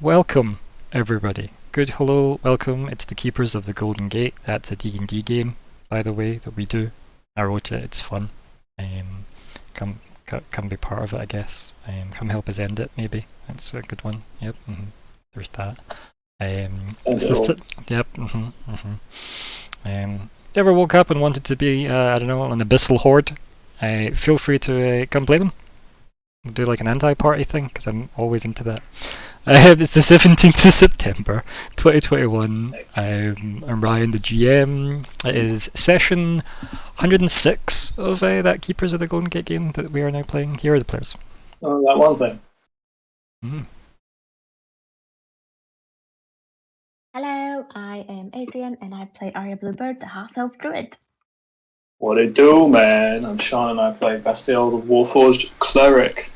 Welcome, everybody. Good hello, welcome. It's the Keepers of the Golden Gate. That's a D&D game, by the way, that we do. I wrote it, it's fun. Come be part of it, I guess. Come help us end it, maybe. That's a good one. Yep, there's that. Yep, you ever woke up and wanted to be, I don't know, an abyssal horde? Feel free to come play them. We'll do like an anti-party thing, because I'm always into that. It's the 17th of September 2021. I'm Ryan, the GM. It is session 106 of that Keepers of the Golden Gate game that we are now playing. Here are the players. Oh, that one thing. Hello, I am Adrian and I play Arya Bluebird, the half-elf druid. What it do, man? I'm Sean and I play Bastille, the Warforged cleric.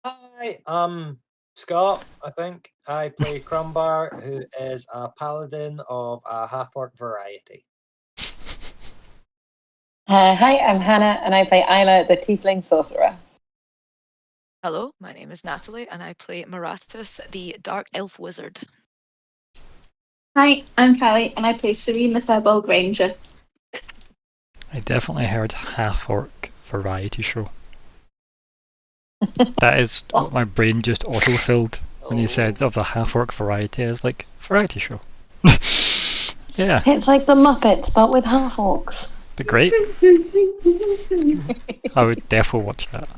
Hi, I'm Scott, I think. I play Crumbar, who is a paladin of a half-orc variety. Hi, I'm Hannah, and I play Isla, the Tiefling Sorcerer. Hello, my name is Natalie, and I play Maratus, the Dark Elf Wizard. Hi, I'm Callie, and I play Serene, the Firbolg Ranger. I definitely heard half-orc variety show. That is what my brain just auto-filled when you said of the half-orc variety. I was like, variety show. Yeah. It's like the Muppets, but with half-orcs. Be great. I would definitely watch that.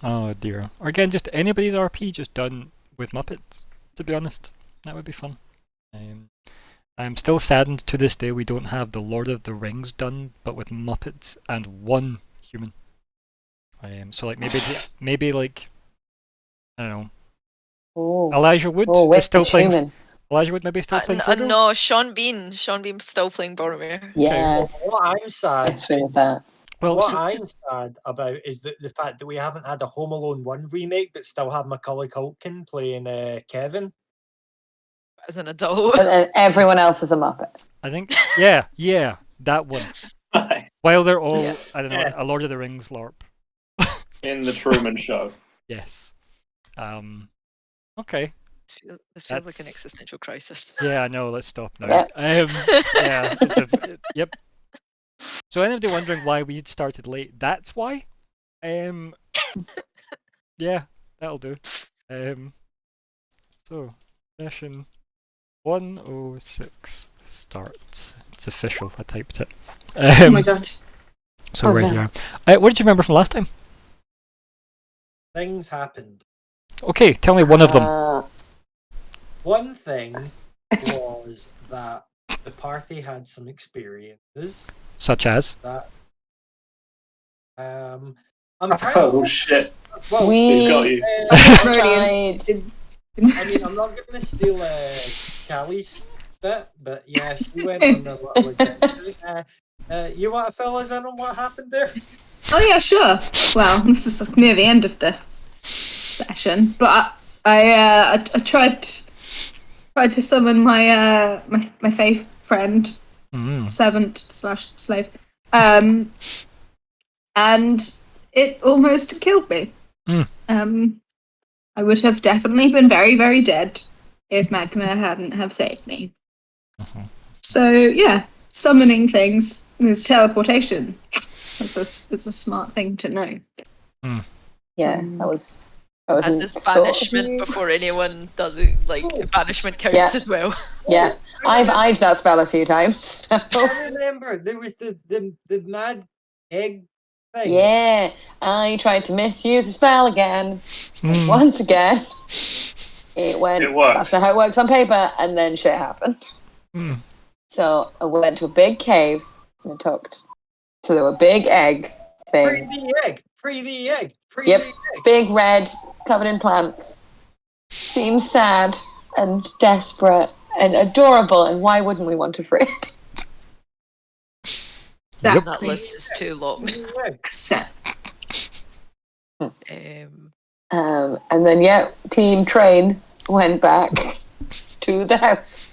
Oh dear. Or again, just anybody's RP just done with Muppets, to be honest. That would be fun. I'm still saddened to this day we don't have the Lord of the Rings done, but with Muppets and one human. So like maybe like I don't know. Ooh. Elijah Wood is still playing. Human. Elijah Wood maybe still playing Frodo? No, Sean Bean's still playing Boromir. Yeah. Okay. What I'm sad with that. Well, I'm sad about is the fact that we haven't had a Home Alone 1 remake, but still have Macaulay Culkin playing Kevin. As an adult. And everyone else is a Muppet. I think, yeah, that one. While they're all, I don't know, a Lord of the Rings LARP. In the Truman Show. Yes. Okay. This feels like an existential crisis. Yeah, I know. Let's stop now. Yeah. Yep. So anybody wondering why we started late? That's why. Yeah, that'll do. So session 106 starts. It's official. I typed it. Oh my god. So we're here. What did you remember from last time? Things happened. Okay, tell me one of them. One thing was that the party had some experiences. Such as? That Oh shit. Well, we got you. tried. I mean, I'm not going to steal Callie's bit, but yeah, she went on a little adventure. You want to fill us in on what happened there? Oh yeah, sure. Well, this is like near the end of the session, but I tried to summon my my faith friend, servant/slave, and it almost killed me. I would have definitely been very, very dead if Magna hadn't have saved me. So yeah, summoning things is teleportation. It's a smart thing to know. Yeah, that was as this banishment before anyone does it. Like banishment counts as well. Yeah, I've eyed that spell a few times. So. I remember there was the mad egg thing. Yeah, I tried to misuse the spell again. And once again, it went. That's not how it works on paper, and then shit happened. So I went to a big cave and talked. So there were big egg thing. Free the egg. Big red, covered in plants. Seems sad and desperate and adorable, and why wouldn't we want to free it? That list is too long. And then Team Train went back to the house.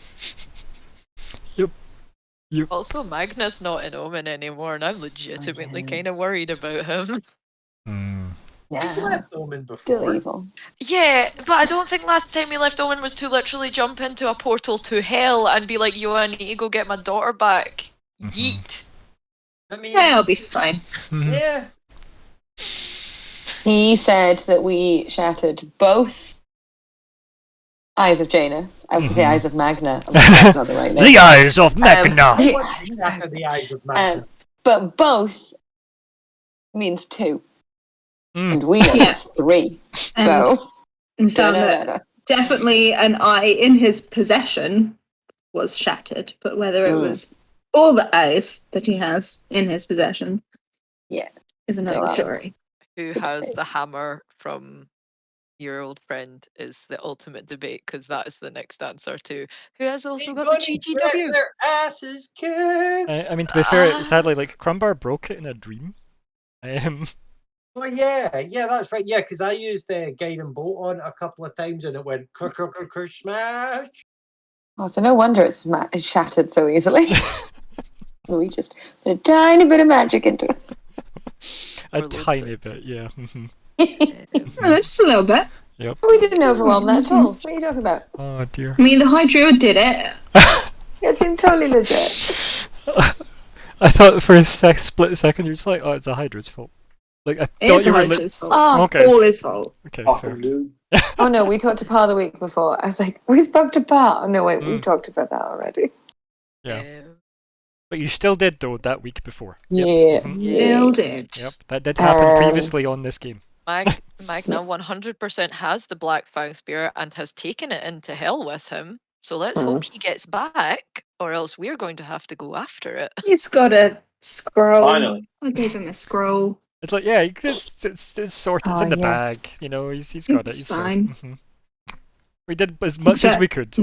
Also, Magna's not in Omen anymore, and I'm legitimately kind of worried about him. He's Yeah. left Omen before. Still evil. Yeah, but I don't think last time we left Owen was to literally jump into a portal to hell and be like, yo, I need to go get my daughter back. Yeet. I mean, Yeah, I'll be fine. yeah. He said that we shattered both eyes of Janus. I was going to say eyes of Magna. That's not the right name. The eyes of Magna! I want to shatter the eyes of Magna. But both means 2. Mm. And we know Yeah. it's 3. And So, and found that da-da-da-da. definitely an eye in his possession was shattered, but whether it was all the eyes that he has in his possession, Yeah, is another Still out. story. Who has the hammer from your old friend is the ultimate debate, because that is the next answer to who has also got the GGW. Their asses kicked. I mean, to be fair, sadly, like, Crumbar broke it in a dream. Oh yeah, that's right. Yeah, because I used Guide and Bolt on a couple of times and it went smash. Oh, so no wonder it's shattered so easily. We just put a tiny bit of magic into it. A tiny bit, yeah. Just a little bit. Yep. We didn't overwhelm that at all. What are you talking about? Oh dear. I mean, the High Druid did it. It seemed totally legit. I thought for a split second you're just like, oh, it's a Hydra's fault. Like, I It thought is you the were High Druid's fault. Oh. Okay. It's all his fault. Okay, Fuck fair. him, dude. Oh no, we talked to Pa the week before. I was like, we spoke to Pa. Oh no, wait, we talked about that already. Yeah. But you still did, though, that week before. Yeah. Mhm. Still did. Yep, that did happen previously on this game. Magna 100% has the Black Fang Spear and has taken it into hell with him. So let's hope he gets back, or else we're going to have to go after it. He's got a scroll. Finally. I gave him a scroll. It's like, yeah, it's sorted. It's in the yeah. bag. You know, he's got it. It's He's fine. sorted. We did as much as we could.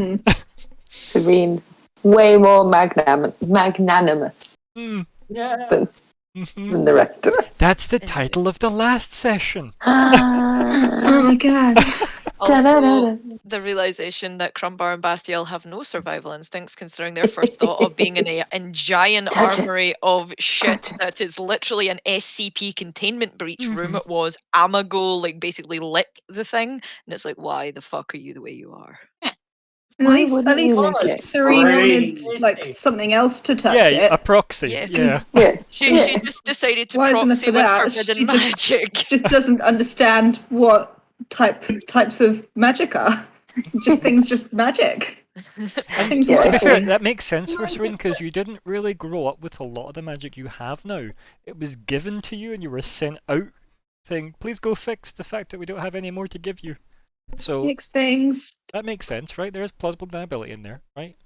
Serene. Way more magnanimous Yeah. than the rest of it. That's the title of the last session. Oh my god. Also, the realization that Crumbar and Bastiel have no survival instincts, considering their first thought of being in a giant Touch it. armory of shit Touch it. that is literally an SCP containment breach room was Amago, like, basically lick the thing. And it's like, why the fuck are you the way you are? At Why least wouldn't you lick it? Serena wanted Crazy. like something else to touch Yeah, it. a proxy. Yeah. Yeah. Yeah. She just decided to Why isn't it proxy for with that? forbidden She magic. just doesn't understand what types of magic are. Things just magic. Things To be work. fair, that makes sense for Serene, because you didn't really grow up with a lot of the magic you have now. It was given to you and you were sent out saying, please go fix the fact that we don't have any more to give you. So Fix things. that makes sense, right? There's plausible deniability in there, right?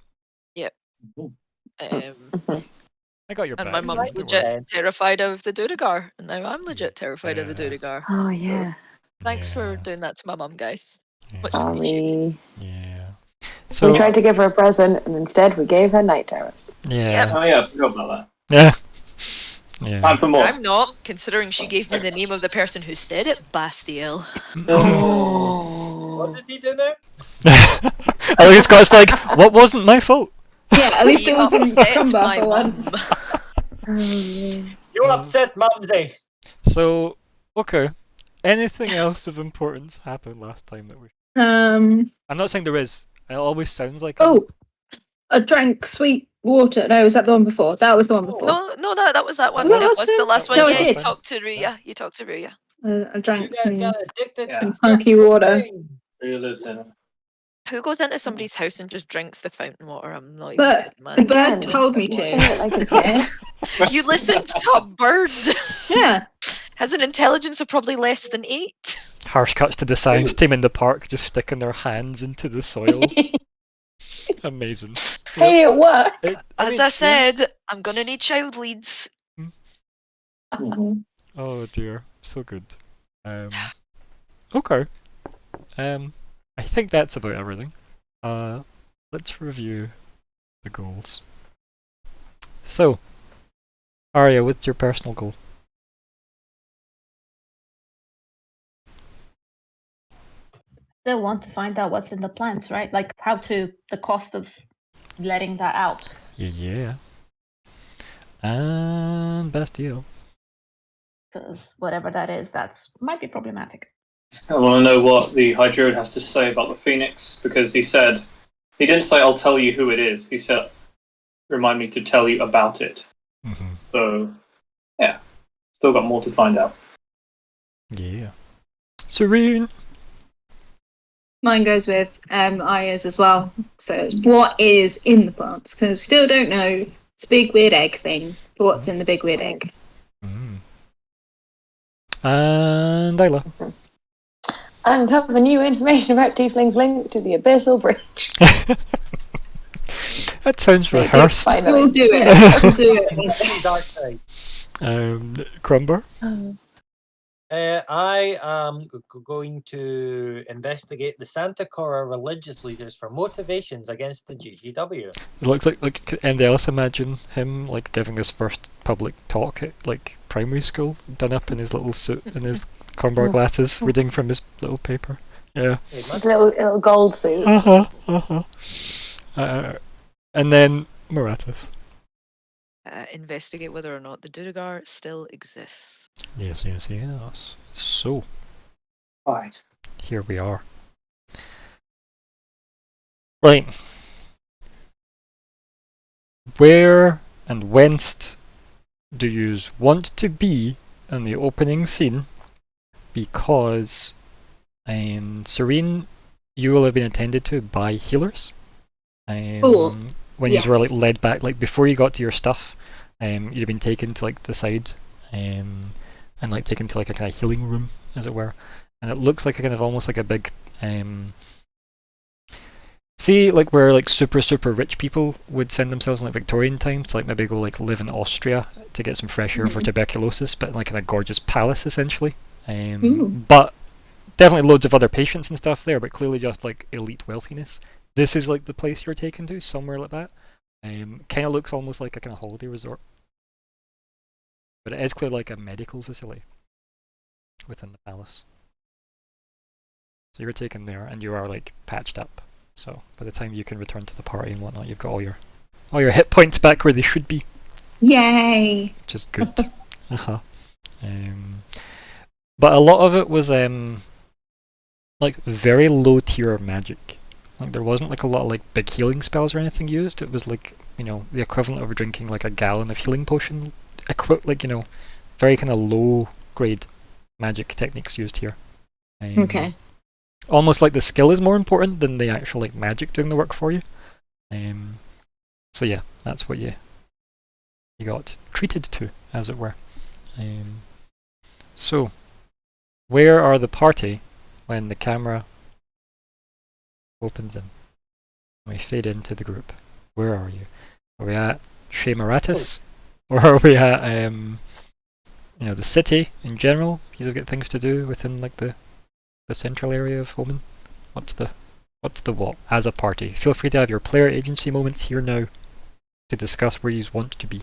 Um, I got your and back. my Serene, mum's don't legit worry. terrified of the Duergar, and now I'm legit terrified of the Duergar. Oh yeah. Thanks for Yeah. doing that to my mum, guys. Yeah. Much appreciated. Sorry. Yeah. So We tried to give her a present, and instead we gave her night terrors. yeah. Oh yeah, I forgot about Yeah. that. Yeah. Time for more. I'm not, considering she gave me the name of the person who said it, Bastiel. What did he do now? I think Scott's like, what wasn't my fault? Yeah, at least He it wasn't upset Crumbar my for mum. once. You upset Mumsy. So, okay. Anything else of importance happened last time that we... I'm not saying there is. It always sounds like... I drank sweet water. No, was that the one before? That was the one before. No, that was that one. Was that It last was time? the last one. No, I Yeah, you did. talked to Ruya. You talked to Ruya. I drank You guys some got addicted Yeah. to funky water. thing. Who goes into somebody's house and just drinks the fountain water? I'm not even But kidding, man. the bird Again, told me you to. say it like it's Yeah. You listened to a bird. Yeah. Has an intelligence of probably less than 8. Harsh cuts to the science team in the park just sticking their hands into the soil. Amazing. Hey, it worked. As I said, I'm gonna need child leads. Oh dear, so good. Okay. I think that's about everything. Let's review the goals. So, Arya, what's your personal goal? Still want to find out what's in the plans, right? Like the cost of letting that out. Yeah. And Bastille. because whatever that is, might be problematic. I want to know what the High Druid has to say about the Phoenix, because he didn't say, I'll tell you who it is. He said, remind me to tell you about it. Mm-hmm. So, yeah. Still got more to find out. Yeah. Serene! Mine goes with Aya's as well. So, what is in the plants? Because we still don't know. It's a big weird egg thing. What's in the big weird egg? And Isla. Uncover new information about tieflings linked to the Abyssal Bridge. That sounds rehearsed. We'll do it. We'll do it. Dark side. Crumber. I am going to investigate the Santa Cora religious leaders for motivations against the GGW. It looks like could anybody else imagine him like giving his first public talk at like primary school, done up in his little suit and his cornball glasses, reading from his little paper. Yeah. His little gold suit. And then Marathas. Investigate whether or not the Duergar still exists. Yes. So, Right. here we are. Right. Where and whence do you want to be in the opening scene? Because Serene, you will have been attended to by healers. Cool. When you were like led back, like before you got to your stuff, you'd have been taken to like the side, and like taken to like a kind of healing room, as it were. And it looks like a kind of almost like a big, see, like where like super rich people would send themselves in like Victorian times to like maybe go like live in Austria to get some fresh air for tuberculosis, but in like in a gorgeous palace essentially. But definitely loads of other patients and stuff there, but clearly just like elite wealthiness. This is like the place you're taken to, somewhere like that. Kind of looks almost like a kind of holiday resort, but it is clearly like a medical facility within the palace. So you're taken there, and you are like patched up. So by the time you can return to the party and whatnot, you've got all your hit points back where they should be. Yay! Which is good. But a lot of it was like very low tier magic. Like there wasn't like a lot of like big healing spells or anything used. It was like, you know, the equivalent of drinking like a gallon of healing potion. Like, you know, very kind of low grade magic techniques used here. Okay. Almost like the skill is more important than the actual like magic doing the work for you. So yeah, that's what you got treated to, as it were. So, where are the party when the camera opens in? We fade into the group. Where are you? Are we at Shea Maratis? Or are we at you know, the city in general? You get things to do within like the central area of Holman. What's the what as a party? Feel free to have your player agency moments here now to discuss where you want to be.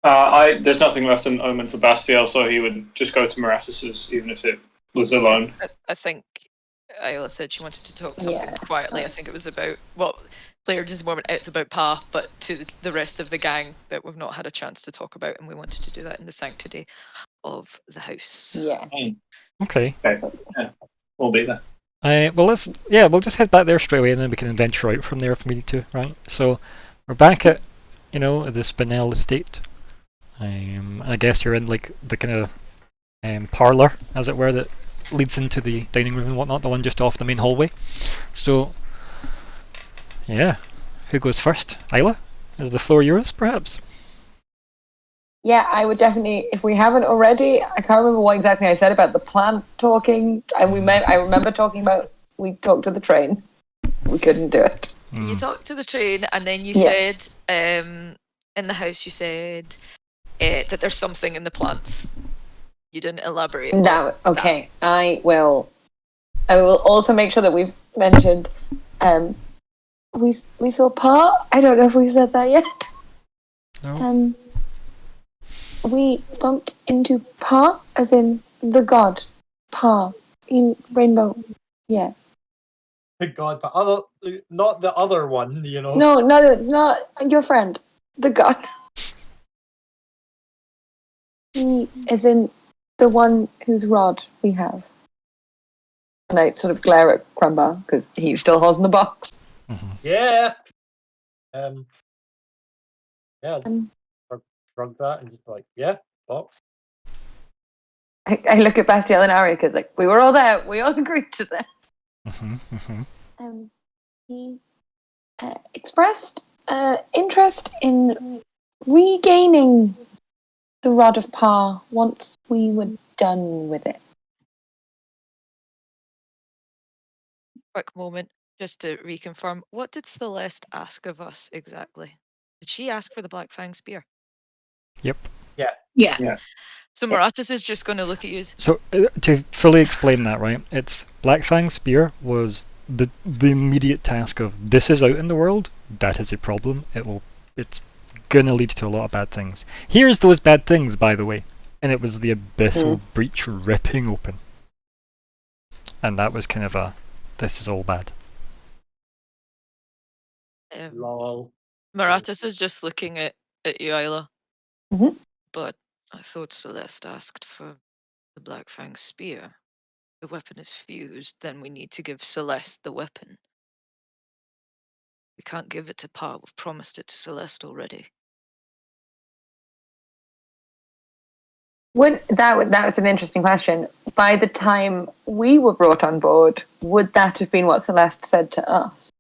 There's nothing left in Omen for Bastiel, so he would just go to Marathas's, even if it was alone. I think Isla said she wanted to talk something quietly. I think it was about, well, player just moment, it's about Pa, but to the rest of the gang that we've not had a chance to talk about, and we wanted to do that in the sanctity of the house. Yeah. Okay. Yeah, we'll be there. Well, we'll just head back there straight away, and then we can venture out from there if we need to, right? So we're back at, you know, the Spinell estate. I guess you're in like the kind of parlour, as it were, that leads into the dining room and whatnot, the one just off the main hallway. So, yeah, who goes first? Isla? Is the floor yours, perhaps? Yeah, I would definitely, if we haven't already, I can't remember what exactly I said about the plant talking, and I remember talking about, we talked to the train. We couldn't do it. You talked to the train, and then you said, in the house, you said that there's something in the plants. You didn't elaborate. No, okay. That. I will also make sure that we've mentioned, we saw Pa. I don't know if we said that yet. No. We bumped into Pa, as in the god Pa in Rainbow. Yeah. The god, but not the other one, you know. No, not your friend, the god. He is in the one whose rod we have. And I sort of glare at Crumbar because he's still holding the box. Mm-hmm. Yeah. Yeah. Shrug that and just like, yeah, box. I look at Bastiel and Ari because like we were all there. We all agreed to this. He expressed interest in regaining the Rod of Power once we were done with it. Quick moment, just to reconfirm. What did Celeste ask of us exactly? Did she ask for the Black Fang Spear? Yep. Yeah. So Marathas is just going to look at you. So to fully explain that, right? It's Black Fang Spear was the immediate task of this is out in the world. That is a problem. It's gonna lead to a lot of bad things. Here's those bad things, by the way. And it was the abyssal breach ripping open. And that was kind of this is all bad. Lol. Marathas is just looking at you, Isla. Mm-hmm. But I thought Celeste asked for the Black Fang Spear. The weapon is fused, then we need to give Celeste the weapon. We can't give it to Pa. We've promised it to Celeste already. That was an interesting question. By the time we were brought on board, would that have been what Celeste said to us?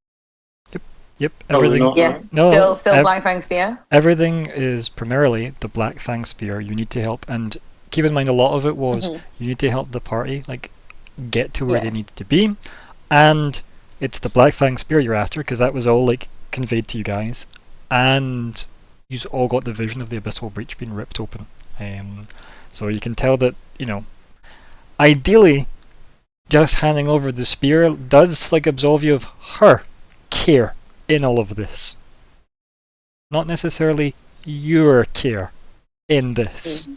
Yep. Probably Everything. not, Yeah. right? No, Still Black Fang Spear. Everything is primarily the Black Fang Spear. You need to help, and keep in mind a lot of it was you need to help the party like get to where they need to be, and it's the Black Fang Spear you're after because that was all like conveyed to you guys, and you all got the vision of the abyssal breach being ripped open. So you can tell that ideally, just handing over the spear does like absolve you of her care in all of this. Not necessarily your care in this.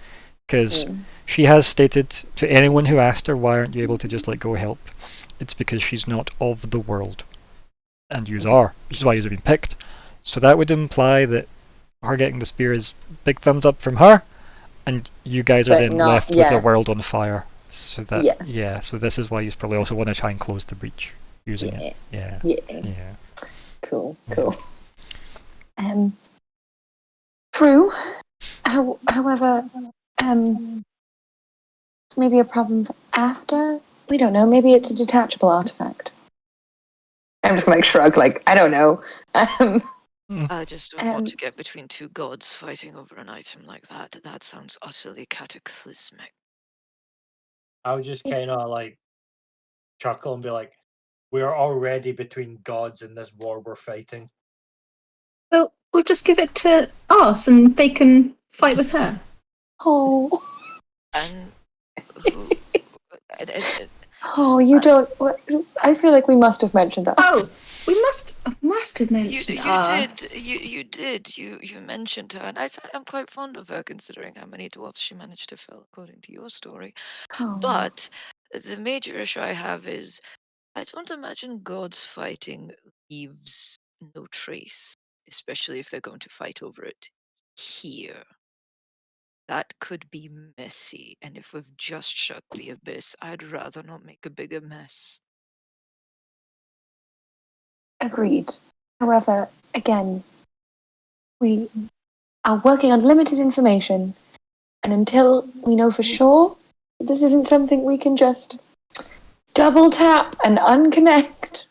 Because she has stated to anyone who asked her, why aren't you able to just go help? It's because she's not of the world. And yous are. Which is why yous have been picked. So that would imply that her getting the spear is big thumbs up from her, and you guys are then left with the world on fire. So that so this is why you probably also want to try and close the breach using it. Yeah. Cool. True. However, maybe a problem for after. We don't know. Maybe it's a detachable artifact. I'm just gonna shrug. I don't know. I just don't want to get between two gods fighting over an item like that. That sounds utterly cataclysmic. I would just kind of chuckle and be like, "We are already between gods in this war we're fighting." Well, we'll just give it to us, and they can fight with her. Oh. And you don't. I feel like we must have mentioned us. Oh, we must have mentioned us. You did. You mentioned her, and I'm quite fond of her, considering how many dwarfs she managed to fill, according to your story. But the major issue I have is I don't imagine gods fighting leaves no trace, especially if they're going to fight over it here. That could be messy, and if we've just shut the abyss, I'd rather not make a bigger mess. Agreed. However, again, we are working on limited information, and until we know for sure, this isn't something we can just double tap and unconnect.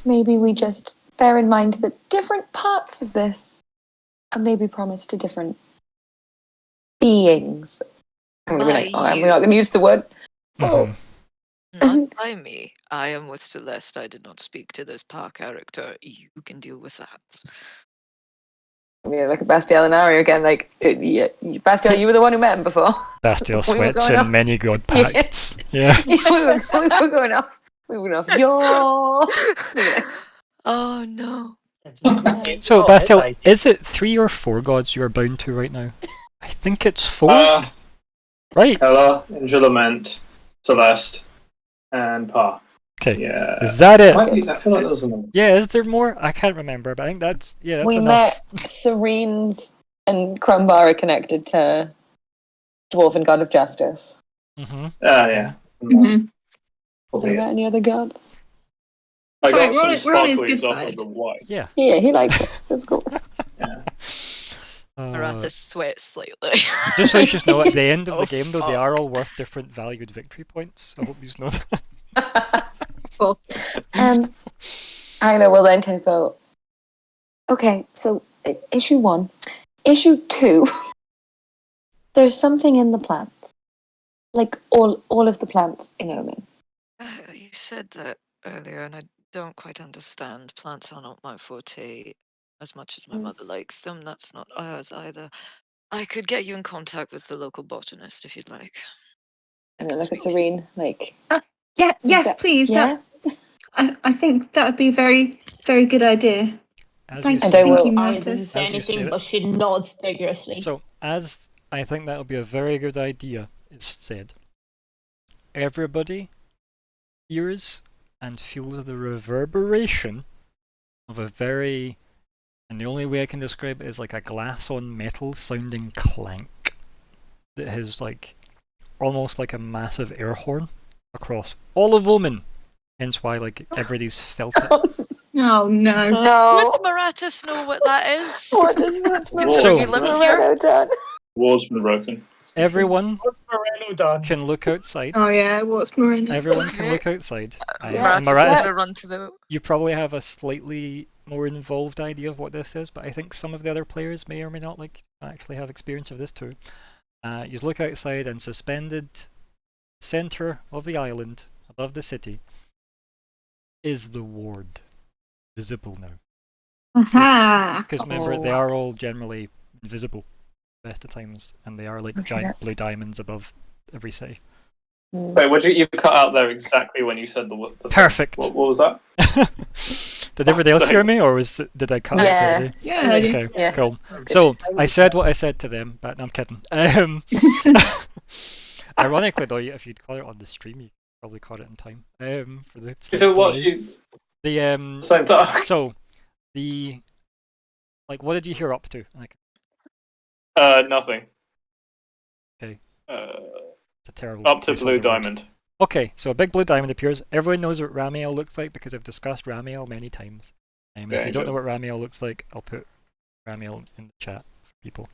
Maybe we just bear in mind that different parts of this are maybe promised to different beings. I'm not going to use the word. Mm-hmm. Not by me. I am with Celeste. I did not speak to this par character. You can deal with that. Yeah, look at Bastiel and Ari again. Bastiel, you were the one who met him before. Bastiel sweats in many god pacts. Yeah. we were going off. We were going off. Yo. Oh no. So Bastiel, is it 3 or 4 gods you are bound to right now? I think it's 4. Right. Hela, Angelament, Celeste, and Pa. Okay. Yeah. Is that it? I feel like there was another. Yeah, is there more? I can't remember, but I think that's we enough. met Serene's And Crumbar are connected to Dwarven God of Justice. Mm-hmm. Yeah. Mhm. Are there any other gods? I Sorry, got we're some on his good sparklies off side. of the white. Yeah. Yeah, he likes it. That's cool. Yeah. Marathis sweats slightly. Just so you should know, at the end of Oh, the game, though, they fuck. are all worth different valued victory points. I hope you know that. Cool. I know, we'll then kind of go, okay, so issue 1. Issue 2, there's something in the plants. Like all of the plants in Omen. You said that earlier, and I don't quite understand. Plants are not my forte. As much as my mother likes them, that's not ours either. I could get you in contact with the local botanist if you'd like. I'm going to look at Serene, like... Yeah, yes, please. Yeah? I think that would be a very, very good idea. Thank say you, it- I didn't Maratus. say As you anything, said it. but she nods vigorously. So, as I think that'll be a very good idea, it's said, everybody hears and feels the reverberation of a very, and the only way I can describe it is like a glass on metal sounding clank that has like almost like a massive air horn across all of Omen. Hence why like everybody's felt it. Oh no. No! Would Maratus know what that is? What is So- he lives here? Moreno done? War's been broken. Everyone What's Moreno done? can look outside. Oh yeah, what's Moreno? Everyone can look outside. Yeah. And Maratus is Maratus, gonna run to the... you probably have a slightly more involved idea of what this is, but I think some of the other players may or may not like actually have experience of this too. You look outside, and suspended center of the island above the city is the ward, visible now. Aha! Because remember, they are all generally invisible best of times, and they are like Okay, giant blue diamonds above every city. Wait, what did you cut out there exactly when you said the thing? Perfect. What was that? Did everybody else hear me, or did I cut out Yeah. everybody? Yeah. Okay, Yeah. cool. So I said what I said to them, but no, I'm kidding. Ironically, though, if you'd caught it on the stream, you probably caught it in time. For the If it watched delay. you The same time. so the like, what did you hear up to? Like, Nothing. Okay. it's a terrible. Up to placeholder Blue word. Diamond. Okay, so a big blue diamond appears. Everyone knows what Ramiel looks like because I've discussed Ramiel many times. If Yeah, you don't good. know what Ramiel looks like, I'll put Ramiel in the chat for people.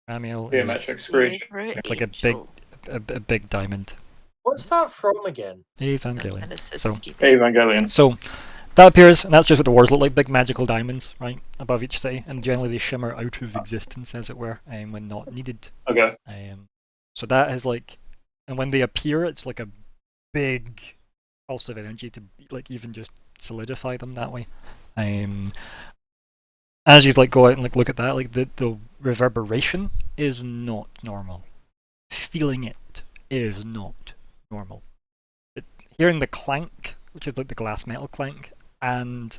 Ramiel Geometric is Scrooge. it's like a big diamond. What's that from again? Evangelion. And it's So Evangelion. So that appears, and that's just what the wars look like, big magical diamonds, right, above each city, and generally they shimmer out of existence, as it were, when not needed. Okay. So that is like, and when they appear, it's like a big pulse of energy to like even just solidify them that way. As you like go out and like look at that, like the reverberation is not normal. Feeling it is not normal. But hearing the clank, which is like the glass metal clank, and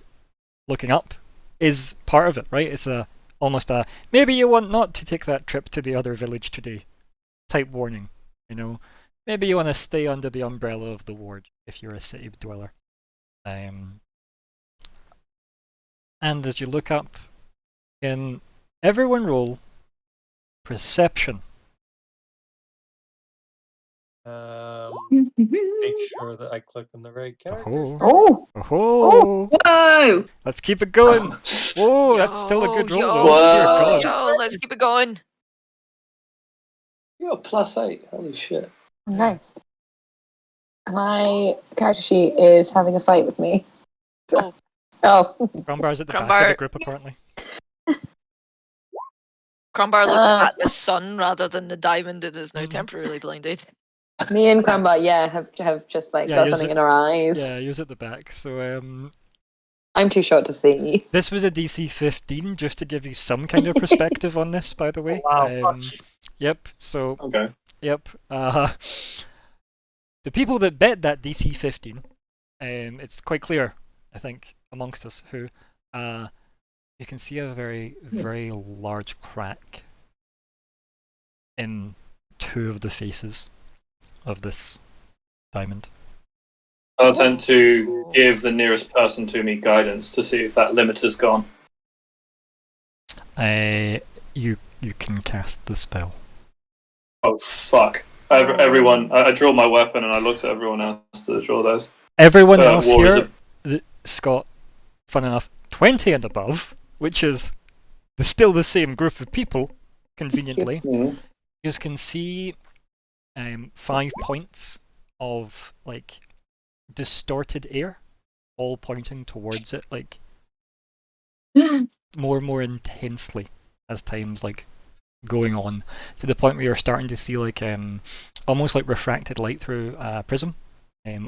looking up is part of it, right? It's almost a maybe you want not to take that trip to the other village today type warning, you know. Maybe you want to stay under the umbrella of the ward if you're a city dweller. And as you look up, can everyone roll perception? Make sure that I click on the right character. Oh, oh, Whoa! let's keep it going. Whoa, that's still a good roll, though. Whoa. Dear God. Yo, let's keep it going. You're a +8. Holy shit. Nice. My character sheet is having a fight with me. Oh. Crumbar's at the back of the Crumbar. group, apparently. Crumbar looked at the sun rather than the diamond and is now temporarily blinded. Me and Crumbar, have just like got something in our eyes. Yeah, he was at the back. So I'm too short to see. this was a DC 15, just to give you some kind of perspective on this, by the way. Wow. Yep. So Okay. yep. The people that bet that DC 15, it's quite clear, I think, amongst us who, you can see a very, very large crack in two of the faces of this diamond. I'll tend to give the nearest person to me guidance to see if that limiter's gone. You you can cast the spell. Oh fuck! Everyone, I drew my weapon and I looked at everyone else to draw theirs. Everyone else here, Scott, fun enough, 20 and above, which is still the same group of people, conveniently. You can see 5 points of like distorted air, all pointing towards it, like more and more intensely as time's like going on, to the point where you're starting to see like almost like refracted light through a prism,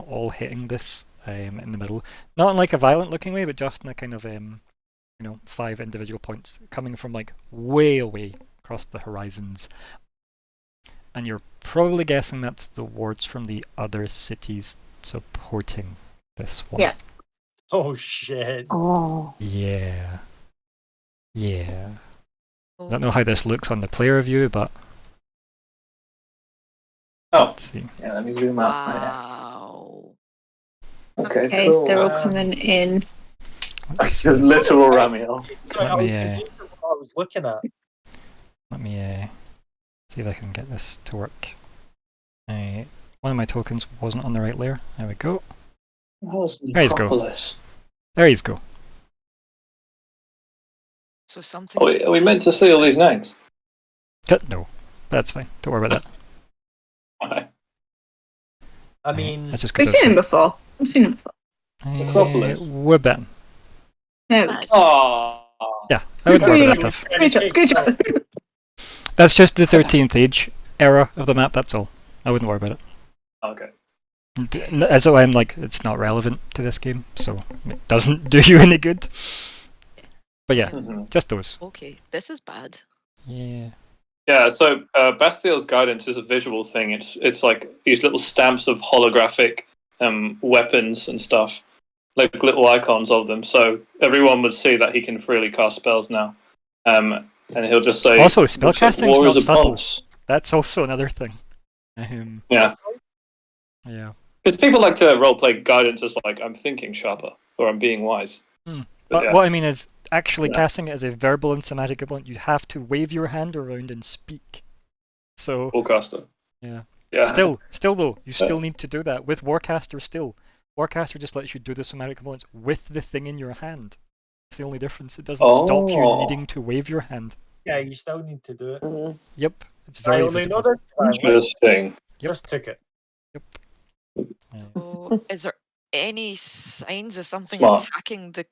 all hitting this in the middle, not in like a violent looking way, but just in a kind of 5 individual points coming from like way away across the horizons. And you're probably guessing that's the wards from the other cities supporting this one. Yeah. Oh shit. Oh. Yeah. I don't know how this looks on the player view, but let's see. Yeah, let me zoom out. Wow. Okay, Okay, cool. so they're all coming in. There's literal Ramiel. I was confused with what I was looking at. Let me see if I can get this to work. One of my tokens wasn't on the right layer. There we go. There you go. There you go. So something. Are we meant to see all these names? No, that's fine. Don't worry about that. I mean, that's just We've seen him before. We've seen him before. Acropolis. We're Ben. There we go. Oh. Yeah, I wouldn't worry about that stuff. Screenshot. That's just the 13th age era of the map, that's all. I wouldn't worry about it. Okay. As though I'm like, it's not relevant to this game, so it doesn't do you any good. But yeah, just those. Okay, this is bad. Yeah. Yeah, so Bastille's guidance is a visual thing. It's like these little stamps of holographic weapons and stuff, like little icons of them. So everyone would see that he can freely cast spells now. And he'll just say... Also, spellcasting's war not is upon subtle. us. That's also another thing. Yeah. Yeah. Because people like to roleplay guidance as like, I'm thinking sharper, or I'm being wise. But yeah. what I mean is, actually casting it as a verbal and somatic component, you have to wave your hand around and speak. So... Warcaster. Yeah. Yeah. Still though, you still need to do that. With Warcaster still. Warcaster just lets you do the somatic components with the thing in your hand. It's the only difference. It doesn't stop you needing to wave your hand. Yeah, you still need to do it. Yep. It's very visible. Interesting. Just took it. Yep. So, is there any signs of something Smart. attacking the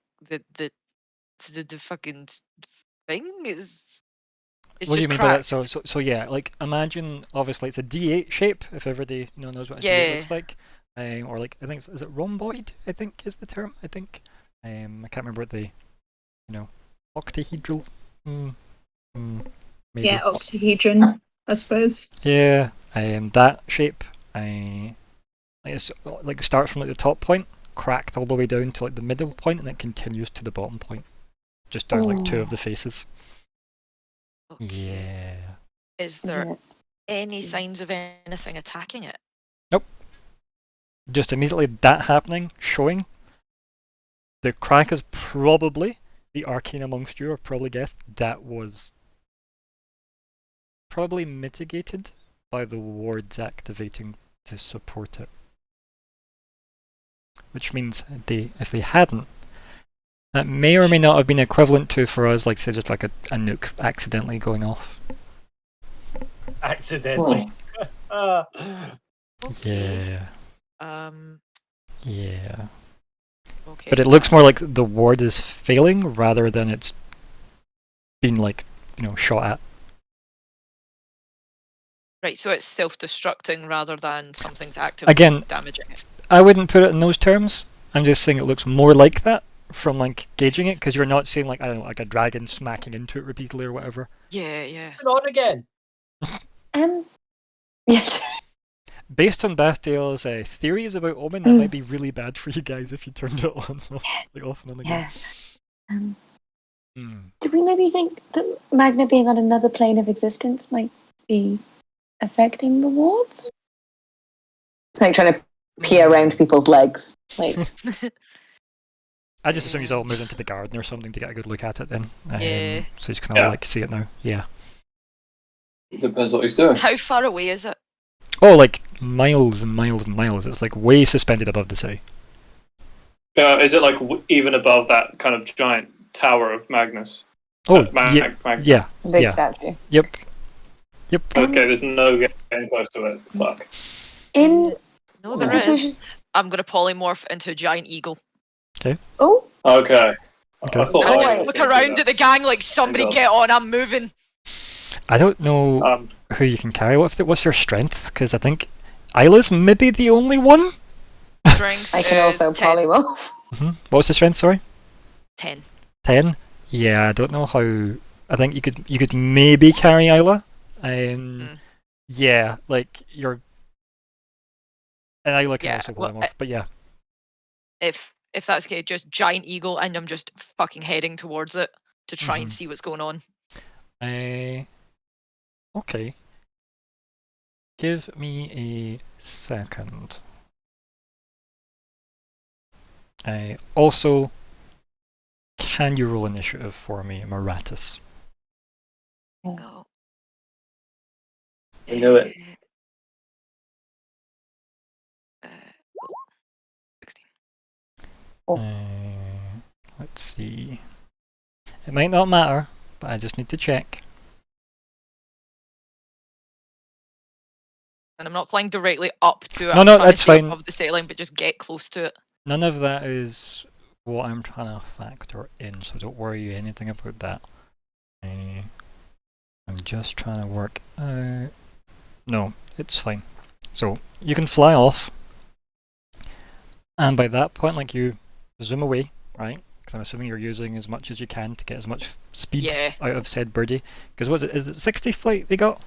fucking thing? It's What do you just mean by that? cracked. So yeah, like imagine obviously it's a D8 shape if everybody knows what a D8 looks like, or like I think is it rhomboid? I think is the term. I think I can't remember what the octahedral. Maybe. Yeah, octahedron, I suppose. Yeah, that shape. It's like starts from like the top point, cracked all the way down to like the middle point, and it continues to the bottom point, just down like 2 of the faces. Okay. Yeah. Is there any signs of anything attacking it? Nope. Just immediately that happening, showing. The crack is probably, the arcane amongst you have probably guessed, that was probably mitigated by the wards activating to support it. Which means if they hadn't, that may or may not have been equivalent to, for us, like say just like a nuke accidentally going off. Accidentally. Yeah. Yeah. Okay. But it looks more like the ward is failing rather than it's being like, shot at. Right, so it's self-destructing rather than something's actively damaging it. I wouldn't put it in those terms. I'm just saying it looks more like that from like gauging it, because you're not seeing like, I don't know, like a dragon smacking into it repeatedly or whatever. Yeah. On again. Yes. Based on Bastiel's theories about Omen, that might be really bad for you guys if you turned it on like off and on again. Yeah. Do we maybe think that Magna being on another plane of existence might be affecting the wards? Like trying to peer around people's legs. Like I just assume you all moved into the garden or something to get a good look at it then. Yeah. So you can all like see it now. Yeah. Depends what he's doing. How far away is it? Oh, like miles and miles and miles. It's like way suspended above the sea. Is it like even above that kind of giant tower of Magnus? Oh, yeah. Big statue. Yep. Okay, there's no getting close to it. Fuck. In No, there is. I'm going to polymorph into a giant eagle. oh, Okay. Okay. I thought And I I just was look gonna do around that. at the gang like, somebody Hang on. get on, I'm moving. I don't know who you can carry. What's their strength? Because I think Isla's maybe the only one. Strength I can is also 10. polymorph. What's the strength? Sorry. 10. 10. Yeah, I don't know how. I think you could maybe carry Isla. Yeah, like you're. And Isla can Yeah, also well, polymorph, but yeah. If that's the case, just giant eagle, and I'm just fucking heading towards it to try and Mhm. see what's going on. Okay. Give me a second. Also, can you roll initiative for me, Maratus? Go. I knew it. Uh, 16. Let's see. It might not matter, but I just need to check. And I'm not flying directly up to it. No, I'm no, trying to that's stay fine. above the sailing, but just get close to it. None of that is what I'm trying to factor in, so don't worry anything about that. I'm just trying to work out. No, it's fine. So you can fly off, and by that point, like you zoom away, right? Because I'm assuming you're using as much as you can to get as much speed Yeah. out of said birdie. Because what is it? Is it 60 flight they got?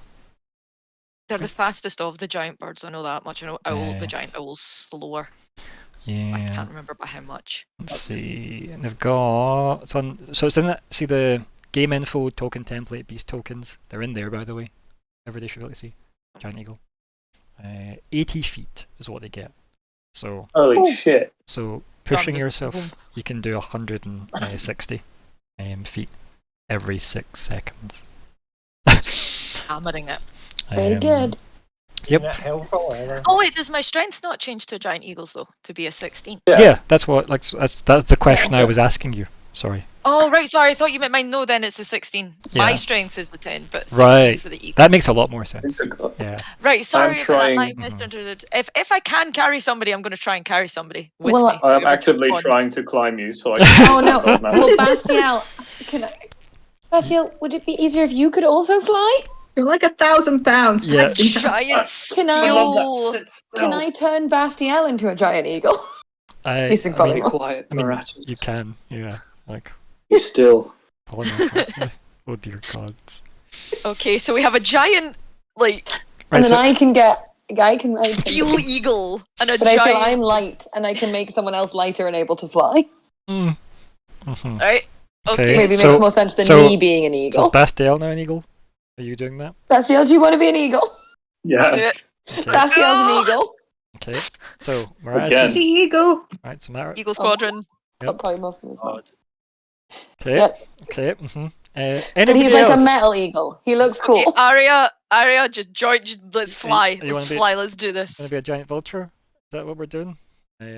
They're the fastest of the giant birds, I know that much. I know owl, Yeah. the giant owl's slower. I Yeah. can't remember by how much. Let's see. And they've got so it's in that. See the game info token template beast tokens. They're in there, by the way. Everybody should be able to see. Giant eagle. 80 feet is what they get. So Holy shit. so pushing just yourself, you can do 160 feet every 6 seconds. Hammering it. Very good. Yep. Isn't it helpful, either? Oh wait, does my strength not change to giant eagles though? To be a 16? Yeah, that's what. Like that's the question I was asking you. Sorry. Oh right, sorry. I thought you meant mine. No, then it's a 16. My Yeah. strength is the 10, but 16 Right. for the eagle. That makes a lot more sense. It's Yeah. Right, sorry about that. I trying- misunderstood. If I can carry somebody, I'm going to try and carry somebody with Well, me. I'm whoever actively jumps on. trying to climb you, so I can. Oh no. Don't matter. Well, Bastiel, Bastiel, would it be easier if you could also fly? You're like 1,000 pounds. Yeah. Bastian. Giant Can I I- love that. steel. Sit still. Can I turn Bastiel into a giant eagle? He's in I mean, Be polymorph. quiet, I mean, Maratus. you can. Yeah. Like Be still. polymorph. Oh dear God. Okay, so we have a giant, like, Right. And then So I can ride steel somebody. eagle and a But I feel giant. I'm light, and I can make someone else lighter and able to fly. mhm. Right? Okay. Maybe So- makes more sense than so- me being an So is eagle. Bastiel now an eagle? Are you doing that? Bastiel, do you want to be an eagle? Yes. Okay. Bastiel's an eagle. Okay. So Maratus Again. is The eagle. right. So Maratus. Eagle squadron. Yep. Polymorph him as well. Okay. Yep. Okay. But Anybody he's like else? a metal eagle. He looks cool. Okay, Aria, just join. Just let's fly. you wanna Let's be- fly. Let's do this. Gonna be a giant vulture? Is that what we're doing? What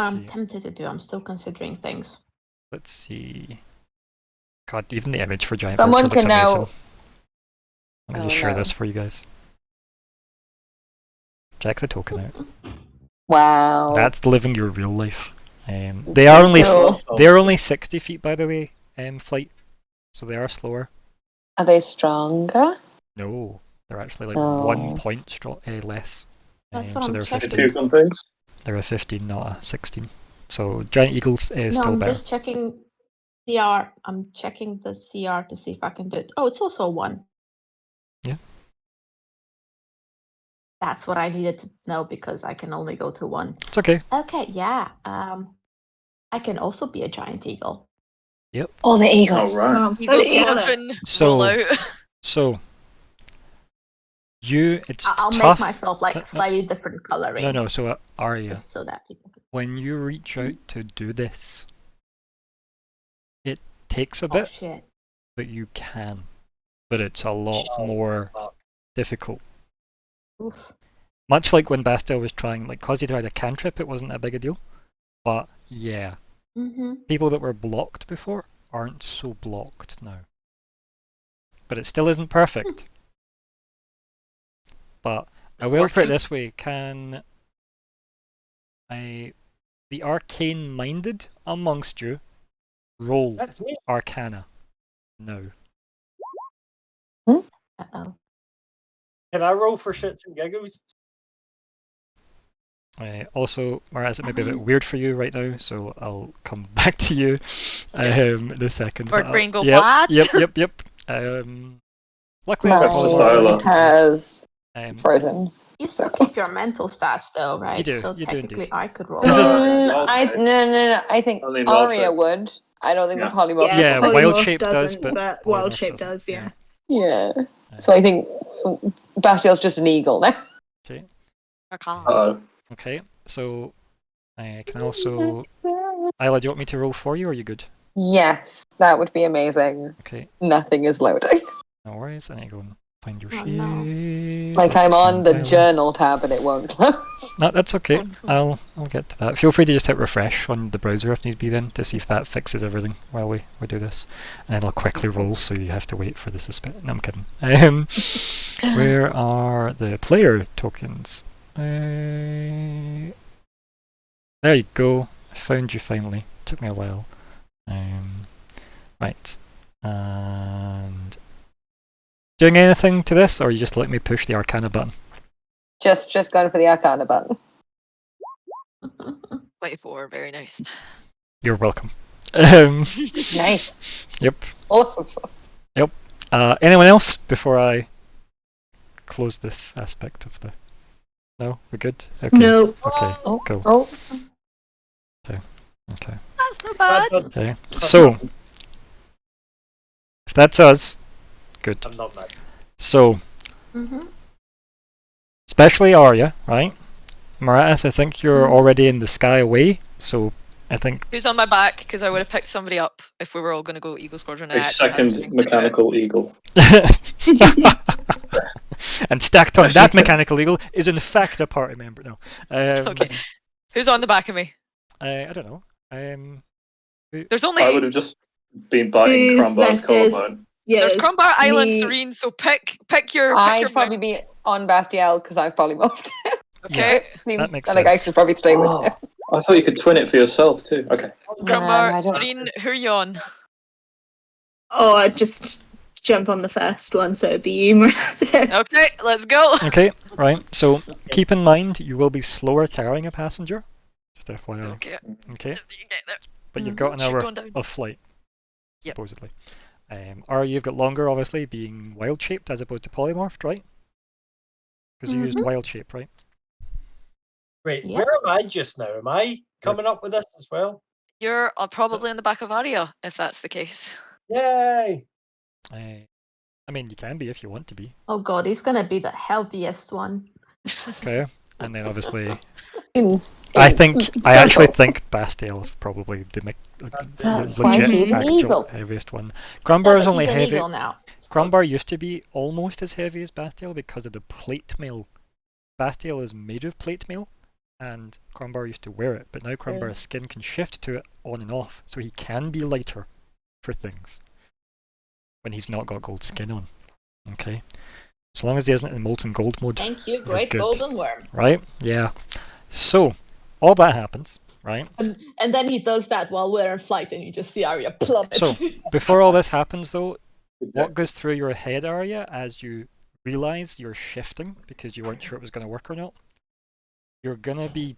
I'm see. tempted to do, I'm still considering things. Let's see. God, even the image for giant Someone vulture looks can now- amazing. Let me just Oh, share no. this for you guys. Check the token out. Wow. That's living your real life. They It's are so only cool. they're only 60 feet, by the way, flight, so they are slower. Are they stronger? No, they're actually like Oh. 1 point less. That's what So I'm they're checking. 15. Puke on things. They're a 15, not a 16. So giant eagles is No, still I'm better. just checking CR. I'm checking the CR to see if I can do it. Oh, it's also a 1. Yeah. That's what I needed to know because I can only go to 1. It's okay. Okay, yeah. I can also be a giant eagle. Oh, the All eagles. right. Oh, I'm so Eagle jealous. squadron. So- roll out. So it's I'll tough. make myself No, like slightly different coloring. No. So Arya, Just so that people can. when you reach out to do this, it takes a Oh bit. shit. but you can. But it's a lot more difficult. Oof. Much like when Bastille was trying, like, cause he tried a cantrip, it wasn't a big a deal. But yeah, people that were blocked before aren't so blocked now. But it still isn't perfect. But I will put it this way: can the arcane-minded amongst you roll That's me. Arcana now? Uh-oh. Can I roll for shits and giggles? Also, Maraz, it may be a bit weird for you right now, so I'll come back to you the second. Bird brain go yep, what? Yep. Luckily, I've got all Styler. this has stuff. frozen. You still keep your mental stats though, right? You do, So you do technically indeed. I could roll. This is- Wild I shape. no. I think Only in wild Aria shape. would. I don't think Yeah. the polymorph. Yeah, polymorph wild shape does, doesn't, but wild polymorph shape doesn't, does. Yeah. Yeah. So I think Bastille's just an eagle now. Okay. Uh-oh. Okay. So, can I also, Isla, do you want me to roll for you, or are you good? Yes, that would be amazing. Okay. Nothing is loading. No worries. I need to go and find your Oh, sheet. no. Like I'm on the Isla. journal tab and it won't close. No, that's okay. I'll get to that. Feel free to just hit refresh on the browser if need be then to see if that fixes everything while we do this. And then I'll quickly roll so you have to wait for the suspect. No, I'm kidding. Where are the player tokens? There you go. I found you finally. Took me a while. Right. And doing anything to this, or you just let me push the Arcana button? Just going for the Arcana button. 24, very nice. You're welcome. Nice. Yep. Awesome stuff. Yep. Anyone else before I close this aspect of the... No? We're good? Okay. No. Okay, Oh. cool. Oh. Okay. That's not bad. Okay. So, if that's us, good. I'm not mad. So, especially Arya, right? Maratis, I think you're already in the sky away, so I think... Who's on my back? Because I would have picked somebody up if we were all going to go Eagle Squadron. A second mechanical eagle. And stacked on that mechanical eagle is in fact a party member. No. Okay. Who's on the back of me? I don't know. There's only... I would have just been biting Who's Crumbar's left is- collarbone. Yeah. There's Crumbar, Island, me- Serene, so pick your... I'd probably be on Bastiel because I've polymorphed. Okay. That makes like I sense. should probably stay with him. I thought you could twin it for yourself too. Okay. Crumbar, I don't- Serene, who are you on? Oh, I'd just jump on the first one, so it'd be you, Miranda. Okay, let's go. Okay, right. So keep in mind you will be slower carrying a passenger. Just FYI. Okay. Okay. Just you get there. But you've got an Shoot hour going down. of flight, Yep. supposedly. Or you've got longer, obviously, being wild shaped as opposed to polymorphed, right? Because you used wild shape, right? Wait, Yeah. where am I just now? Am I coming up with this as well? You're probably on the back of Aria, if that's the case. Yay! I mean, you can be if you want to be. Oh god, he's gonna be the healthiest one. Okay. And then obviously, Seems I actually circle. think Bastiel's probably the That's why legit he's an actual eagle. heaviest one. Yeah, Grumbar is but only he's an heavy. eagle now. Grumbar used to be almost as heavy as Bastiel because of the plate mail. Bastiel is made of plate mail, and Grumbar used to wear it, but now Grumbar's skin can shift to it on and off, so he can be lighter for things when he's not got gold skin on. Okay? So long as he isn't in molten gold mode. Thank you, We're great good. golden worm. Right? Yeah. So, all that happens, right? And then he does that while we're in flight, and you just see Arya plummet. So, before all this happens, though, what goes through your head, Arya, as you realise you're shifting because you weren't sure it was going to work or not? You're going to be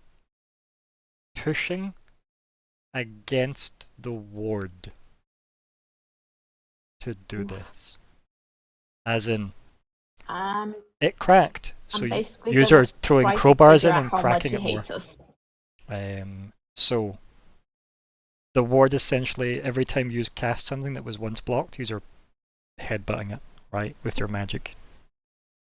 pushing against the ward to do this. As in, it cracked, so users throwing crowbars in and cracking it more. So, the ward essentially, every time you cast something that was once blocked, user headbutting it, right, with your magic.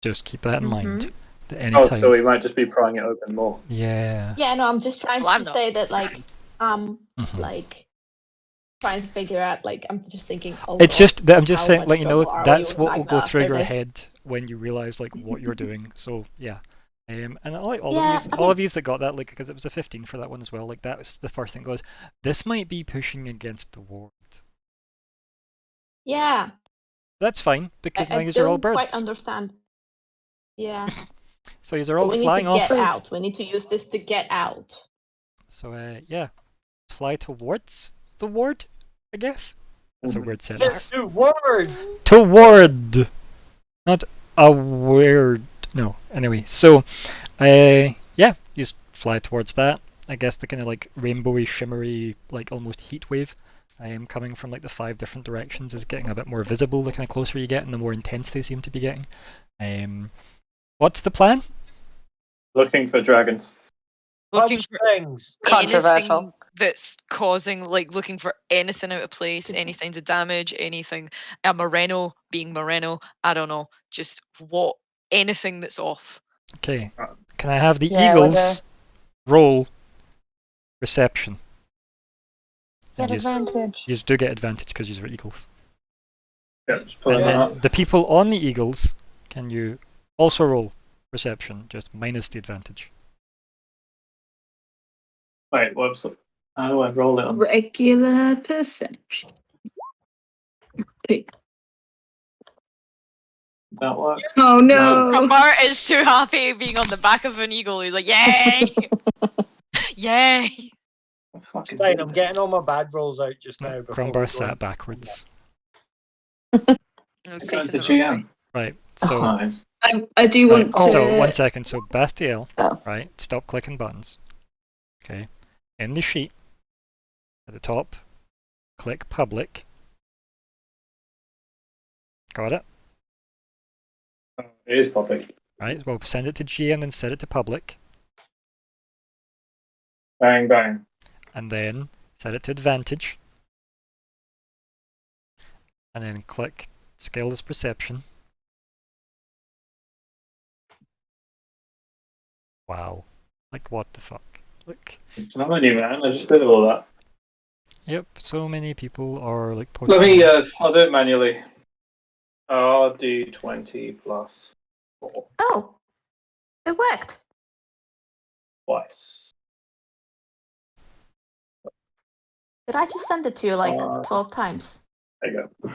Just keep that in mind. That anytime... Oh, so we might just be prying it open more. Yeah. Yeah, no, I'm just trying to say that, like, like, trying to figure out. Like, I'm just thinking. Oh, It's God, just that I'm just how saying, much like, you know, trouble are that's we what with will go Magda through after your this? head when you realize like what you're doing. So yeah, and I like all Yeah, of you, I all mean- of you that got that, like, because it was a 15 for that one as well. Like that was the first thing goes. This might be pushing against the ward. Yeah, That's fine because now I you're all don't quite birds. understand. Yeah, So you're but all we need flying to off. get out. We need to use this to get out. So yeah, fly towards the ward. I guess that's a weird sentence. 2 words. Toward, not a word. No. Anyway, so yeah, you just fly towards that. I guess the kind of like rainbowy, shimmery, like almost heat wave coming from like the 5 different directions is getting a bit more visible the kind of closer you get and the more intense they seem to be getting. What's the plan? Looking for dragons. Looking Punch for things. Controversial. anything that's causing, like, looking for anything out of place, any signs of damage, anything. A Moreno being Moreno, I don't know. Just anything that's off. Okay. Can I have the Yeah, Eagles roll reception? Get And advantage. you do get advantage because you're Eagles. Yeah, just pulling And that then up. the people on the Eagles, can you also roll reception, just minus the advantage? Wait, whoops. How do I roll it on? Regular perception. That work? Oh no! Crombar is too happy being on the back of an eagle. He's like, yay! Yay! Fucking Fine, I'm getting all my bad rolls out just now. before we Crombar go sat in. backwards. I'm Going facing to the wrong way. GM. Right, so Nice. I do right, want to. so 1 second. So Bastiel, Oh. right? Stop clicking buttons. Okay, in the sheet at the top, click public. Got it. It is public. Right. Well, send it to GM and set it to public, Bang, bang. and then set it to advantage, and then click scale as perception. Wow. Like what the fuck? Like. I'm a new man. I just did all that. Yep. So many people are like posting. Let me. I'll do it manually. RD20 plus 4 Oh, it worked. twice. Did I just send it to you like 12 times? There you go.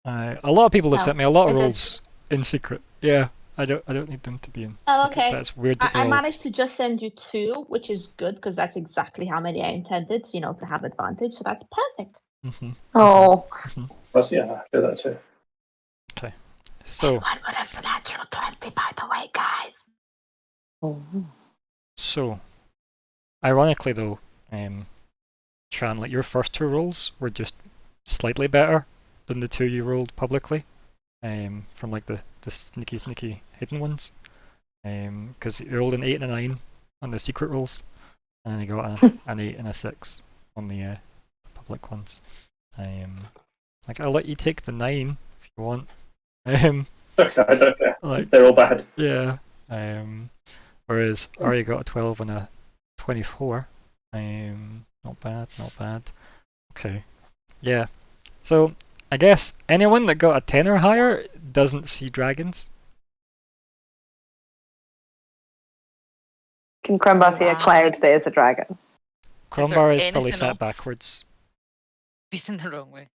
A lot of people have Oh, sent me a lot of it is. rolls in secret. Yeah, I don't need them to be in Oh, secret. okay. That's weird that I they're all... managed to just send you 2, which is good because that's exactly how many I intended, to have advantage. So that's perfect. Oh. Plus, yeah, I do that too. Okay. So, One would have natural 20, by the way, guys. so, ironically though, Tran, like your first 2 rolls were just slightly better than the 2 you rolled publicly, from like the sneaky hidden ones, because you rolled an 8 and a 9 on the secret rolls, and then you got an 8 and a 6 on the public ones. Like I'll let you take the 9 if you want. Okay, I don't care. Like, They're all bad. yeah. Whereas Arya got a 12 and a 24. Not bad, not bad. Okay. Yeah. So I guess anyone that got a 10 or higher doesn't see dragons. Can Crumbar see a cloud that is a dragon? Crombar is probably anything sat off? backwards. Facing the wrong way.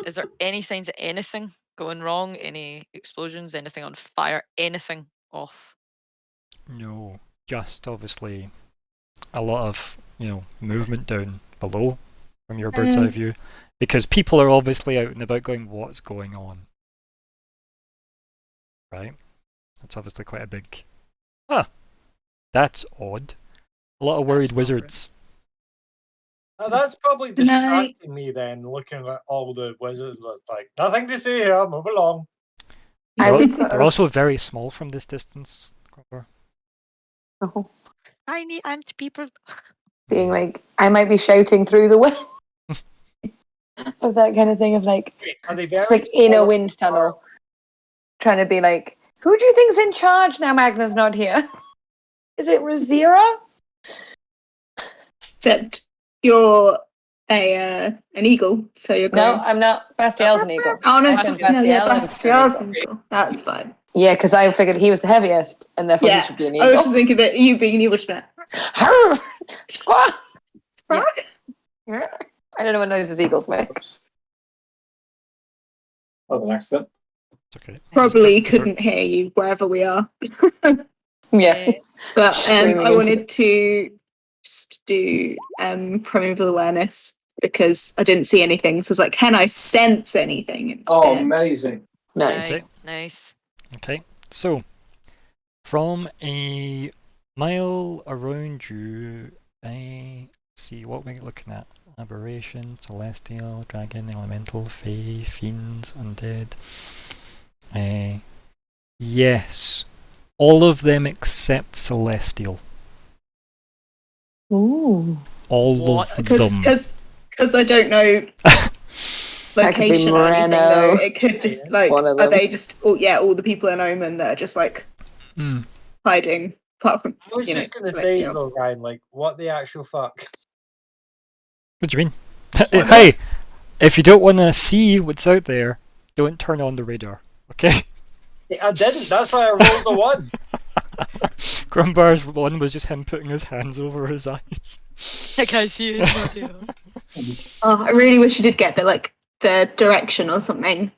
Is there any signs of anything going wrong? Any explosions? Anything on fire? Anything off? No. Just obviously a lot of, movement down below from your bird's eye view. Because people are obviously out and about going, what's going on? Right? That's obviously quite a big... That's odd. A lot of worried wizards. Now, that's probably distracting me then, looking at all the wizards. Like, nothing to see here, move along. They're also very small from this distance. Oh. Tiny ant people. Being like, I might be shouting through the wind. Of that kind of thing of like, Are they just very like in a small? wind tunnel. Trying to be like, who do you think's in charge now Magna's not here? Is it Razira? Except your an eagle, so you're going. No, I'm not. Bastiel's an eagle. Oh no, Bastiel Bastiel's an eagle. That's fine. Yeah, because I figured he was the heaviest, and therefore he should be an eagle. I was just thinking that you being an eagle should be Squawk! Squawk? Yeah. I don't know what noises eagles make. Oh, an accident. It's okay. Probably couldn't hear you wherever we are. Yeah. But Screaming I into wanted to just do primeval awareness because I didn't see anything. So I was like, can I sense anything instead? Oh, amazing. Nice. Nice. Okay, so from a mile around you, I see what we're looking at. Aberration, celestial, dragon, elemental, fae, fiends, undead. Yes, all of them except celestial. Ooh. All What? of them. Because I don't know location or anything though. It could just like are they just all the people in Omen that are just like hiding apart from I was just gonna say though, Ryan, like what the actual fuck? What do you mean? Hey, if you don't want to see what's out there, don't turn on the radar, okay? I didn't. That's why I rolled the one. Grumbar's one was just him putting his hands over his eyes. I can't see it. Oh, I really wish you did get the direction or something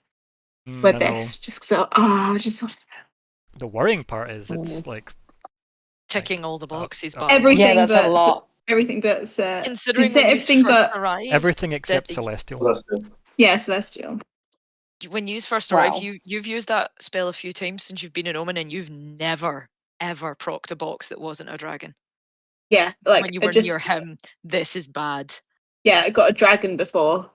with I know. this. Just so I just want The worrying part is it's like Ticking all the boxes, but everything. Yeah, that's a lot. Everything but considering you say when everything you first but arrived, everything except celestial. celestial. when you first arrived, you've used that spell a few times since you've been in Omen, and you've never ever procced a box that wasn't a dragon. Yeah, like When you were near him, this is bad. Yeah, I got a dragon before.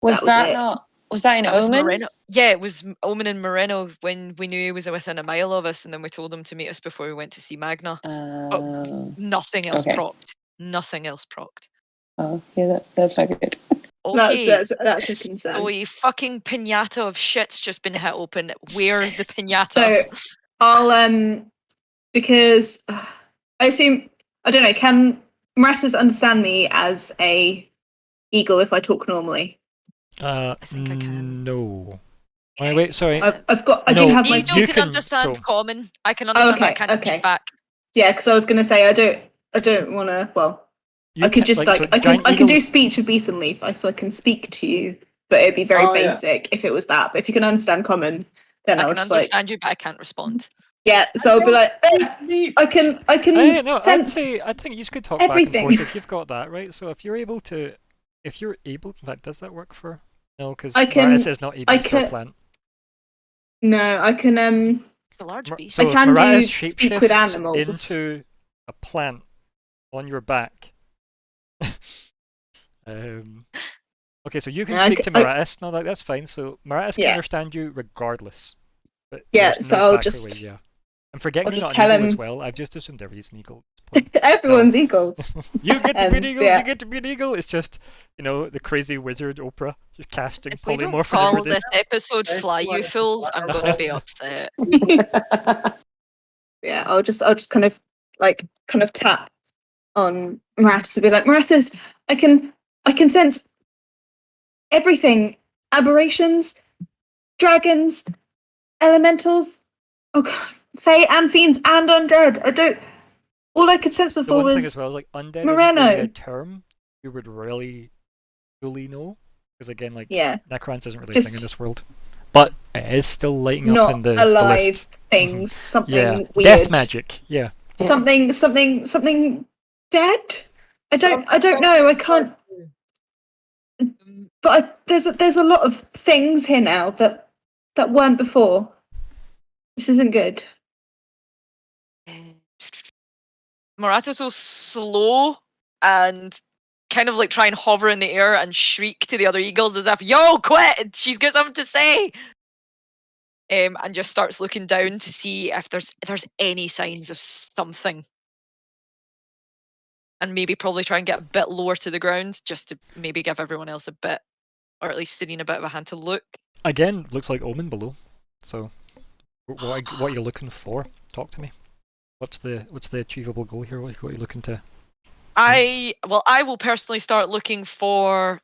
Was that it. not? Was that in That was Omen? Moreno. Yeah, it was Omen and Moreno when we knew he was within a mile of us, and then we told him to meet us before we went to see Magna. But nothing else procced. Nothing else procced. Oh, yeah, that's not good. Okay, that's a concern. So a fucking pinata of shit's just been hit open. Where's the pinata? So I'll because I assume I don't know. Can Maratas understand me as a eagle if I talk normally? I think I can. No. Wait, sorry. I've got. I do have my. You can understand common. I can understand. But I can't speak back. Yeah, because I was going to say I don't want to. Well, I could just I can do speech of beast and leaf, so I can speak to you, but it'd be very basic if it was that. But if you can understand common, then I can understand you, but I can't respond. Yeah, so I'll be like, I can sense. I think you could talk everything. back and forth if you've got that, right? So if you're able, in fact, does that work for? No, because Maratis is not able to plant. No, I can. It's a large beast. So I can Maratis speak with animals into a plant on your back. Okay, so you can speak to Maratis. No, that's fine. So Maratis can understand you regardless. But so I'll just. I'm forgetting you're not tell an eagle him... as well. I've just assumed everybody's an eagle. Everyone's eagles. You get to be an eagle. You get to be an eagle. It's just the crazy wizard Oprah just casting polymorph. If we don't call this episode "Fly You Fools," I'm gonna be upset. Yeah, I'll just kind of tap on Maratis and be like, Maratis, I can sense everything: aberrations, dragons, elementals. Oh god. Fae and fiends and undead. All I could sense before was thing as well is undead Moreno. isn't really a term you would really fully know, because again, necrons isn't really a thing in this world, but it is still lighting up in the list. Things, something weird. Death magic, something dead. I don't know. I can't. But there's a lot of things here now that weren't before. This isn't good. Maratis will slow and kind of try and hover in the air and shriek to the other eagles as if, "Yo, quit! She's got something to say!" And just starts looking down to see if there's any signs of something. And maybe probably try and get a bit lower to the ground just to maybe give everyone else a bit, or at least Serene a bit of a hand to look. Again, looks like Omen below. So, what are you looking for? Talk to me. What's the achievable goal here? What are you looking to I will personally start looking for.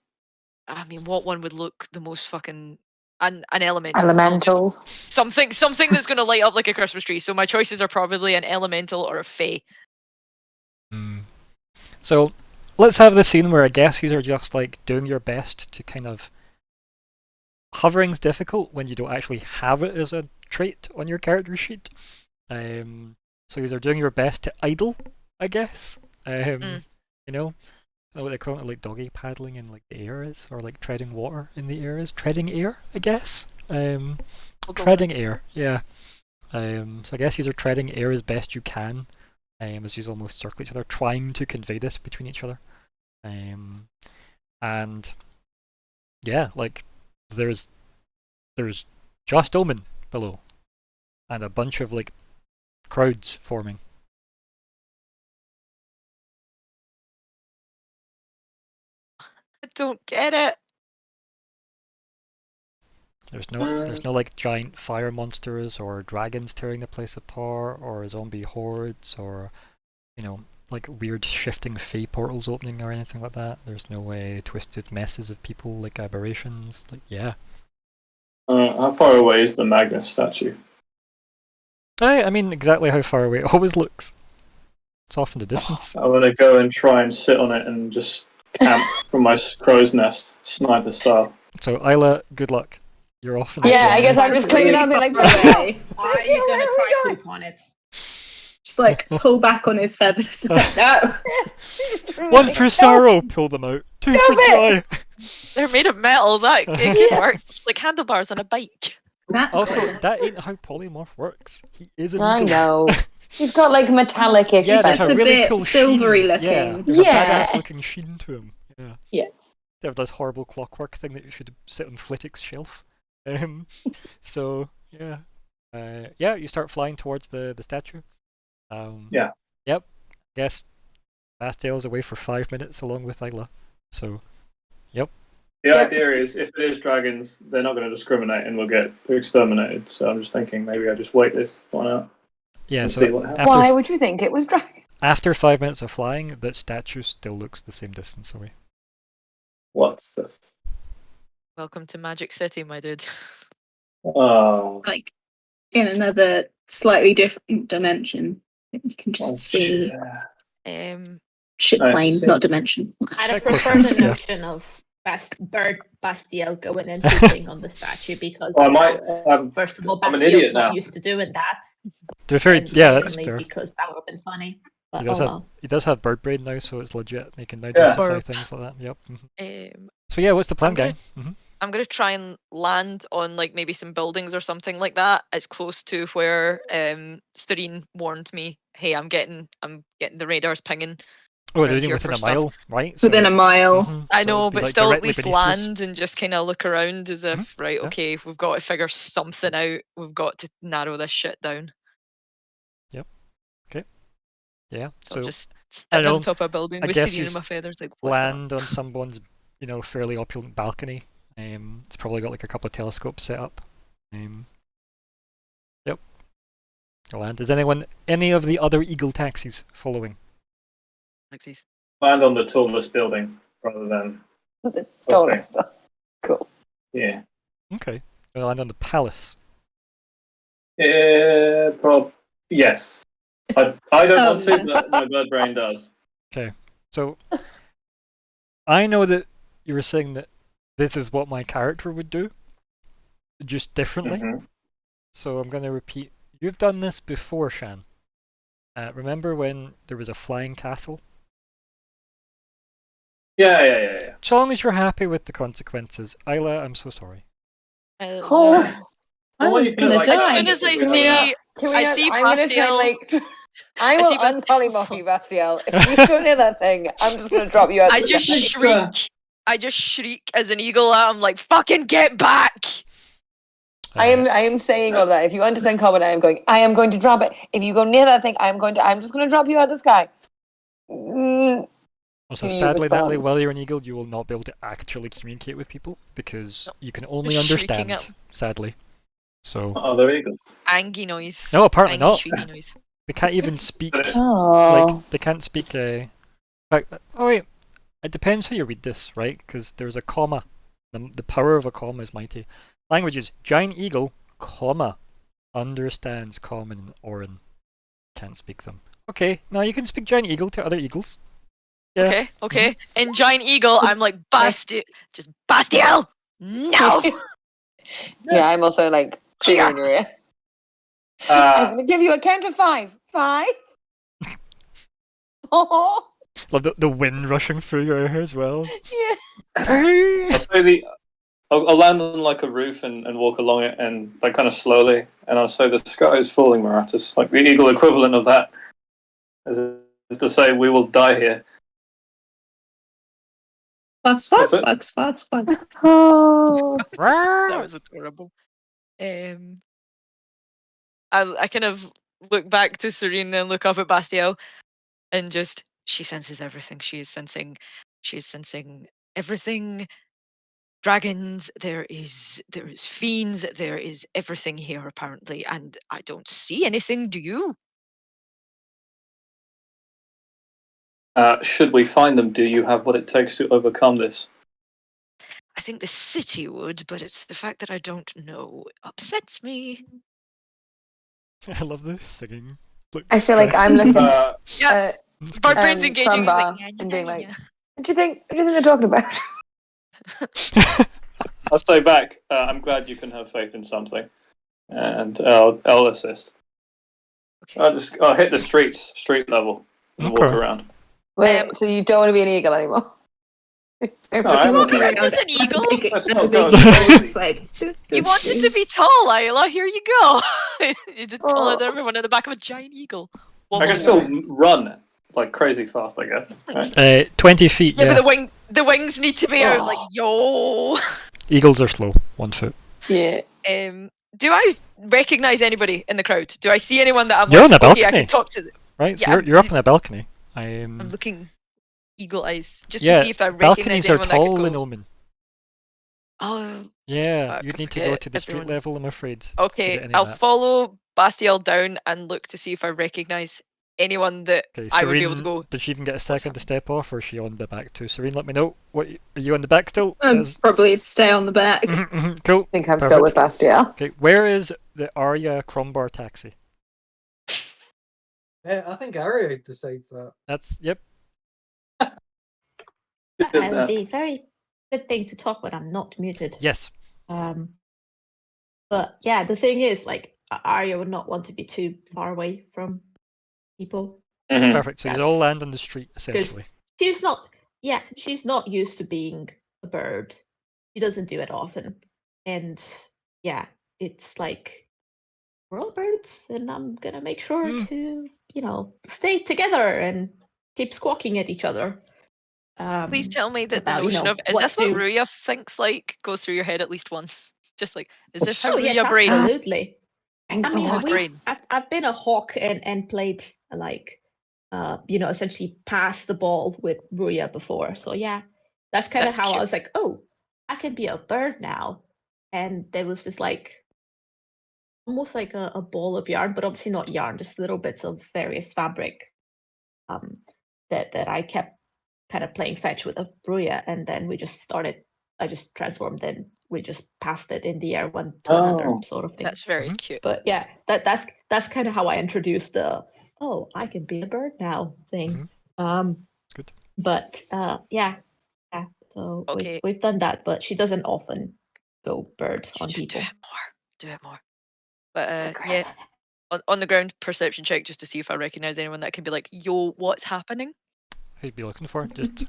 I mean, what one would look the most fucking an elemental? Elementals. Something that's going to light up like a Christmas tree. So my choices are probably an elemental or a fae. So let's have the scene where I guess you are just like doing your best to kind of. Hovering's difficult when you don't actually have it as a trait on your character sheet. So you're doing your best to idle, I guess. You know, what they call it, like doggy paddling in like the air is, or like treading water in the air is. Treading air, I guess. Treading air, yeah. So I guess you're treading air as best you can, as you almost circle each other, trying to convey this between each other. And yeah, like there's just Omen below, and a bunch of like crowds forming. I don't get it. There's no like giant fire monsters or dragons tearing the place apart, or zombie hordes, or like weird shifting fey portals opening or anything like that. There's no way twisted messes of people like aberrations. Like yeah. How far away is the Magnus statue? I mean exactly how far away it always looks. It's off in the distance. I'm gonna go and try and sit on it and just camp from my crow's nest, sniper style. So Isla, good luck. You're off in the Yeah, I guess I'm just cleaning up and like, Away. Are you going to try to poop on it? Just like pull back on his feathers. No. One for sorrow, pull them out. Two for joy. They're made of metal. That it can work. Like handlebars on a bike. Also, that ain't how polymorph works. He is an I eagle. know. He's got like metallic-ish. Yeah, there's just a a really bit cool silvery sheen. looking. Yeah, there's Yeah. a badass looking sheen to him. Yeah. Yeah. They have this horrible clockwork thing that you should sit on Flitwick's shelf. So yeah, yeah, you start flying towards the statue. Yeah. Yep. Yes. Bastiel's away for 5 minutes along with Isla. So, yep. The idea is, if it is dragons, they're not going to discriminate and we'll get exterminated. So I'm just thinking maybe I just wait this one out. Yeah. And So see what happens. Why would you think it was dragon? after 5 minutes of flying, that statue still looks the same distance away. What the? Welcome to Magic City, my dude. Oh. Like in another slightly different dimension. You can just see ship I plane, see. not dimension. I'd Of course, prefer the yeah. notion of Bird Bastiel going and pooping on the statue because Well, I might have. first of all, I'm an Bastiel's idiot not now. used to doing that. To be fair, and yeah, that's secondly, fair. because that would have been funny. But, He does, oh have, well. he does have bird brain now, so it's legit. He can now Yeah. justify Burp. things like that. Yep. Mhm. Um, So yeah, what's the plan, I'm gang? gonna- I'm gonna try and land on like maybe some buildings or something like that, as close to where Starine warned me. Hey, I'm getting the radars pinging. Oh, around they're here within for a stuff. mile, right? Within a mile. Mhm, I so know, it'd be, but like, still at directly least beneath us. land and just kind of look around as if, right, yeah. okay, we've got to figure something out. We've got to narrow this shit down. Yeah. So, So just I sitting know, on top of a building I with guess Serene you in my feathers, like what's going on? land on someone's, fairly opulent balcony. It's probably got like a couple of telescopes set up. Yep. You land. Is any of the other Eagle taxis following? Taxis. Land on the tallest building rather than. The Okay. tallest. Cool. Yeah. Okay. You land on the palace. Yes. I don't want to, Oh. but my bird brain does. So I know that you were saying that this is what my character would do, just differently. Mhm. So I'm going to repeat. You've done this before, Shan. Remember when there was a flying castle? Yeah. So long as you're happy with the consequences. Isla, I'm so sorry. Oh. I was you can, gonna like, die. As soon as I Can we see, Can we I not- see I'm gonna try and Bastiel's- like. I will see Bast- unpolymorph you, Bastiel. If you go near that thing, I'm just gonna drop you out. I the just sky. shriek. I just shriek as an eagle. I'm like, fucking get back! I am saying all that. If you understand common, I am going to drop it. If you go near that thing, I'm just gonna drop you out of the sky. Also, Can you sadly, Natalie, respond? while you're an eagle, you will not be able to actually communicate with people because you can only Just shrieking understand, sadly. So, Oh, they're eagles. Angy noise. no, apparently Angy not. shrieky noise. They can't even speak. Oh. Like, they can't speak Oh wait, it depends how you read this, right? Because there's a comma. The power of a comma is mighty. Languages: giant eagle, comma, understands common and Orin. Can't speak them. Okay, now you can speak giant eagle to other eagles. Yeah. Okay. In giant eagle, I'm like Bastiel. No. Yeah, I'm also like clearly in your ear. I'm gonna give you a count of 5. 5. Oh. Love the wind rushing through your hair as well. Yeah. I'll land on like a roof and walk along it and like kind of slowly, and I'll say the sky is falling, Maratus, like the eagle equivalent of that, as if to say we will die here. Fox. Oh. That was adorable. I kind of look back to Serene and look up at Bastiel, and just she senses everything. She is sensing everything. Dragons, there is fiends, there is everything here apparently, and I don't see anything. Do you? Should we find them, do you have what it takes to overcome this? I think the city would, but it's the fact that I don't know upsets me. I love this singing. I feel like I'm looking Barbarian's engaging Crumbar and being like, what do you think they're talking about? I'll stay back. I'm glad you can have faith in something, and I'll assist. Okay. I'll hit the street level, and walk around. Wait, so you don't want to be an eagle anymore? I'm walk around as an eagle. You wanted to be tall, Isla. Here you go. You're just taller than everyone in the back of a giant eagle. I can still run like crazy fast, I guess. Right? 20 feet. Yeah, but the wings need to be out. Like yo. Eagles are slow. 1 foot. Yeah. Do I recognize anybody in the crowd? Do I see anyone that I'm You're like, on the balcony. okay, I can talk to them? Right, Yeah, so you're up on a balcony. I'm looking eagle eyes just yeah, to see if I recognize balconies are anyone that I tall could in go. Omen. Oh. Yeah, Fuck, you'd I need to go forget to the street everyone's- level, I'm afraid. to Okay, get any of I'll that. follow Bastiel down and look to see if I recognize anyone that Okay, I would be able Serene, to go. did she even get a second to step off, or is she on the back too? Serene, let me know. What are you on the back still? Probably stay on the back. Cool. I think I'm still with Bastiel. Okay, where is the Arya Crumbar taxi? I think Arya decides that. That's yep. That would be a very good thing to talk when I'm not muted. Yes. But yeah, the thing is, like, Arya would not want to be too far away from people. Mm-hmm. Perfect. So you all land on the street essentially. She's not used to being a bird. She doesn't do it often, and yeah, it's like we're all birds, and I'm gonna make sure to stay together and keep squawking at each other. Please tell me that the about, notion of is what this what to- Ruya thinks like goes through your head at least once? Just like, is this Oh, how yes, Ruya brain? absolutely. Thanks I a mean, lot. brain. I've been a hawk and played like essentially pass the ball with Ruya before. So yeah, that's kind of That's how I cute. was like, oh, I can be a bird now. And there was this like almost like a ball of yarn, but obviously not yarn, just little bits of various fabric that I kept kind of playing fetch with a Ruya, and then I just transformed and we just passed it in the air one to another sort of thing. That's very cute. But yeah, that's kind of how I introduced the I can be a bird now thing. Good. But yeah. So Okay. we've done that, but she doesn't often go bird on people. Do it more. But yeah, on the ground perception check just to see if I recognize anyone that can be like, yo, what's happening? Who'd be looking for? Just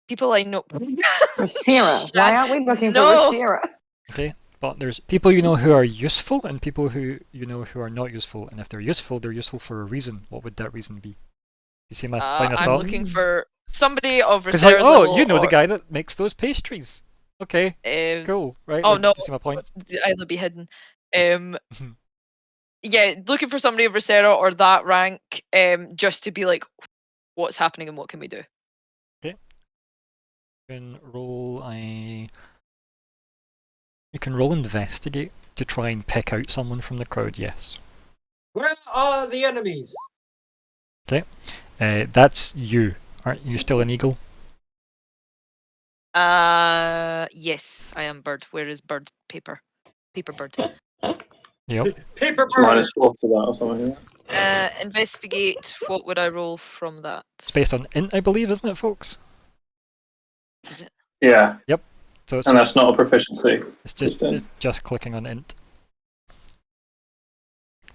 People I know. Rosira. Why aren't we looking for No. Rosira? okay. But there's people you know who are useful and people who you know who are not useful. And if they're useful for a reason. What would that reason be? You see my line of I'm thought? looking for somebody of Because Rosira's level. you know the guy that makes those pastries. Okay, cool. right? Oh like, no, do you see my point? I'll be hidden. Yeah, looking for somebody of Rosira or that rank, just to be like, what's happening and what can we do? Okay. You can roll You can roll investigate to try and pick out someone from the crowd. Yes. Where are the enemies? Okay. That's you. Aren't you still an eagle? Yes, I am bird. Where is bird paper? Paper bird. Yep. Paper It's -4 to that or something. Investigate. What would I roll from that? It's based on int, I believe, isn't it, folks? Is it? Yeah. So it's And just that's not a proficiency. it's just clicking on int.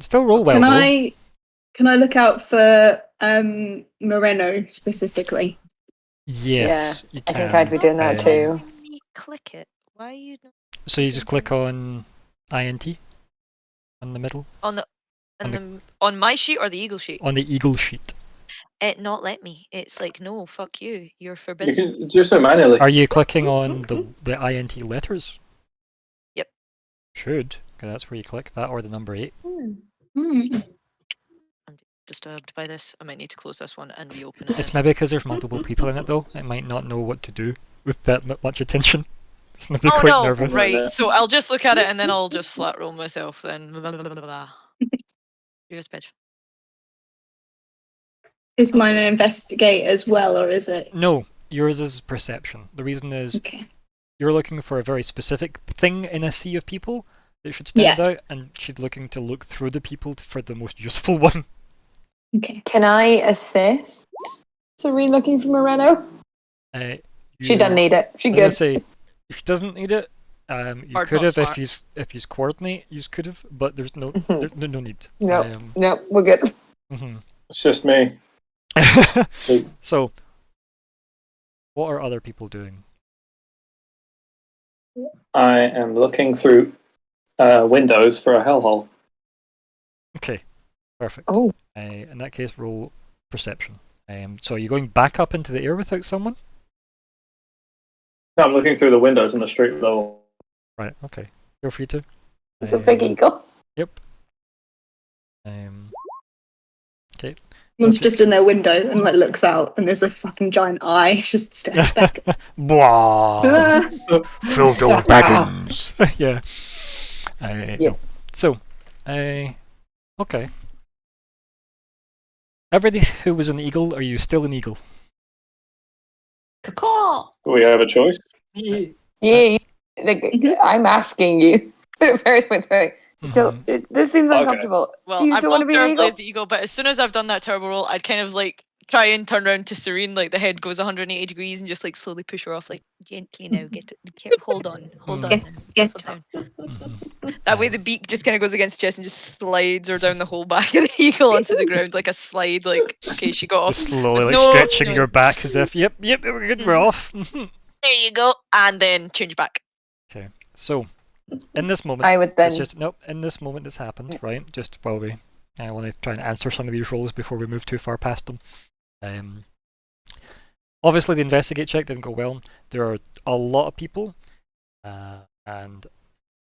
Still roll well. Can though. can I look out for Moreno specifically? Yes, you I can. think I'd be doing that too. Let me click it. Why are you not So you just click on int on the middle on the On on my sheet or the eagle sheet? on the eagle sheet. It not let me. It's like, no, fuck you. You're You forbidden. can do so manually. Are you clicking on the int letters? Yep. Should, because that's where you click that or the number 8. Hmm. I'm disturbed by this. I might need to close this one and reopen it. It's maybe because there's multiple people in it though. It might not know what to do with that much attention. It's maybe Oh quite no! nervous. Right. So I'll just look at it and then I'll just flat roll myself. Then. Blah, blah, blah, blah, blah. Yes, bitch. Is mine an investigate as well, or is it? No, yours is perception. The reason is Okay. you're looking for a very specific thing in a sea of people that should stand out, and she's looking to look through the people for the most useful one. Okay. Can I assist Serene looking for Moreno? She doesn't need it. She I was gonna good. say she doesn't need it. You Or could not have smart. if you coordinate. You could have, but there's no no need. No, we're good. It's just me. So, what are other people doing? I am looking through windows for a hellhole. Okay, perfect. Oh. In that case, roll perception. So are you going back up into the air without someone? No, I'm looking through the windows on the street level. Right. Okay. Feel free to. It's a big eagle. Yep. Okay. One's just in their window and like looks out, and there's a fucking giant eye just staring back. Blah. Ah. Frodo Baggins. Yeah. Yeah. No. So, okay. Everybody who was an eagle, are you still an eagle? Caw. Do we have a choice? Yeah, like, I'm asking you. Very. Still, this seems Okay. uncomfortable. Well, Do you I'm still want to not be an terribly eagle? as the eagle, but as soon as I've done that turbo roll, I'd kind of like try and turn around to Serene, like the head goes 180 degrees, and just like slowly push her off, like gently now. Hold on. Get Down. That way, the beak just kind of goes against chest and just slides her down the whole back of the eagle onto the ground like a slide. Like, okay, she got off. Just slowly like No, stretching no. your back as if, yep, we're good, we're off. There you go, and then change back. Okay, so in this moment, I would then. it's just in this moment that's happened, right? Just while we, I want to try and answer some of these rolls before we move too far past them. Obviously, the investigate check didn't go well. There are a lot of people, and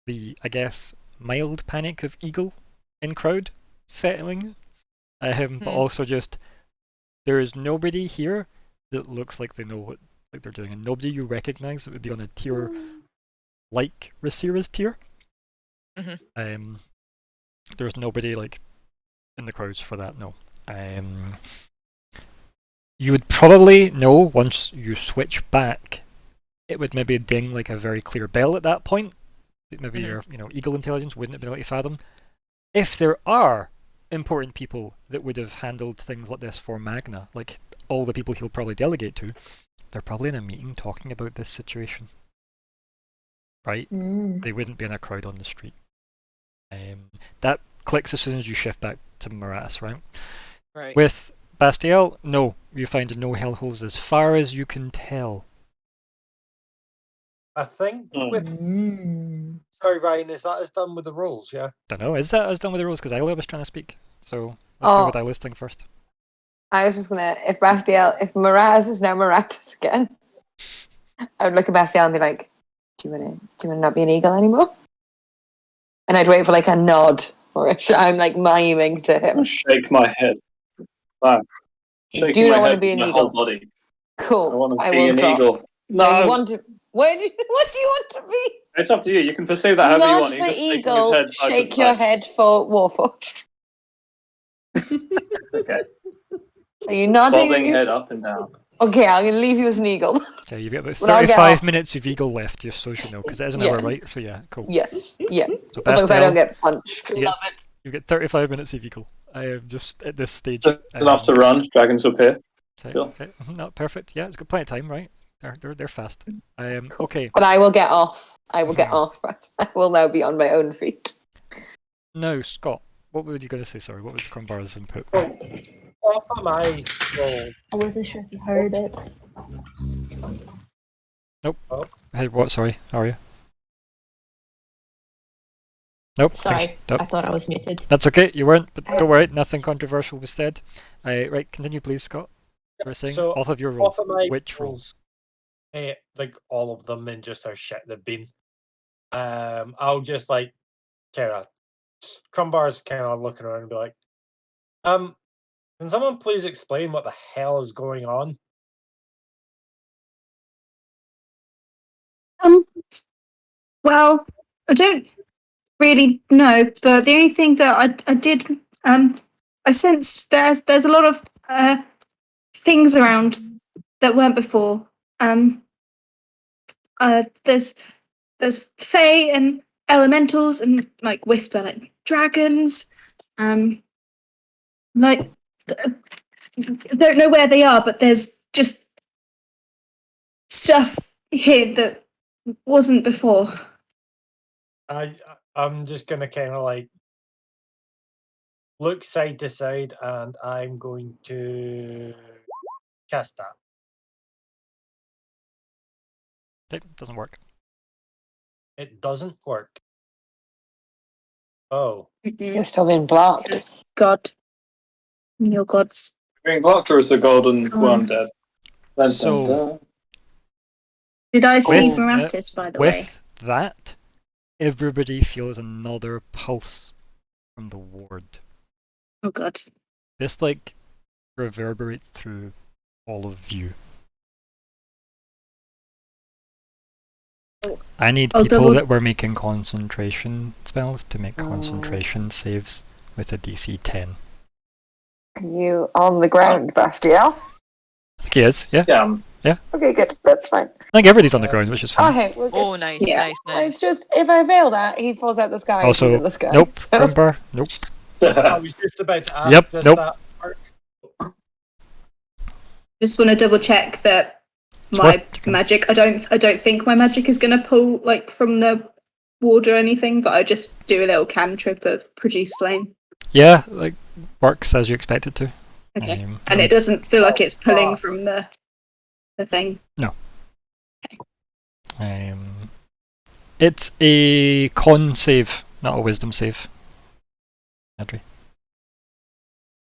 the, I guess, mild panic of eagle in crowd settling, but also just there is nobody here that looks like they know what they're doing, and nobody you recognise that would be on a tier like Rasira's tier. There's nobody like in the crowds for that. No. You would probably know once you switch back. It would maybe ding like a very clear bell at that point. Maybe your eagle intelligence wouldn't have been able to fathom. If there are important people that would have handled things like this for Magna, like all the people he'll probably delegate to, they're probably in a meeting talking about this situation. Right? They wouldn't be in a crowd on the street. That clicks as soon as you shift back to Morass, right? Right. With Bastiel, no. You find no hellholes as far as you can tell. I think with sorry, Ryan, is that as done with the rules, yeah? Don't know, is that as done with the rules? Because Isla was trying to speak. So let's do with Isla's thing first. I was just gonna, if Morass is now Moratus again, I would look at Bastiel and be like, do you wanna not be an eagle anymore? And I'd wait for like a nod, or I'm like miming to him. I shake my head. Wow. You do not want to be an my eagle. Whole body. Cool. I want to I be will an drop. eagle. No. What do you want to be? It's up to you. You can perceive that however you Nod want. He's for just shaking his eagle, head side to shake your side. head for Warforged. Okay. So you're nodding. Bobbing head up and down. Okay, I'm going to leave you as an eagle. Okay, you've got about Well, I'll get 35 off. minutes of eagle left, just so you know, because it is an Yeah. hour, right? So yeah, cool. Yes, yeah. So As long as I don't Bastiel, get punched. you you've got 35 minutes of eagle. I am just at this stage. Enough to run. Dragons appear. Okay, Sure. okay. No, perfect. Yeah, it's got plenty of time, right? They're fast. Okay. But I will get off. I will get off, but I will now be on my own feet. Now, Scott, what were you going to say? Sorry, what was Crumbar's input? Off of my roll. I wasn't sure if you heard it. Nope. Oh. Hey, what? Sorry, how are you? Nope. Sorry, Nope. I thought I was muted. That's okay, you weren't, but don't worry, nothing controversial was said. Right, continue please, Scott. You were saying, So, off of your roll. Off of my Which roll? rolls, like all of them and just how shit they've been. I'll just like kind of Crumbar's kind of looking around and be like, can someone please explain what the hell is going on? Well, I don't really know, but the only thing that I did, I sensed there's a lot of things around that weren't before. There's fae and elementals and like whisper like dragons. Like I don't know where they are, but there's just stuff here that wasn't before. I'm just gonna kind of like look side to side, and I'm going to cast that. It doesn't work. It doesn't work. Oh, You're still being blocked. God, your gods. Being blocked, or is the golden one dead? Dun, So- dun, dun. Did I see With- Miratis, by the way? With that, everybody feels another pulse from the ward. Oh God. This, like, reverberates through all of you. I need I'll people double- that were making concentration spells to make concentration saves with a DC 10. Are you on the ground, Bastiel? I think he is, yeah. Yeah. Okay, good. That's fine. I think everybody's on the ground, which is fine. Okay, we're good. Oh, nice, Yeah. nice, nice. It's just, if I fail that, he falls out the sky. and Also, he's in the sky. nope, so- Crumbar, nope. I was just about to ask. Yep, does nope. that work? Just want to double check that It's my worth- magic. I don't think my magic is going to pull like from the ward or anything, but I just do a little cantrip of produce flame. Yeah, like, works as you expect it to. Okay, and it doesn't feel like it's pulling from the thing. It's a con save, not a wisdom save. Adri.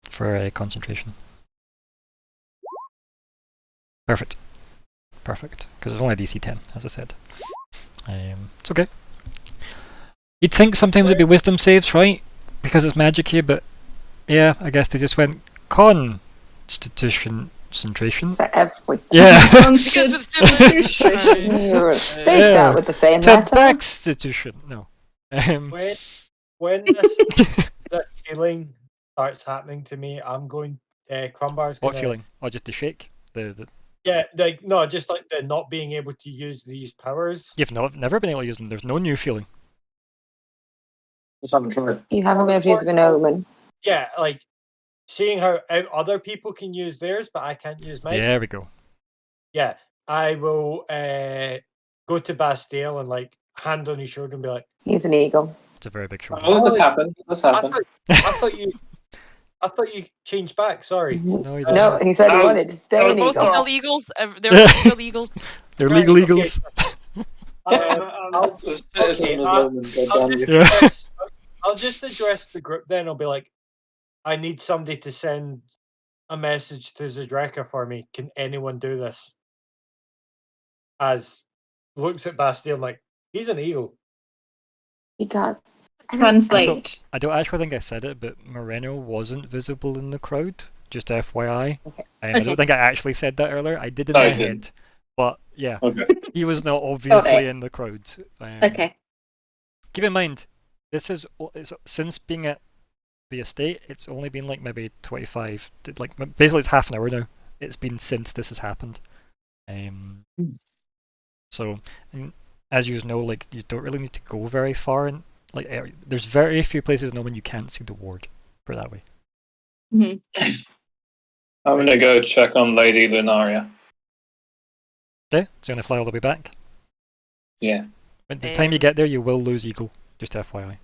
For a concentration. Perfect. Perfect. Because it's only a DC 10, as I said. It's okay. You'd think sometimes it'd be wisdom saves, right? Because it's magic-y, but yeah, I guess they just went constitution concentration. For everything. Yeah. Because with civilization. They Yeah. start with the same letter. Constitution. No. When this feeling starts happening to me, I'm going. Crumbar's. What gonna- feeling? Oh, just the shake. The Yeah, like no, just like the not being able to use these powers. You've never been able to use them. There's no new feeling. Just haven't tried. You haven't been able to use an omen. Yeah, like seeing how other people can use theirs, but I can't use mine. There we go. Yeah, I will go to Bastille and like hand on his shoulder and be like, He's an eagle. It's a very big shoulder. Oh, this happened. This happened. I thought you changed back. Sorry. No, you No, he said he No. wanted to stay They're an both eagle. illegal. They're both illegal. They're Right, legal okay. eagles. I'm the citizen of Romans, I'll goddamn just, you. Yeah. I'll just address the group then. I'll be like, I need somebody to send a message to Zedreka for me. Can anyone do this? As looks at Bastille, I'm like, he's an eagle. He can't. Translate. I don't actually think I said it, but Moreno wasn't visible in the crowd. Just FYI. Okay. I Okay. don't think I actually said that earlier. I did in No, my you didn't. head. But yeah, Okay. he was not obviously Okay. in the crowd. Okay. Keep in mind, this is since being at the estate, it's only been like maybe 25. Like basically, it's half an hour now. it's been since this has happened. So, as you know, like you don't really need to go very far, and like there's very few places in Omen you can't see the ward. Put it that way. Mm-hmm. I'm gonna go check on Lady Lunaria. Okay, so you're gonna fly all the way back. Yeah. By the time you get there, you will lose Eagle. Just FYI.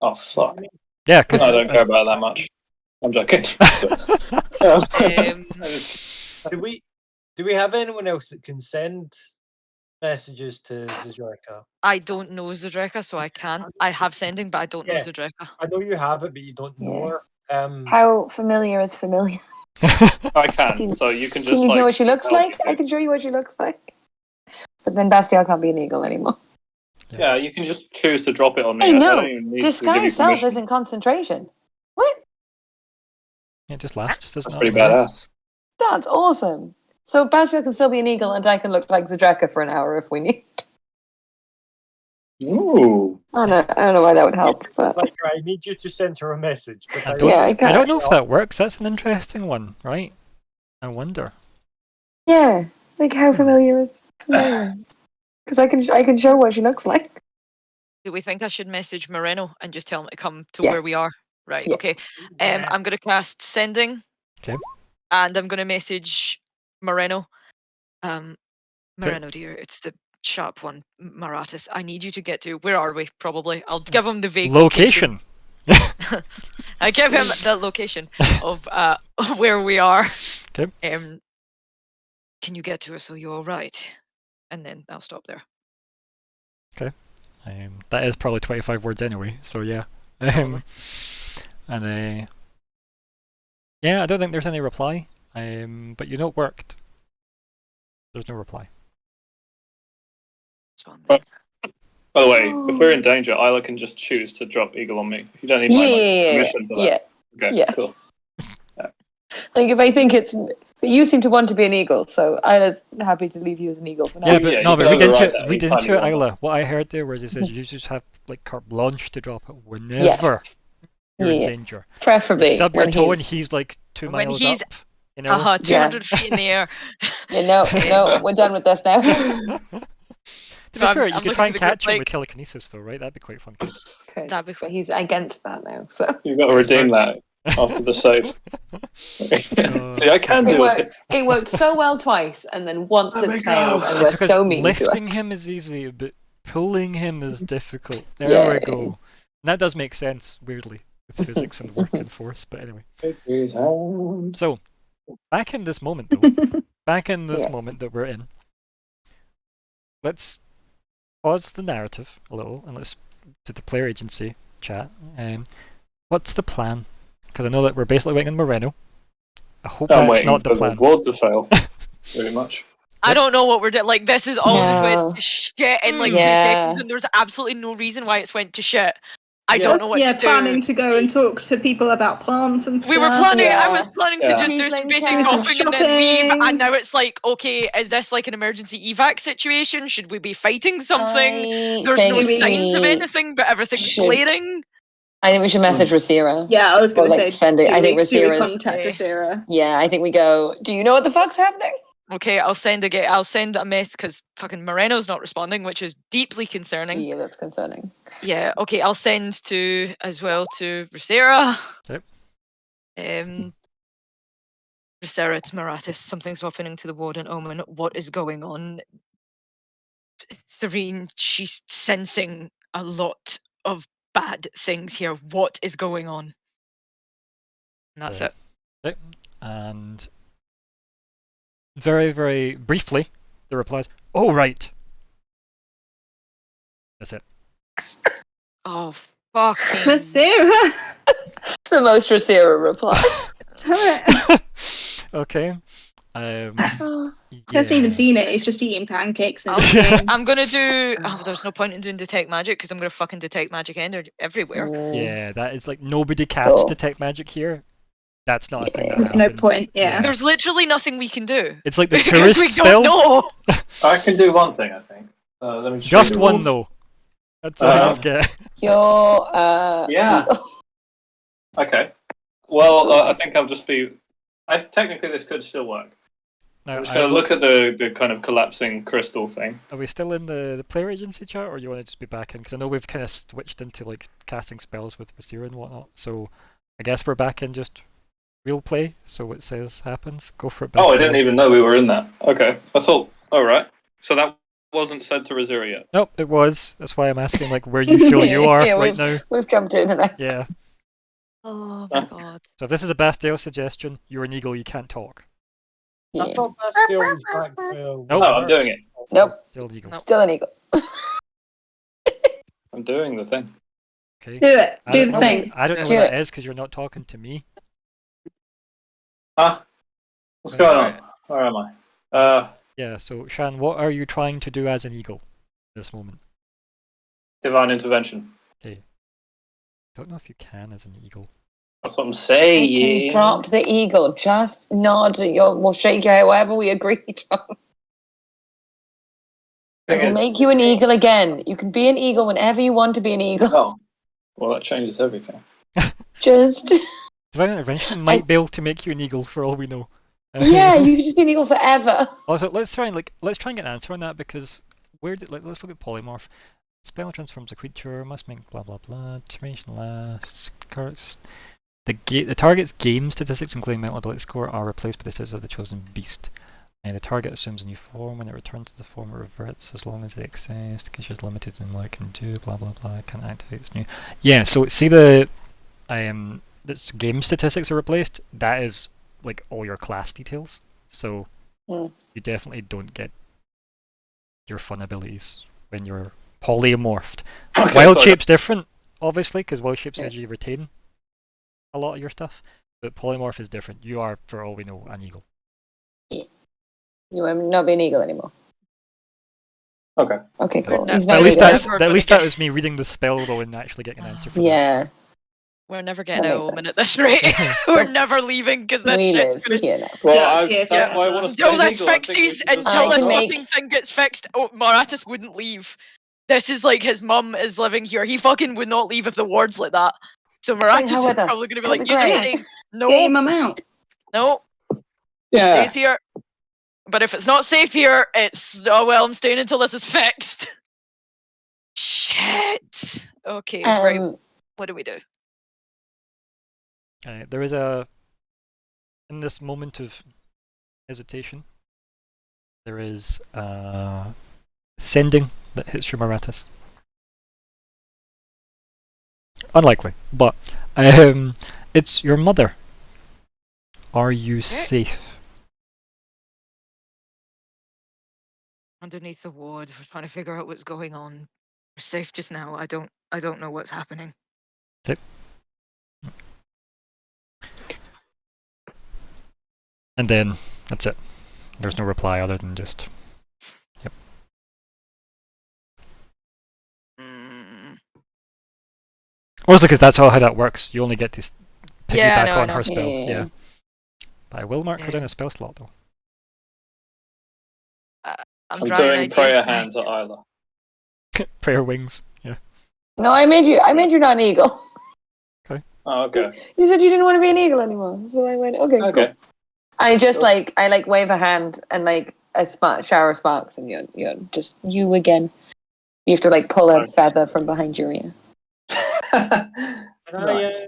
Oh fuck. Yeah, because I don't care about that much. I'm joking. Do we have anyone else that can send messages to Zajorka? I don't know Zedreka, so I can. I have sending, but I don't know Zedreka. I know you have it, but you don't know her. How familiar is familiar? I can, so you can just Can you like... know what she looks like? I can show you what she looks like. But then Bastial can't be an eagle anymore. Yeah, you can just choose to drop it on me. Hey, I no! don't even need to give you Disguise self permission. isn't concentration. What? it just lasts, doesn't That's it? pretty badass. That's awesome. So Bastial can still be an eagle and I can look like Zedreka for an hour if we need. Ooh. I don't know why that would help, but Like, I need you to send her a message. But I don't, Yeah, I I can't. don't know if that works. That's an interesting one, right? I wonder. yeah, like how familiar is familiar? Because I can show what she looks like. Do we think I should message Moreno and just tell him to come to Yeah. where we are? Right, Yeah. okay. Yeah. I'm going to cast Sending. Okay. And I'm going to message Moreno. Moreno, dear, it's the sharp one, Maratis. I need you to get to... Where are we, probably? I'll give him the vague location. I give him the location of where we are. Okay. Can you get to us? Are you all right? And then I'll stop there. That is probably 25 words anyway, so yeah. Probably. And yeah, I don't think there's any reply. But you know it worked. There's no reply. That's one But- thing. By the way, if we're in danger, Isla can just choose to drop Eagle on me. You don't need my permission for that. Yeah. Okay, Yeah. cool. Like if I think it's... But you seem to want to be an eagle, so Isla's happy to leave you as an eagle for now. Yeah, but yeah, no, you but can read into override it, that read anytime into you it, want. Isla. What I heard there was it says you just have like carte blanche to drop it whenever you're in Yeah. danger. Preferably Stub your when toe and he's... he's like 2 When miles he's- up. You know. 200 feet in the air. Yeah, no, we're done with this now. To So be fair, I'm you could looking try to and the catch group, him like- with telekinesis, though, right? That'd be quite fun. That'd be But he's against that now, so... You've got to redeem that after the save. See, I can do it. It worked so well twice, and then once Oh my it's failed, God. and It's we're because so mean to lifting it. him is easy, but pulling him is difficult. There Yeah. we go. And that does make sense, weirdly, with physics and work and force. But anyway. So, back in this moment, though. Back in this Yeah. moment that we're in. Let's pause the narrative a little and let's do the player agency chat. What's the plan? Because I know that we're basically waiting on Moreno. I hope I'm that's waiting not the for plan. the ward to fail. Pretty much. I don't know what we're doing. Like, this is all just No. went to shit in like 2 Yeah. seconds, and there's absolutely no reason why it's went to shit. I don't know what to do. planning to go and talk to people about plants and stuff. We were planning. I Yeah. was planning Yeah. to just do some Reflame basic chat. shopping and then leave. Shopping. And now it's like, okay, is this like an emergency evac situation? Should we be fighting something? There's no signs of anything, but everything's should- blaring. I think we should message Rasira. Yeah, I was going Or, to like, say, send it. do I think we, do we Rasira's- contact Okay. Rasira? Yeah, I think we go, do you know what the fuck's happening? Okay, I'll send a mess because fucking Moreno's not responding, which is deeply concerning. Yeah, that's concerning. Yeah, okay, I'll send to Rasira. Yep. Rasira, it's Maratis. Something's happening to the Warden Omen. What is going on? Serene, she's sensing a lot of bad things here. What is going on? And that's Right. it. Okay. And very, very briefly, the replies, oh, right. That's it. Oh, fucking... Rasira! It's the most Rasira reply. Tell it. Okay. He hasn't even seen it, he's just eating pancakes. And Okay, I'm gonna do... Oh, there's no point in doing Detect Magic because I'm gonna fucking Detect Magic everywhere. Yeah, that is like nobody casts Oh. Detect Magic here. That's not a thing that There's no happens. point, yeah. There's literally nothing we can do. It's like the because tourist we spell. don't know. I can do one thing, I think. Let me just Just read the one rules. though. That's all I get. Your, Yeah. Okay. Well, I think I'll just be... technically, this could still work. Now, I'm just going to look at the kind of collapsing crystal thing. Are we still in the player agency chat, or you want to just be back in? Because I know we've kind of switched into like casting spells with Visira and whatnot. So I guess we're back in just real play. So what says happens. Go for it. Oh, I didn't even know we were in that. Okay, I thought. All right. So that wasn't said to Visira yet. Nope, it was. That's why I'm asking like where you feel you are right now. We've jumped in and out. Yeah. Oh my god. So if this is a Bastille suggestion, you're an eagle. You can't talk. Yeah. I thought Bastille was back. Nope. Oh, I'm doing it. Nope. Still an eagle. Nope. Still an eagle. I'm doing the thing. Okay. Do it. I Do don't the know- thing. I don't know Do what that it. is because you're not talking to me. What's going on? Where am I? Yeah. So Shan, what are you trying to do as an eagle at this moment? Divine intervention. Don't know if you can as an eagle. That's what I'm You saying. can drop the eagle. Just nod. We'll shake your head, whatever we agreed on. We'll make you an eagle again. You can be an eagle whenever you want to be an eagle. Oh, well, that changes everything. Just Divine intervention might be able to make you an eagle for all we know. yeah, you could just be an eagle forever. Also, let's try and get an answer on that because let's look at polymorph. Spell transforms a creature, must make blah blah blah. Duration lasts. Cards. The target's game statistics, including mental ability score, are replaced by the status of the chosen beast. The target assumes a new form. When it returns to the form, it reverts as long as the access. The creature is limited in what it can do. Blah blah blah. It can't activate its new. Yeah. So see the game statistics are replaced. That is like all your class details. So you definitely don't get your fun abilities when you're polymorphed. Okay, Wild so shape's different, obviously, because wild shape says you retain a lot of your stuff, but polymorph is different. You are, for all we know, an eagle. Yeah. You will not be an eagle anymore. Okay. Okay, cool. We're He's not- At not least an eagle. that's We're at gonna least get- that was me reading the spell though and actually getting an answer for Yeah. We're never getting That a makes omen at sense. this rate. We're never leaving because this We shit's live gonna here now. Well, Yeah, that's why I want to stay until an this eagle. I think we fixes, should just until I this can go. make- fucking thing gets fixed. Oh, Maratis wouldn't leave. This is like his mum is living here. He fucking would not leave if the ward's like that. So Bring Maratis her is with us. probably going to be That'd like, be "You're great. staying." Get No, your mum out. no, Yeah. stays here. But if it's not safe here, it's oh well. I'm staying until this is fixed. Shit. Okay, right. What do we do? There is in this moment of hesitation, there is sending that hits your Maratis. Unlikely, but it's your mother. Are you safe? Underneath the ward, we're trying to figure out what's going on. We're safe just now. I don't know what's happening. Okay. And then that's it. There's no reply other than just yep. Also, because that's how that works. You only get to piggyback Yeah, I know, on I know. her spell. Yeah. Yeah. But I will mark her Yeah. down a spell slot though. I'm I'm trying doing to prayer hands at Isla. Prayer wings. Yeah. No, I made you not an eagle. Oh, okay. You said you didn't want to be an eagle anymore, so I went okay. Okay. Cool. I just Cool. I wave a hand and like a shower of sparks and you're just you again. You have to like pull a Nice. feather from behind your ear. Can Nice. I,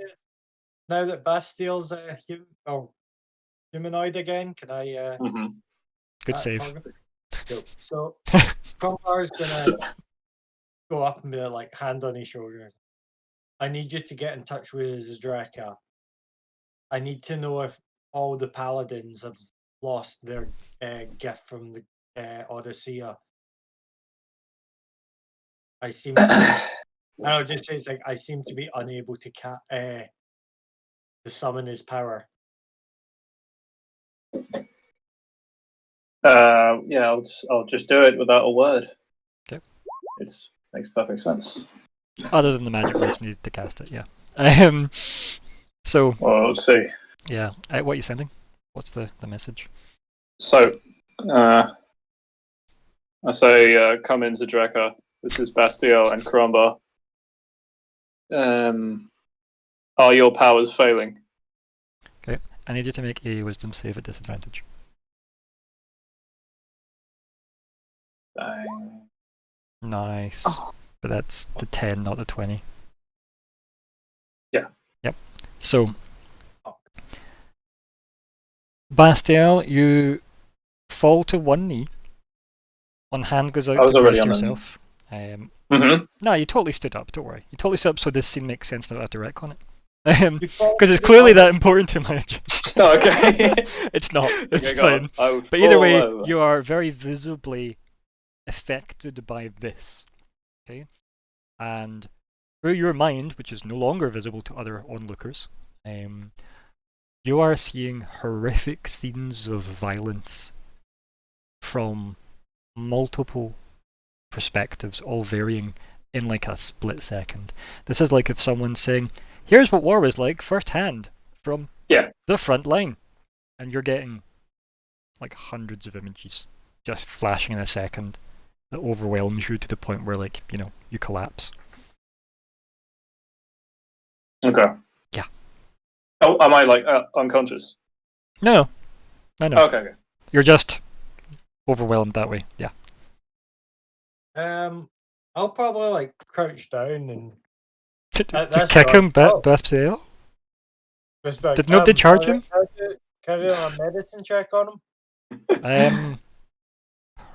now that Bastille's humanoid again, can I? Mhm. Good save. target? Cool. So Crumbar's gonna go up and be like hand on his shoulder. I need you to get in touch with Zdraka. I need to know if all the paladins have lost their gift from the Odyssea. I seem to. I don't just say it's like I seem to be unable to summon his power. Yeah, I'll just do it without a word. Okay. It makes perfect sense. Other than the magic words needed to cast it, yeah. So Well, let's see. yeah. What are you sending? What's the message? So, I say, come in, Zdraka. This is Bastille and Crumbar. Are your powers failing? Okay. I need you to make a wisdom save at disadvantage. Bang. Nice. Oh. But that's the 10, not the 20. Yeah. Yep. So, Bastiel, you fall to one knee. One hand goes out to brace yourself. No, you totally stood up, don't worry. You totally stood up so this scene makes sense now. I have to wreck on it. Because it's clearly that important to my Oh, okay. It's not. It's Okay, fine. But either way, you are very visibly affected by this. Okay? And through your mind, which is no longer visible to other onlookers, you are seeing horrific scenes of violence from multiple perspectives, all varying in like a split second. This is like if someone's saying, here's what war was like firsthand from the front line. And you're getting like hundreds of images just flashing in a second that overwhelms you to the point where, like, you know, you collapse. Okay. Yeah. Oh, am I like unconscious? No. Okay. You're just overwhelmed that way. Yeah. I'll probably like crouch down and just kick him, Bastiel. Did nobody charge him? Can I do a medicine check on him?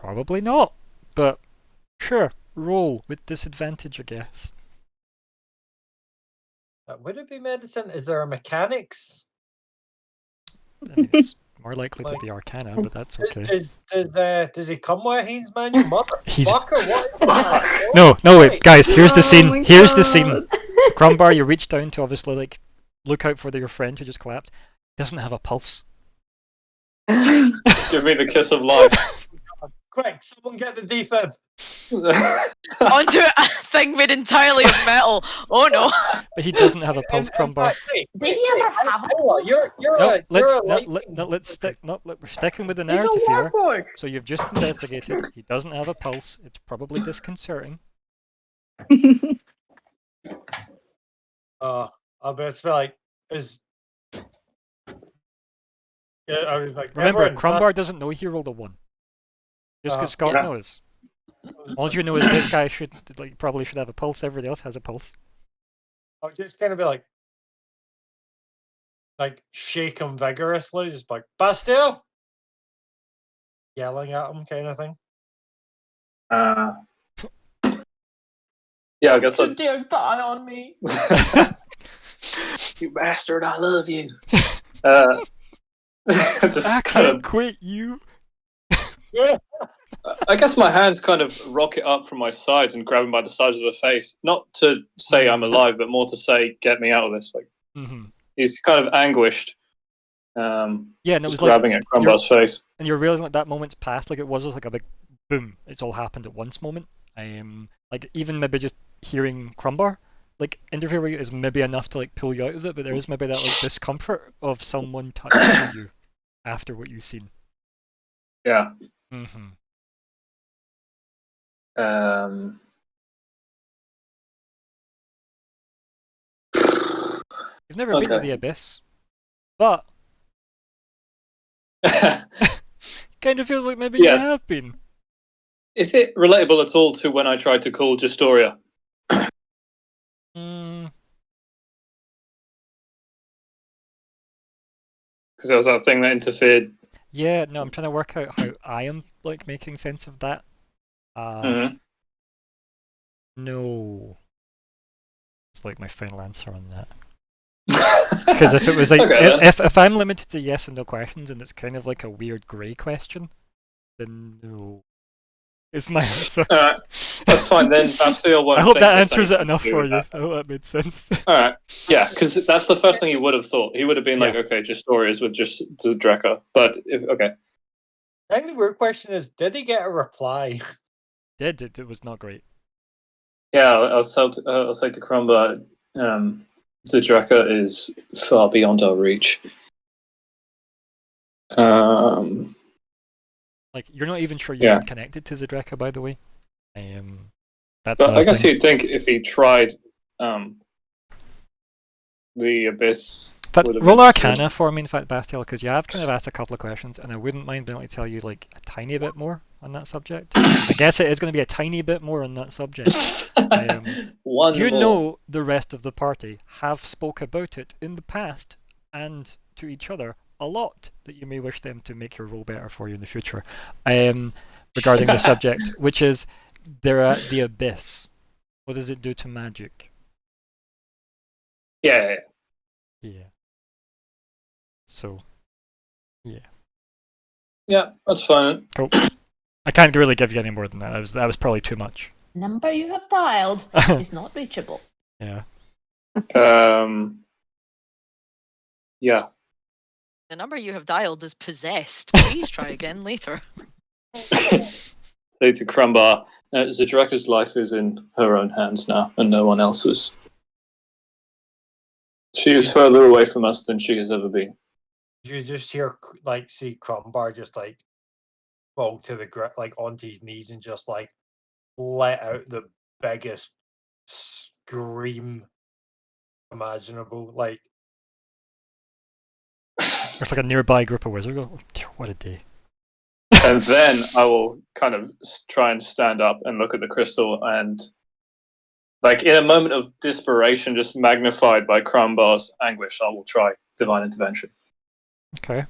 Probably not. But sure, roll with disadvantage, I guess. Would it be medicine? Is there a mechanics? I mean, it's more likely to be Arcana, but that's okay. Does he come with a Haynes manual? Motherfucker, what? No, wait, guys, here's the scene. my Here's the God. scene. Crumbar, you reach down to obviously like look out for your friend who just collapsed. Doesn't have a pulse. Give me the kiss of life. Quick, someone get the defib. Onto a thing made entirely of metal. Oh no. But he doesn't have a pulse, Crumbar. Did he ever have a We're sticking with the narrative here. So you've just investigated. He doesn't have a pulse. It's probably disconcerting. I'll bet like is. Yeah, I was like. Remember, Crumbar doesn't know he rolled a 1. Just because Scott knows. All you know is this guy probably should have a pulse. Everybody else has a pulse. I'll just kind of be like shake him vigorously, just like Bastille, yelling at him, kind of thing. Yeah, I guess You dare die on me. You bastard! I love you. Just I can't quit you. Yeah. I guess my hands kind of rocket up from my sides and grab him by the sides of the face. Not to say I'm alive, but more to say, get me out of this. Like he's kind of anguished. And it was grabbing at Crumbar's face. And you're realizing that moment's passed. Like it was just like a big boom. It's all happened at once moment. Like even maybe just hearing Crumbar like interfere with you is maybe enough to like pull you out of it. But there is maybe that like discomfort of someone touching you after what you've seen. Yeah. You've never been to the Abyss, but kind of feels like maybe you have been. Is it relatable at all to when I tried to call Justoria? Because there was that thing that interfered. Yeah, no, I'm trying to work out how I am like making sense of that. No. It's like my final answer on that. Because if it was like if I'm limited to yes and no questions and it's kind of like a weird grey question, then no. Is my answer. That's fine then. I hope that answers it enough for you. I hope that made sense. Alright. Yeah, because that's the first thing he would have thought. He would have been like, okay, just stories with just the Drekka. But okay. I think the weird question is, did he get a reply? It was not great. Yeah, I'll say to Crumbar, the Drekka is far beyond our reach. Like you're not even sure you're connected to Zedreka, by the way. But I guess you'd think if he tried the Abyss. Roll Arcana for me, in fact, Bastiel, because you have kind of asked a couple of questions, and I wouldn't mind being able to tell you like a tiny bit more. on that subject. I guess it is going to be a tiny bit more on that subject. One You more. know the rest of the party have spoke about it in the past and to each other a lot that you may wish them to make your role better for you in the future. Regarding the subject, which is they're at the abyss. What does it do to magic? Yeah. Yeah. So, yeah. Yeah, that's fine. Cool. I can't really give you any more than that. That was probably too much. Number you have dialed is not reachable. Yeah. Yeah. The number you have dialed is possessed. Please try again later. Say to Crumbar, Zedreka's life is in her own hands now, and no one else's. She is further away from us than she has ever been. You just hear, like, see Crumbar just, like, fall to the ground, like, onto his knees and just, like, let out the biggest scream imaginable. Like, There's like a nearby group of wizards. Oh, dear, what a day. And then I will kind of try and stand up and look at the crystal and, like, in a moment of desperation, just magnified by Crumbar's anguish, I will try divine intervention. Okay.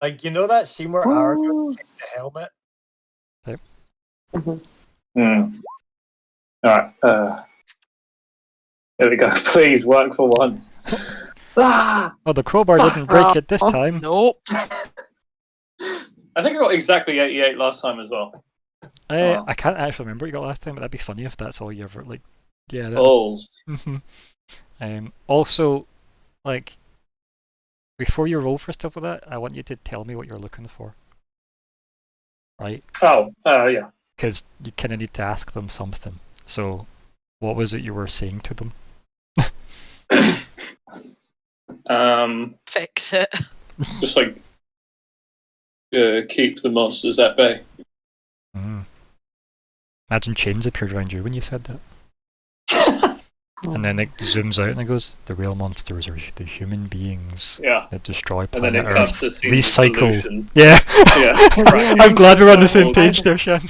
like, you know that scene where Aragorn kicked the helmet? Yep. Alright, there we go. Please, work for once. Oh, the crowbar didn't break it this time. Nope. I think I got exactly 88 last time as well. I can't actually remember what you got last time, but that'd be funny if that's all you ever, like, yeah. Balls. Also, like, before you roll for stuff like that, I want you to tell me what you're looking for. Right? Oh, yeah. Because you kind of need to ask them something. So, what was it you were saying to them? Fix it. Just like keep the monsters at bay. Imagine chains appeared around you when you said that. And then it zooms out and it goes, the real monsters are the human beings that destroy planet and then it Earth. cuts the scene Recycle. solution. Yeah. Yeah. I'm glad we're on the same page there, Shan.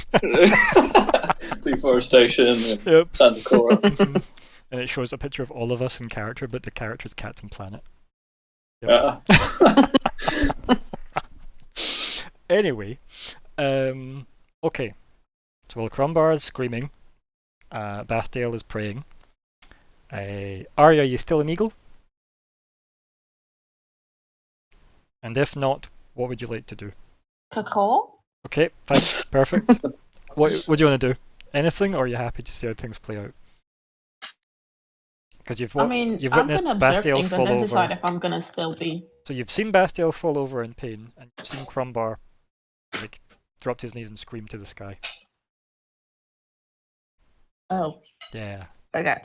Deforestation. Yep. Santa Cora. And it shows a picture of all of us in character, but the character is Captain Planet. Yep. Anyway, okay. So while Crumbar is screaming, Bastiel is praying. Arya, are you still an eagle? And if not, what would you like to do? Cacaw? Okay, fine, perfect. What do you want to do? Anything, or are you happy to see how things play out? Because you've witnessed Bastiel fall over. Decide if I'm gonna still be. So you've seen Bastiel fall over in pain, and you've seen Crumbar like drop to his knees and scream to the sky. Oh. Yeah. Okay.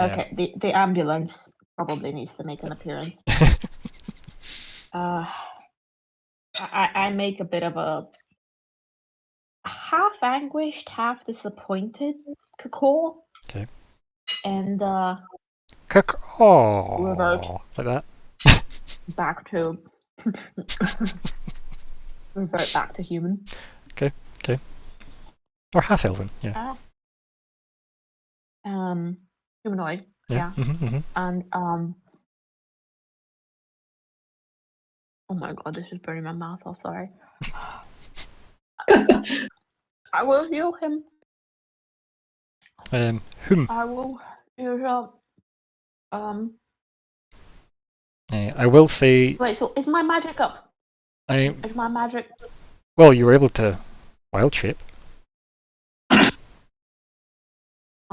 Okay. Yeah. The ambulance probably needs to make an appearance. I make a bit of a half anguished, half disappointed cacaw. Okay. And cacaw. Revert like that. Back to revert back to human. Okay. Okay. Or half elven. Yeah. Humanoid. Yeah. And oh my god, this is burning my mouth off. Sorry. I will heal him. Whom? I will use I will say. Wait, so is my magic up? Is my magic? Well, you were able to wild shape.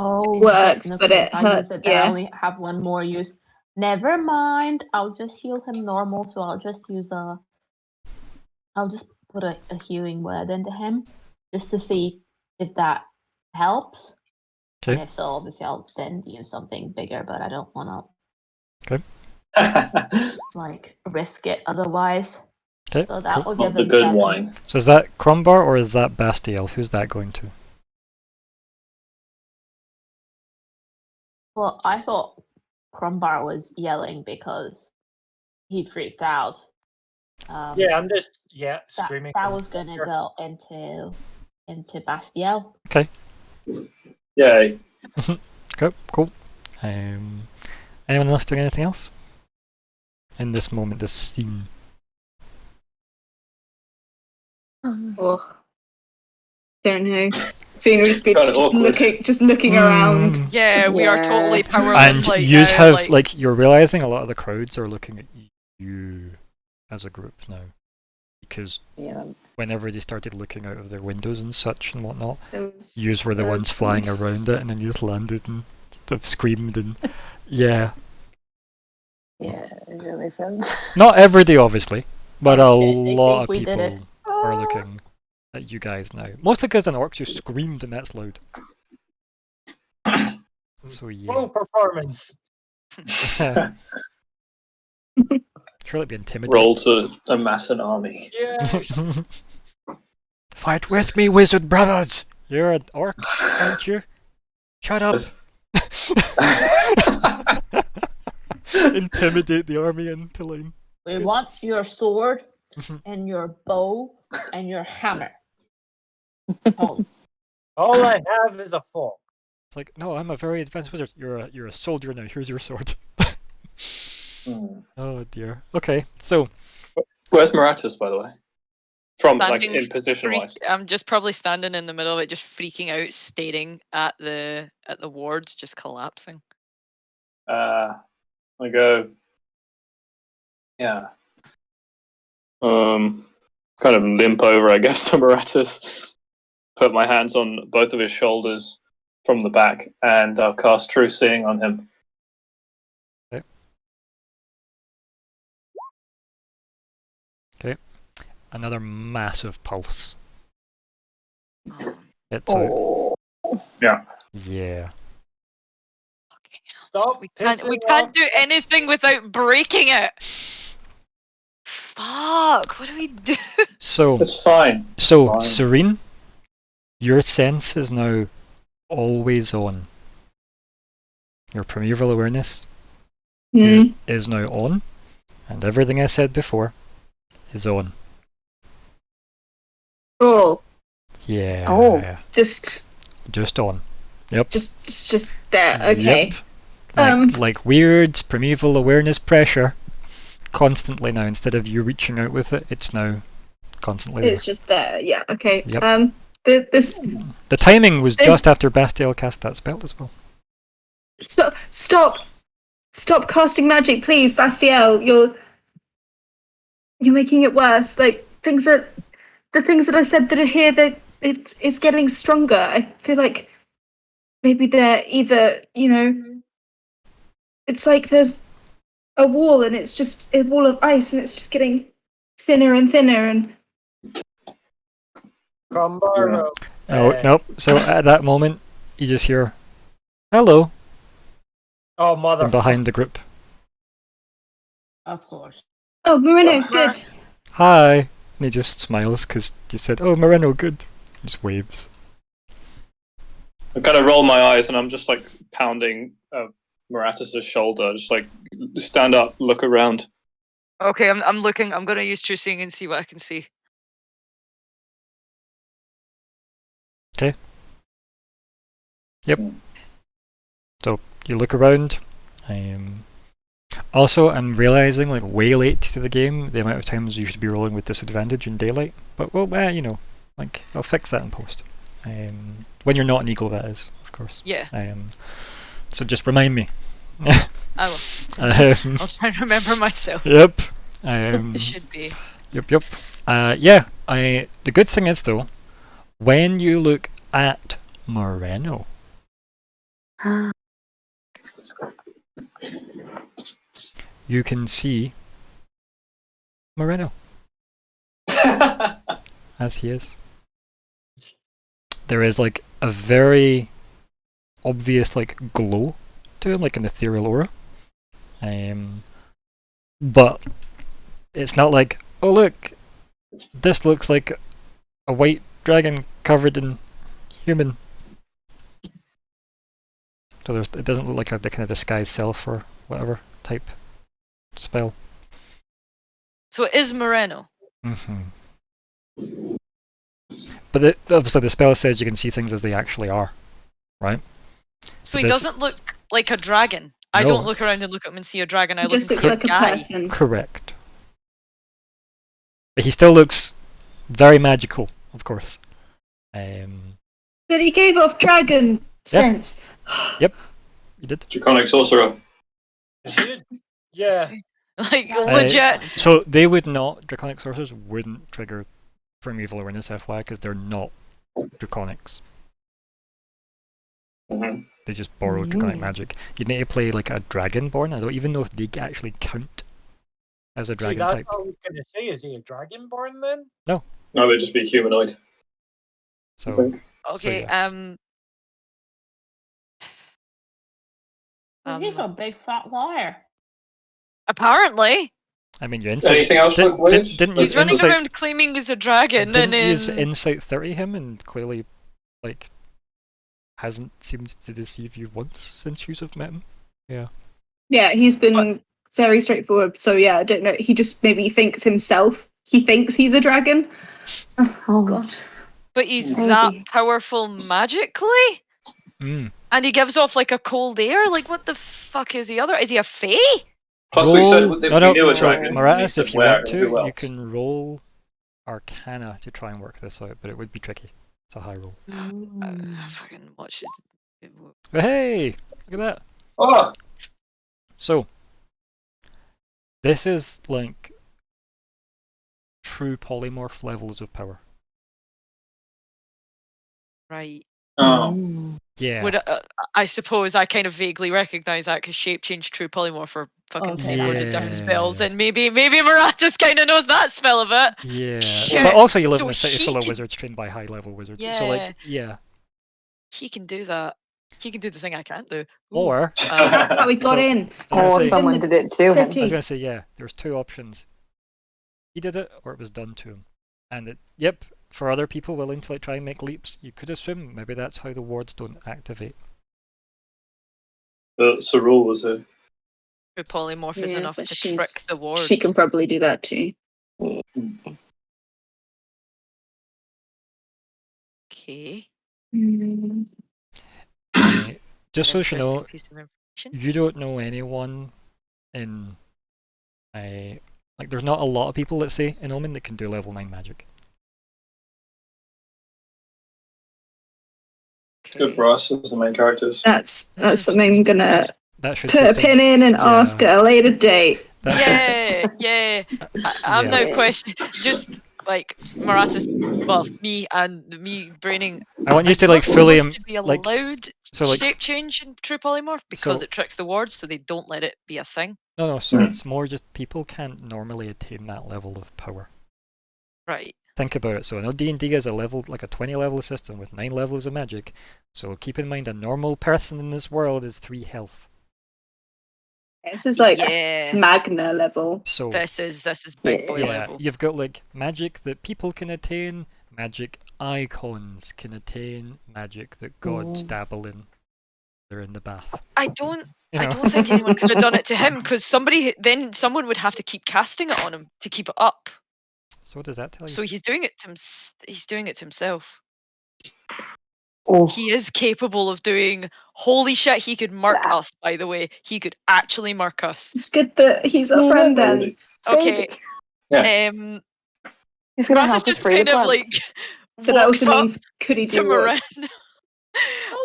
Oh, it works, but it hurts. Yeah. I only have one more use. Never mind. I'll just heal him normal. So I'll just use I'll just put a healing word into him, just to see if that helps. Okay. And if so, obviously I'll then use something bigger, but I don't want to. Okay. Like risk it otherwise. Okay. So that will give the him good 7. wine. So is that Crumbar or is that Bastiel? Who's that going to? Well, I thought Crumbar was yelling because he freaked out. Yeah, I'm just screaming. That was gonna go into Bastiel. Okay. Yay. Okay, cool. Anyone else doing anything else? In this moment, this scene. Oh, don't know. Serena just be Kinda awkward. just looking around. Yeah, we are totally Yeah. powerless. And like you now, have, like, like, you're realizing a lot of the crowds are looking at you as a group now. Because Yeah. whenever they started looking out of their windows and such and whatnot, Those- yous were the ones flying around it, and then you just landed and have screamed and yeah. Yeah, that makes sense. Not every day, obviously, but a Oh, shit, they lot think of we did it. people are looking at you guys now. Mostly because an orc just screamed and that's loud. So yeah. Full performance. Surely it'd be intimidating. Roll to amass an army. Yeah. Fight with me, wizard brothers! You're an orc, aren't you? Shut up! Intimidate the army into line. We Good. want your sword and your bow and your hammer. Oh, All I have is a fork. It's like, no, I'm a very advanced wizard. You're a soldier now. Here's your sword. Oh dear. Okay, so Where's Moratus, by the way? From like standing in position wise. I'm just probably standing in the middle of it, just freaking out, staring at the wards, just collapsing. I go. Yeah. Kind of limp over, I guess, to Moratus. Put my hands on both of his shoulders from the back, and I'll cast True Seeing on him. okay, another massive pulse. It's Oh. Yeah. yeah. Stop. We pissing can't off. do anything without breaking it. Fuck! What do we do? So It's fine. Fine. Serene, your sense is now always on. Your primeval awareness Hmm. is now on, and everything I said before is on. Cool. Yeah. Oh. Just on. Yep. Just there. Okay. Yep. Like weird primeval awareness pressure constantly now. Instead of you reaching out with it, it's now constantly there. It's just there. Yeah. Okay. Yep. This. The timing was just after Bastiel cast that spell as well. Stop casting magic, please, Bastiel. You're making it worse. Like the things that I said that are here, that it's getting stronger. I feel like maybe they're either, it's like there's a wall and it's just a wall of ice and it's just getting thinner and thinner and Crombar. Nope. So at that moment, you just hear, "Hello," Oh, from mother. behind the group. of course. oh, Marino, good. Hi. And he just smiles because you said, "Oh, Moreno, good." He just waves. I kind of roll my eyes and I'm just like pounding Moratus' shoulder. Just like, stand up, look around. Okay, I'm looking. I'm gonna use True Seeing and see what I can see. Okay. Yep. So you look around. Also, I'm realizing, like, way late to the game, the amount of times you should be rolling with disadvantage in daylight. But, well, like, I'll fix that in post. When you're not an eagle, that is, of course. Yeah, So just remind me. I will. I'll try and remember myself. Yep. It should be. Yep. Yeah. The good thing is, though, when you look at Moreno, you can see Moreno as he is. There is like a very obvious like glow to him, like an ethereal aura. But it's not like, oh look, this looks like a white dragon covered in human. So it doesn't look like the kind of disguised self or whatever type spell. So it is Moreno. But obviously the spell says you can see things as they actually are, right? So he doesn't look like a dragon. I don't look around and look at him and see a dragon. I look and see like a person. Correct. But he still looks very magical, of course. But he gave off dragon sense. Yep, he did. Draconic sorcerer. Yeah. Like, legit. So they would not, draconic sorcerers wouldn't trigger Primeval Awareness FY because they're not draconics. They just borrow draconic magic. You need to play like a dragonborn. I don't even know if they actually count as a dragon type. That's what I was going to say. Is he a dragonborn then? No. No, they'd just be humanoid. So, I think. Okay, he's a big fat liar. Apparently. I mean, you insight. Anything else? Didn't he's running around claiming he's a dragon. Didn't and use insight 30 him and clearly, like, hasn't seemed to deceive you once since you have met him. Yeah. Yeah, he's been very straightforward. So yeah, I don't know. He just maybe thinks himself. He thinks he's a dragon. Oh God. But he's that powerful magically? And he gives off like a cold air? Like, what the fuck is he other? Is he a fae? Plus we said we knew a dragon. Maratis, if you want to, you can roll Arcana to try and work this out, but it would be tricky. It's a high roll. Fucking watch this. Hey! Look at that. Oh! So, this is like true polymorph levels of power. Right. Oh. Yeah. I suppose I kind of vaguely recognise that because shape change, true polymorph are fucking different spells, and maybe Maratis kind of knows that spell of it. Yeah. Shit. But also you live in a city full of wizards trained by high level wizards. Yeah. So like, yeah. He can do that. He can do the thing I can't do. Or that's how we got in. Or someone did it to him. I was gonna say, yeah, there's two options. He did it or it was done to him. And yep, for other people willing to like try and make leaps, you could assume maybe that's how the wards don't activate. Sorul was a polymorph is enough to trick the wards. She can probably do that too. Okay. Just so you know, you don't know anyone in like there's not a lot of people, let's say, in Omen that can do level 9 magic. It's good for us as the main characters. That's something I'm gonna put a pin in and ask at a later date. Yeah. I'm no question. Just like Maratis, well, me braining. I want you to like fully to be allowed shape change in true polymorph because it tricks the wards, so they don't let it be a thing. No. So it's more just people can't normally attain that level of power. Right. Think about it. So I know D&D is like a 20 level system with 9 levels of magic. So keep in mind a normal person in this world is 3 health. This is like Magna level. So this is big boy level. You've got like magic that people can attain, magic icons can attain, magic that gods dabble in. They're in the bath. I don't think anyone could have done it to him because someone would have to keep casting it on him to keep it up. So what does that tell you? So he's doing it to himself. Oh. He is capable of doing. Holy shit! He could mark us. By the way, he could actually mark us. It's good that he's a friend then. Okay. Yeah. He's gonna help us free kind of like. But that also means could he do worse?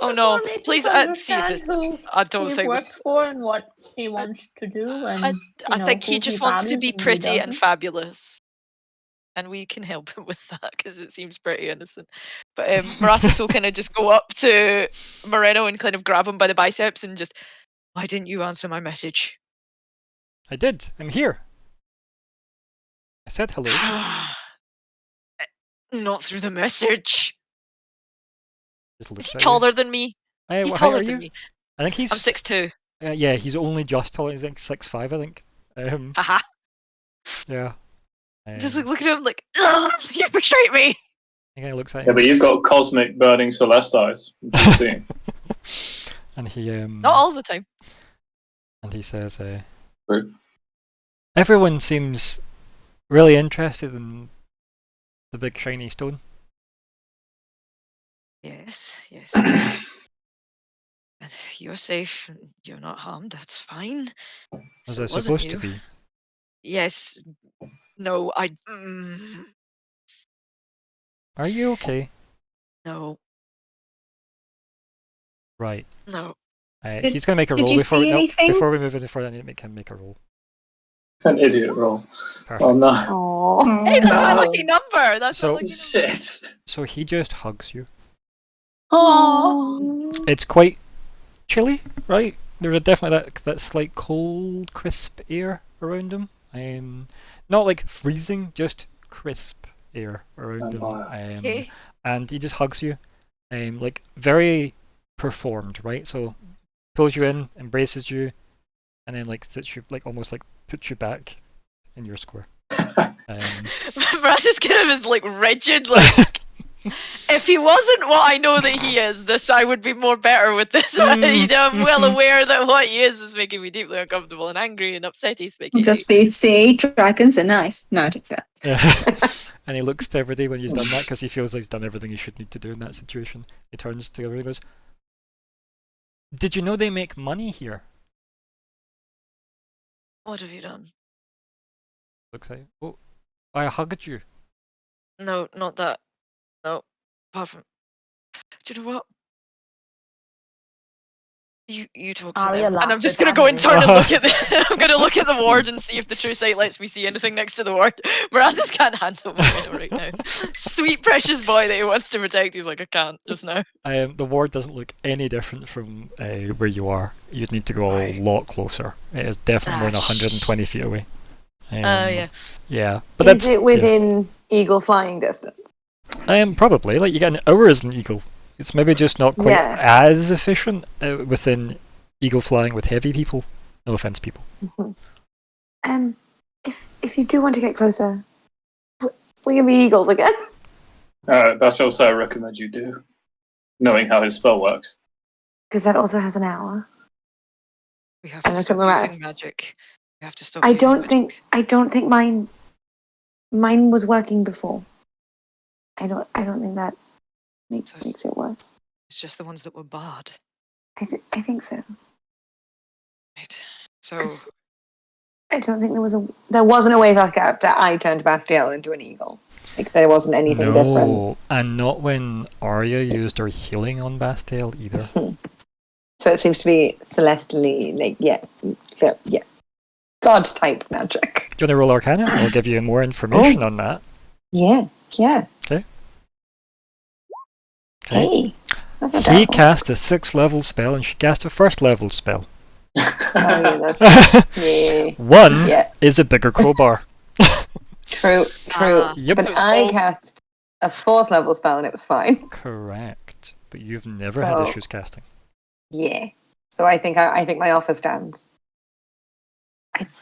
Oh no! Please see if I don't think works for and what he wants to do, and I think he just wants to be pretty and fabulous. And we can help him with that because it seems pretty innocent. But Maratis will kind of just go up to Moreno and kind of grab him by the biceps and just, why didn't you answer my message? I did. I'm here. I said hello. Not through the message. Is he taller than me? He's taller than me. I think he's... I'm 6'2". Yeah, he's only just taller. He's like 6'5", I think. Haha. Yeah. Just like look at him like, ugh, you betrayed me. I think he looks like him. But you've got cosmic burning celeste eyes. And he not all the time. And he says, everyone seems really interested in the big shiny stone? Yes. And you're safe. You're not harmed. That's fine. Was So I it wasn't supposed to you. be? Yes. No, Are you okay? no. Right. No. He's going to make a did roll you before see anything? before we move any further. I need to make him make a roll. An idiot roll. Perfect. Oh no. Oh. Hey, that's my No. lucky number. That's my So- lucky number. Shit. So he just hugs you. Oh. It's quite chilly, right? There's definitely that slight cold, crisp air around him. Not like freezing, just crisp air around him. Okay. And he just hugs you, like very performed, right? So pulls you in, embraces you, and then like sits you, like almost like puts you back in your square. Brad is kind of is like rigid, like if he wasn't what I know that he is, this I would be more better with this. I'm well aware that what he is making me deeply uncomfortable and angry and upset. He's making Just be sea dragons are nice. No, I don't say that. And he looks to everybody when he's done that because he feels like he's done everything he should need to do in that situation. He turns to everybody and goes, "Did you know they make money here?" What have you done? Looks like, "Oh, I hugged you." No, not that. No, apart from. Do you know what? You talk to Arya them, and I'm laughed just at gonna go and that. turn and look at the. I'm gonna look at the ward and see if the true sight lets me see anything next to the ward. Miranda can't handle Moreno right now. Sweet precious boy that he wants to protect. He's like, I can't just now. The ward doesn't look any different from where you are. You'd need to go Right. a lot closer. It is definitely more than 120 feet away. Yeah. Yeah, but Is that's it within eagle flying distance? probably like you get an hour as an eagle. It's maybe just not quite Yeah. as efficient within eagle flying with heavy people. No offense, people. If you do want to get closer, will you be eagles again? That's also I recommend you do, knowing how his spell works. Because that also has an hour. We have And to I stop took my using rest. magic. We have to stop. I using don't magic. think mine was working before. I don't think that makes it worse. It's just the ones that were barred. I think so. Right. So 'Cause I don't think there wasn't a way back after I turned Bastiel into an eagle. Like there wasn't anything different. No, and not when Arya used her healing on Bastiel either. So it seems to be celestially, like yeah, god type magic. Do you want to roll Arcana? I'll give you more information on that. Yeah. Okay. Hey, that's not He terrible. cast a 6th level spell and she cast a 1st level spell. Oh, yeah, that's yeah. One Yeah. is a bigger crowbar. True. Yep. But I cast a 4th level spell and it was fine. Correct. But you've never had So- issues casting. Yeah. So I think my offer stands.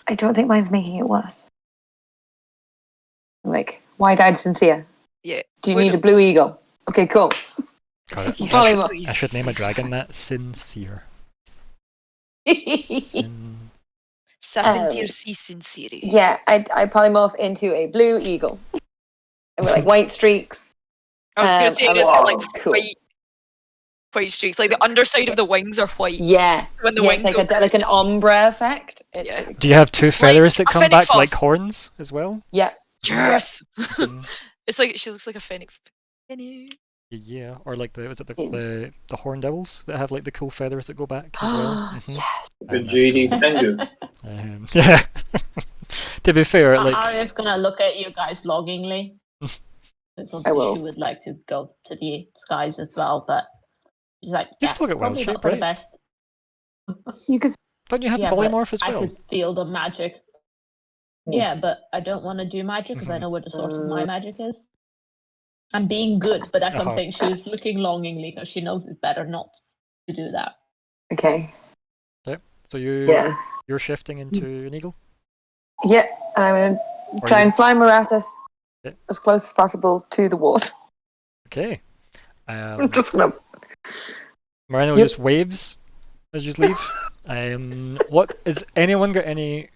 I don't think mine's making it worse. Like, wide-eyed sincere. yeah. Do you need a blue eagle? Okay, cool. Got it. Polymorph. I should name a dragon that. Sincere. Sin- Sincere. Yeah, I polymorph into a blue eagle. And with like white streaks. I was gonna say I'm it's like, got like cool. white streaks. Like the underside of the wings are white. Yeah. When the Yeah, wings it's like go like an ombre effect. It's Yeah. really Do you have two feathers that a come fennec back like fox. horns as well? Yeah. Yes. Mm. It's like she looks like a fennec. Penny. Yeah, or like the Yeah. the horn devils that have like the cool feathers that go back as well. Mhm. Yes. The That's GD cool. Tengu. Yeah. To be fair, like Arya's gonna look at you guys longingly. It's I will. obviously she would like to go to the skies as well, but she's like, You've yeah, still got wild probably shape, not for the right? best. You could don't you have Yeah, but polymorph as I well? could feel the magic. Yeah, but I don't want to do magic because I know where the source of my magic is. I'm being good, but that's Uh-huh. something she's looking longingly because she knows it's better not to do that. Okay. So Yeah. you're shifting into an eagle? Yeah. And I'm gonna Or try you- and fly Moratis Yeah. as close as possible to the ward. Okay. I'm just gonna Moreno Yep. just waves as you leave. What is anyone got any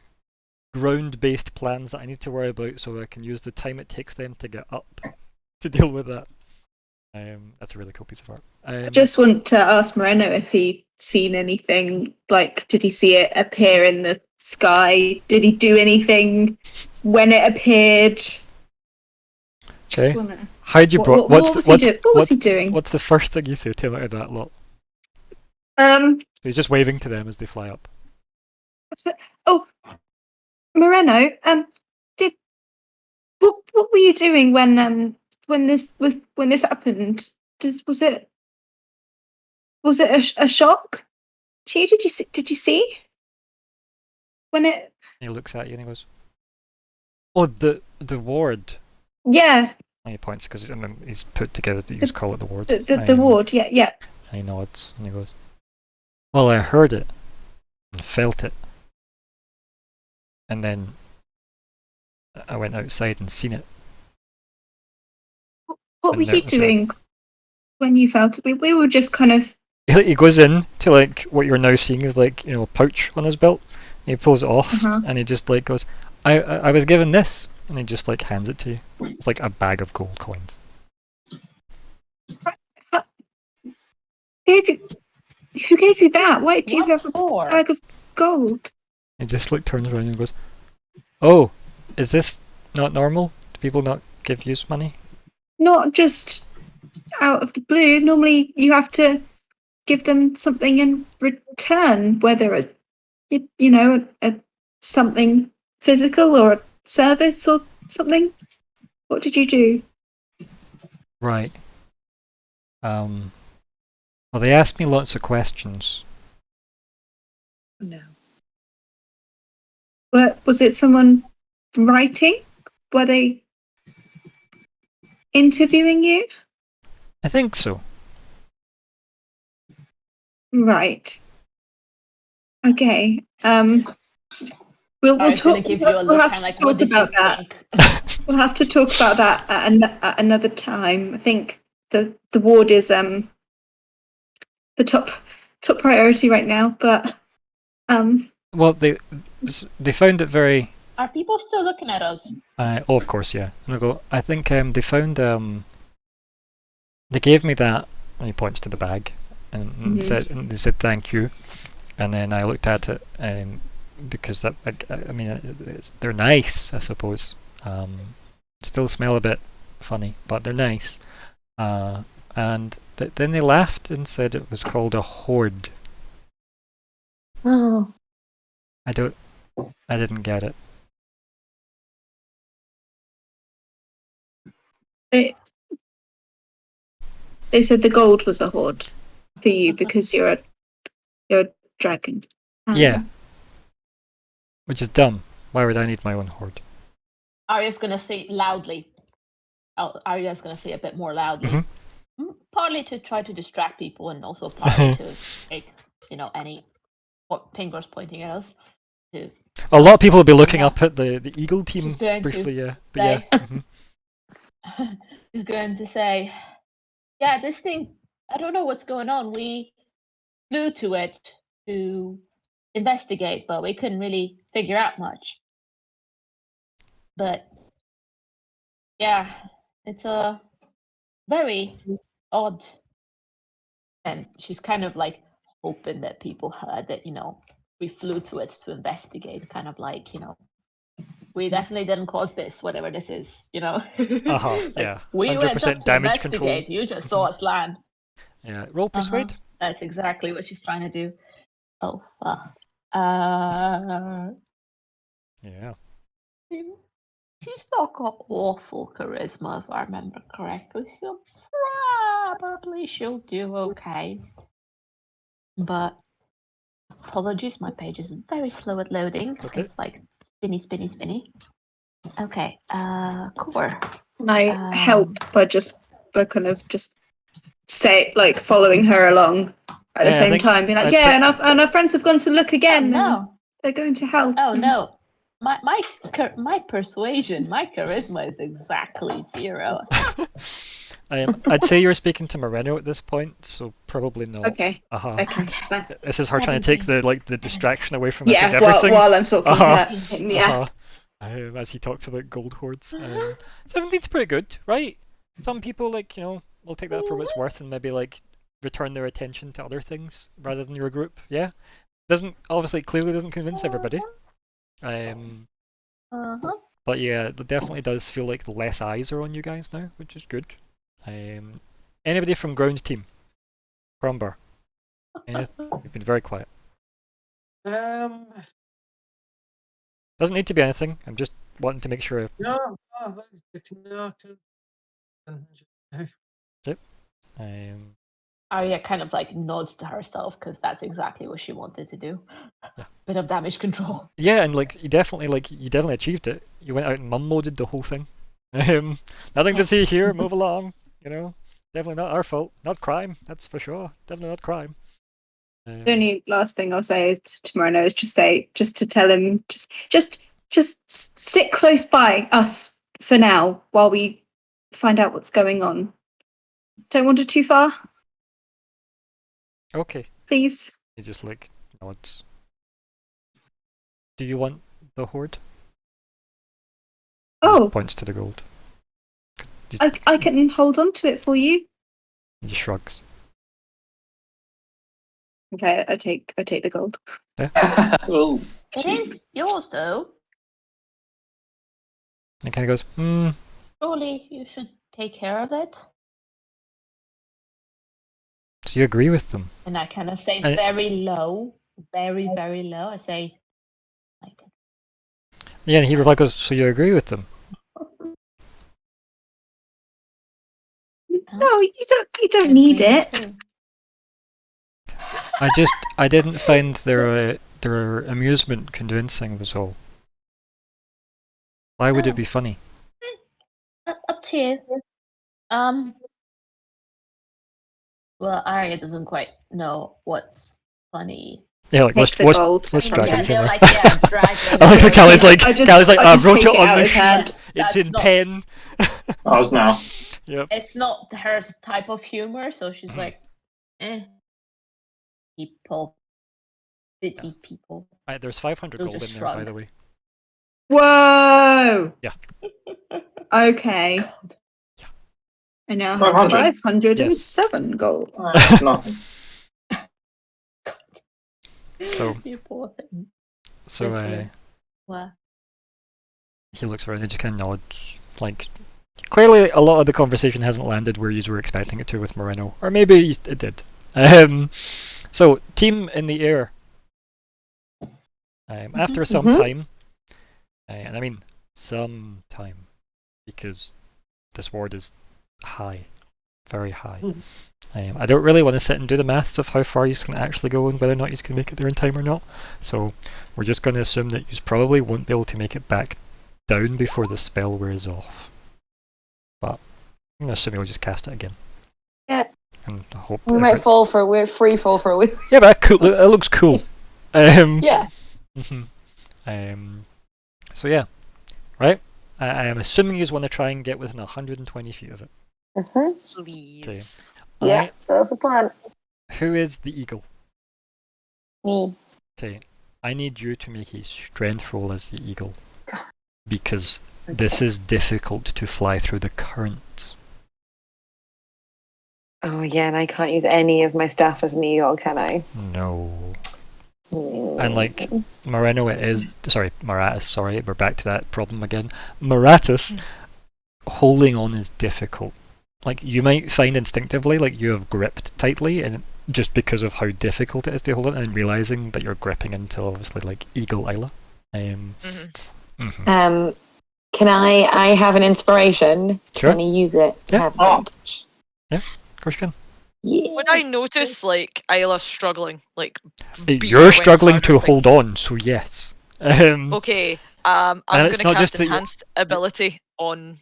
ground-based plans that I need to worry about, so I can use the time it takes them to get up to deal with that. That's a really cool piece of art. I just want to ask Moreno if he'd seen anything, like, did he see it appear in the sky? Did he do anything when it appeared? Okay. How'd you what was he doing? What's the first thing you say to him out of that lot? He's just waving to them as they fly up. Oh, Moreno, what were you doing when this happened? Was it a shock to you? Did you see when it? He looks at you and he goes, "Oh, the ward." Yeah. And he points because he's put together that you just call it the ward. The ward, yeah. And he nods and he goes, "Well, I heard it and felt it, and then I went outside and seen it." What were you doing when you felt it? We were just kind of... He goes in to, like, what you're now seeing is, like, you know, a pouch on his belt. And he pulls it off and he just, like, goes, I was given this. And he just, like, hands it to you. It's like a bag of gold coins. Who gave you that? Why do you have a bag of gold? He just, like, turns around and goes, "Oh, is this not normal? Do people not give you money?" Not just out of the blue. Normally you have to give them something in return, whether a something physical or a service or something. What did you do? Right. Well, they asked me lots of questions. No. Was it someone writing? Were they interviewing you? I think so. Right. Okay. We'll talk. We'll have to talk about that. We'll have to talk about that at another time. I think the ward is the top priority right now. But well, they found it very. Are people still looking at us? Oh, of course, yeah. And I go, I think they found they gave me that, and he points to the bag, and they said thank you, and then I looked at it, because that I mean they're nice, I suppose. Still smell a bit funny, but they're nice. And then they laughed and said it was called a hoard. Oh. I didn't get it. They said the gold was a hoard for you because you're a dragon. Yeah. Which is dumb. Why would I need my own hoard? Arya's gonna say loudly. Arya's gonna say a bit more loudly. Mm-hmm. Partly to try to distract people, and also partly to make any fingers pointing at us. A lot of people will be looking up at the Eagle team briefly, yeah. But yeah. She's going to say, "Yeah, this thing. I don't know what's going on. We flew to it to investigate, but we couldn't really figure out much. But yeah, it's a very odd." And she's kind of like hoping that people heard that, we flew to it to investigate, kind of like, we definitely didn't cause this, whatever this is, yeah. We 100% went up to damage control. You just saw us land. Yeah. Roll persuade. That's exactly what she's trying to do. Oh, fuck. Yeah. She's not got awful charisma, if I remember correctly, so probably she'll do okay. But apologies, my page is very slow at loading. Okay. It's like spinny. Okay, core. Can I help by kind of say, like, following her along at the same time, being like, and our friends have gone to look again. Oh, no. And they're going to help. Oh no, my persuasion, my charisma is exactly 0. I'd say you're speaking to Moreno at this point, so probably not. Okay. Uh-huh. Okay, it's fine. This is her trying to take the distraction away from Yeah, everything. while I'm talking Uh-huh. to him, yeah. As he talks about gold hoards. 17's pretty good, right? Some people, like, will take that for what it's worth and maybe, like, return their attention to other things rather than your group, yeah? Clearly doesn't convince everybody. But yeah, it definitely does feel like less eyes are on you guys now, which is good. Anybody from ground team? Crumbar? You've been very quiet. Doesn't need to be anything. I'm just wanting to make sure. No. Yep. Arya kind of like nods to herself because that's exactly what she wanted to do. Yeah. Bit of damage control. Yeah, and you definitely achieved it. You went out and mum moded the whole thing. Nothing to see here. Move along. Definitely not our fault. Not crime. That's for sure. Definitely not crime. The only last thing I'll say is to Moreno is just to tell him just stick close by us for now while we find out what's going on. Don't wander too far. Okay. Please. He just nods. Do you want the hoard? Oh. Points to the gold. I can hold on to it for you. He just shrugs. Okay, I take the gold. Yeah. Oh, It is yours though. He kind of goes, Surely you should take care of it. So you agree with them? And I kind of say very low, very, very low. I say, yeah, and he replies, so you agree with them? No, you don't need it. I didn't find their amusement convincing was all. Why would it be funny? Up to you. Well, Arya doesn't quite know what's funny. Yeah, what's dragon humor? Like, dragon. I like the Callie's I wrote it on the sheet. It's in pen. I was now. Yep. It's not her type of humor, so she's like, city people. Right, there's 500 gold in there, by the way. Whoa! Yeah. Okay. Yeah. And now I have 507 gold. That's nothing. So, you poor thing. Wow. He looks around and just kind of nods. Clearly a lot of the conversation hasn't landed where you were expecting it to with Moreno. Or maybe it did. So, team in the air. After some time, and I mean some time, because this ward is high, very high. I don't really want to sit and do the maths of how far you can actually go and whether or not you can make it there in time or not. So we're just going to assume that you probably won't be able to make it back down before the spell wears off. But I'm assuming we'll just cast it again. Yeah. And I hope we might we're free fall for a week. Yeah, but it looks cool. Yeah. So yeah, right? I am assuming you want to try and get within 120 feet of it. Please. Okay. Yeah, that's the plan. Who is the eagle? Me. Okay, I need you to make a strength roll as the eagle. Because this is difficult to fly through the currents. Oh yeah, and I can't use any of my stuff as an eagle, can I? No. And Moreno Maratus, we're back to that problem again. Maratus, holding on is difficult. You might find instinctively you have gripped tightly, and just because of how difficult it is to hold it, and realizing that you're gripping into obviously Eagle Isla. Can I have an inspiration? Sure. Can I use it? Yeah. Have advantage? Yeah, of course you can. Yeah. When I notice Isla struggling, you're struggling to hold on, so yes. Okay, I'm gonna cast enhanced ability on.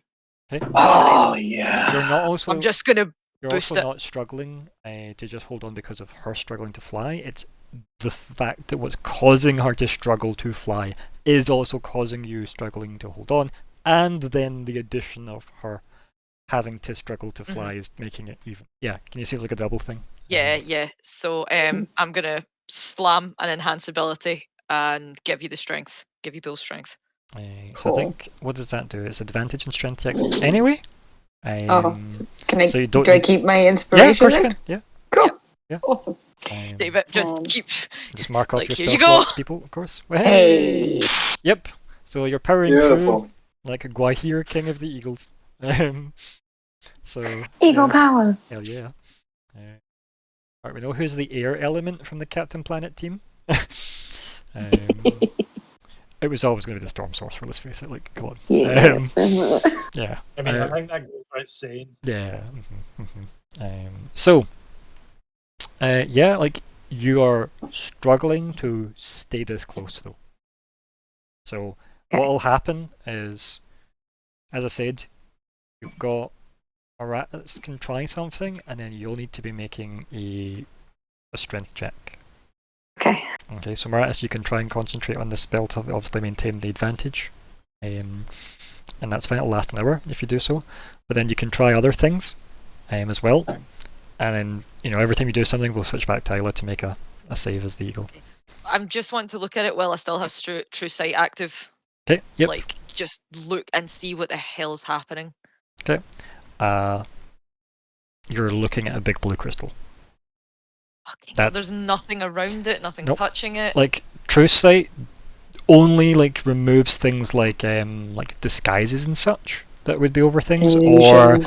Okay. Oh yeah. You're not also. I'm just gonna You're boost also it. not struggling to just hold on because of her struggling to fly. It's the fact that what's causing her to struggle to fly is also causing you struggling to hold on, and then the addition of her having to struggle to fly is making it even. Yeah, can you see it's like a double thing? Yeah. So I'm gonna slam an enhance ability and give you the strength. Give you bull strength. So I think, what does that do? It's advantage in strength checks anyway. So can I? So you do don't I need- keep my Yeah, inspiration? of course you then? can. Yeah. Cool. Yeah. Awesome. David, just Um, keep. Just mark off Like, your here spell you go. slots, people, of course. Hey! Hey. Yep. So you're powering Beautiful. through like a Gwahir, king of the eagles. So Eagle yeah, power. hell yeah. Alright, we know who's the air element from the Captain Planet team. It was always going to be the Storm Sorcerer, let's face it, like, come on. Yeah. Yeah. I mean, I think that goes without saying. Yeah. So, yeah, like, you are struggling to stay this close, though. So, what'll happen is, as I said, you've got a rat that can try something, and then you'll need to be making a strength check. Okay, so Maratus, you can try and concentrate on the spell to obviously maintain the advantage. And that's fine, it'll last an hour if you do so. But then you can try other things as well. And then, every time you do something, we'll switch back to Isla to make a save as the eagle. I'm just wanting to look at it while I still have True Sight active. Okay, yep. Like, just look and see what the hell's happening. Okay. You're looking at a big blue crystal. Fucking there's nothing around it, nothing touching it. Like, True Sight only removes things like disguises and such that would be over things, or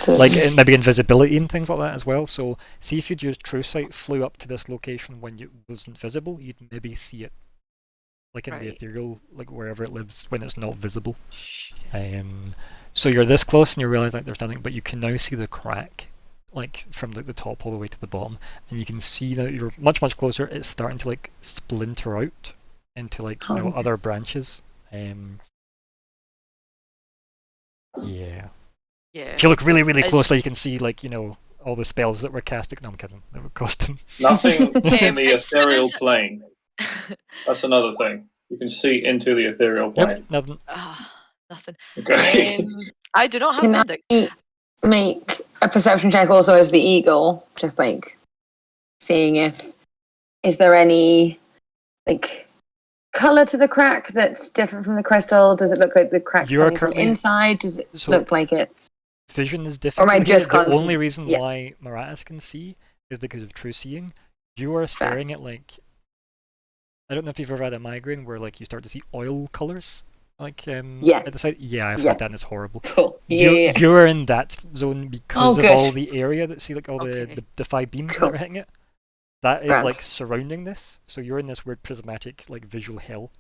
maybe invisibility and things like that as well. So see if you'd use True Sight, flew up to this location when it wasn't visible, you'd maybe see it, like in the ethereal, like wherever it lives when it's not visible. So you're this close and you realise there's nothing, but you can now see the crack, like from the top all the way to the bottom, and you can see that you're much closer. It's starting to splinter out into other branches. Yeah. If you look really closely, you can see all the spells that were casting. No, I'm kidding. That would cost them. Nothing in the ethereal plane. That's another thing. You can see into the ethereal plane. Yep, nothing. Nothing. Okay. I do not have magic. Make a perception check also as the eagle, just seeing is there any color to the crack that's different from the crystal? Does it look like the crack's coming from inside? Does it look like it's vision is different? Or am I just the only reason why Maratus can see is because of true seeing. You are staring at I don't know if you've ever had a migraine where you start to see oil colors. At the side. Yeah, I've had that and it's horrible. Cool. You're in that zone because of all the area that see all the 5 beams that are hitting it. That is surrounding this. So you're in this weird prismatic visual hell.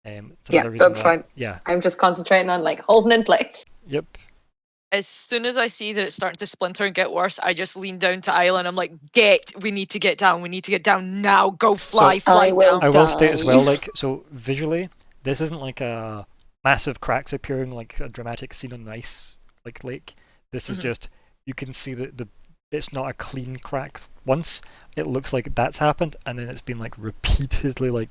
So that's fine. Yeah. I'm just concentrating on holding in place. Yep. As soon as I see that it's starting to splinter and get worse, I just lean down to Isla and I'm like, we need to get down. We need to get down now. Go fly down. I will state as well, so visually, this isn't a massive cracks appearing like a dramatic scene on the ice lake. This is just, you can see that it's not a clean crack once. It looks like that's happened and then it's been repeatedly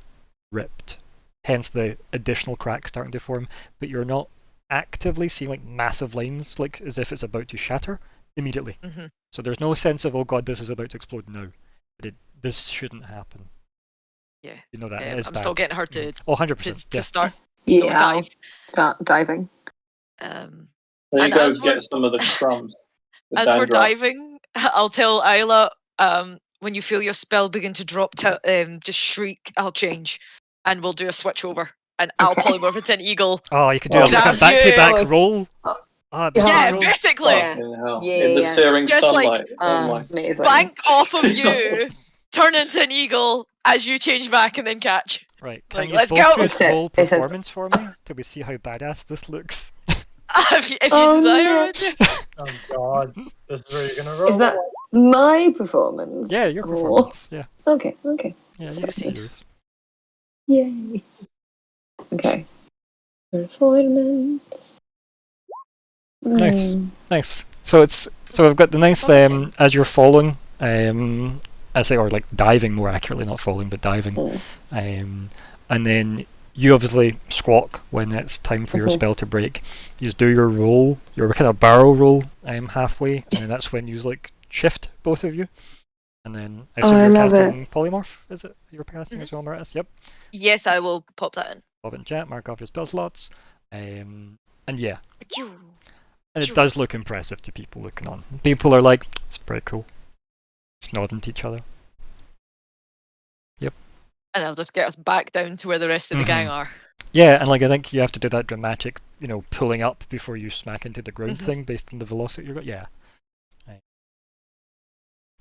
ripped. Hence the additional cracks starting to form, but you're not actively seeing massive lines as if it's about to shatter immediately. So there's no sense of, oh god, this is about to explode now. But this shouldn't happen. Yeah. You know that is I'm bad. still getting her to 100%. to start. Dive. Start diving. There you go, get some of the crumbs. As we're diving, I'll tell Isla, when you feel your spell begin to drop, just shriek, I'll change. And we'll do a switch over. And I'll polymorph into an eagle. Oh, you could do a back-to-back roll. Basically. In the searing sunlight. Amazing. Bank off of you, turn into an eagle as you change back and then catch. Right, can you let's both go. choose roll performance for me till we see how badass this looks? if you desire it. Oh god, this is where you're gonna roll. Is that my performance? Yeah, your performance. Yeah. Okay. Yeah, you see yours. Yay. Okay. Performance. Nice. So we've got the nice as you're falling, I say, or diving more accurately, not falling but diving, and then you obviously squawk when it's time for your spell to break. You do your roll, your kind of barrel roll halfway, and then that's when you like shift, both of you. And then I assume you're casting Polymorph, is it? You're casting as well, Maritas? Yep. Yes, I will pop that in. Pop it in chat, mark off your spell slots. And yeah. And it does look impressive to people looking on. People are like, it's pretty cool. Just nodding to each other. Yep. And I'll just get us back down to where the rest of the gang are. Yeah, and like I think you have to do that dramatic, pulling up before you smack into the ground thing based on the velocity you've got. Yeah. Right.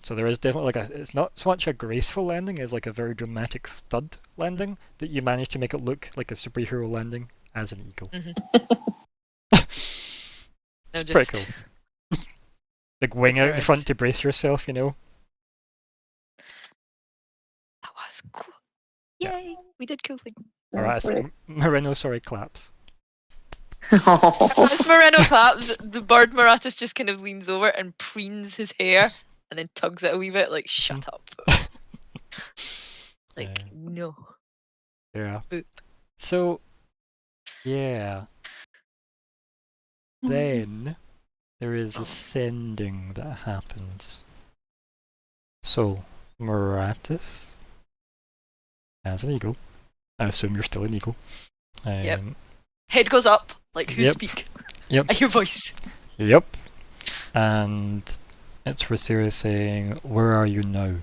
So there is definitely it's not so much a graceful landing as like a very dramatic thud landing that you manage to make it look like a superhero landing as an eagle. It's pretty cool. Like wing out in front to brace yourself, That was cool. Yay! We did cool things. Alright, Moreno, sorry, claps. As Moreno claps, the bird Maratus just kind of leans over and preens his hair and then tugs it a wee bit, like, shut up. Like, no. Yeah. So, yeah. Then there is ascending that happens. So, Maratus as an eagle. I assume you're still an eagle. Yep. Head goes up, like, who speak? Yep. I hear voice. Yep. And it's Rasira saying, where are you now?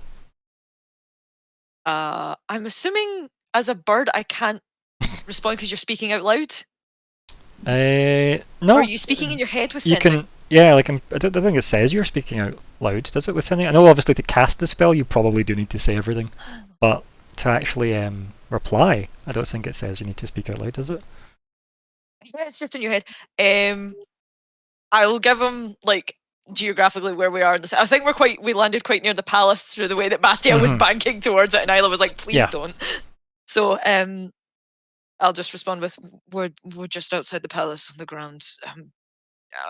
I'm assuming as a bird I can't respond because you're speaking out loud? No. Or are you speaking in your head with you sending? can, yeah, like I don't think it says you're speaking out loud, does it, with sending? I know obviously to cast the spell you probably do need to say everything, but to actually reply, I don't think it says you need to speak out loud, does it? Yeah, it's just in your head. I will give him like geographically where we are in this. I think we landed quite near the palace through the way that Bastia was banking towards it, and Isla was like, "Please don't." So I'll just respond with, "We're just outside the palace on the grounds.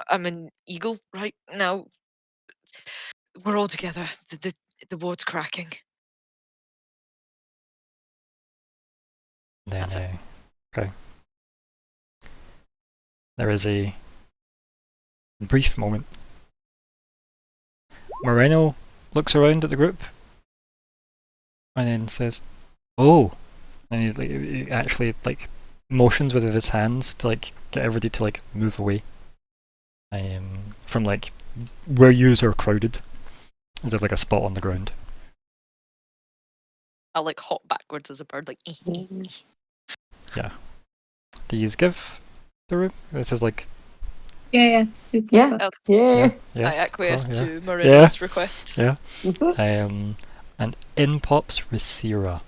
I'm an eagle right now. We're all together. The ward's cracking." Then okay. There is a brief moment. Moreno looks around at the group and then says, "Oh," and he actually like motions with his hands to like get everybody to like move away from like where yous are crowded. Is there like a spot on the ground? I'll like hop backwards as a bird, like. Yeah. Do you give the room? This is like. Yeah. I acquiesce to Marina's request. Yeah. And in pops Rasira.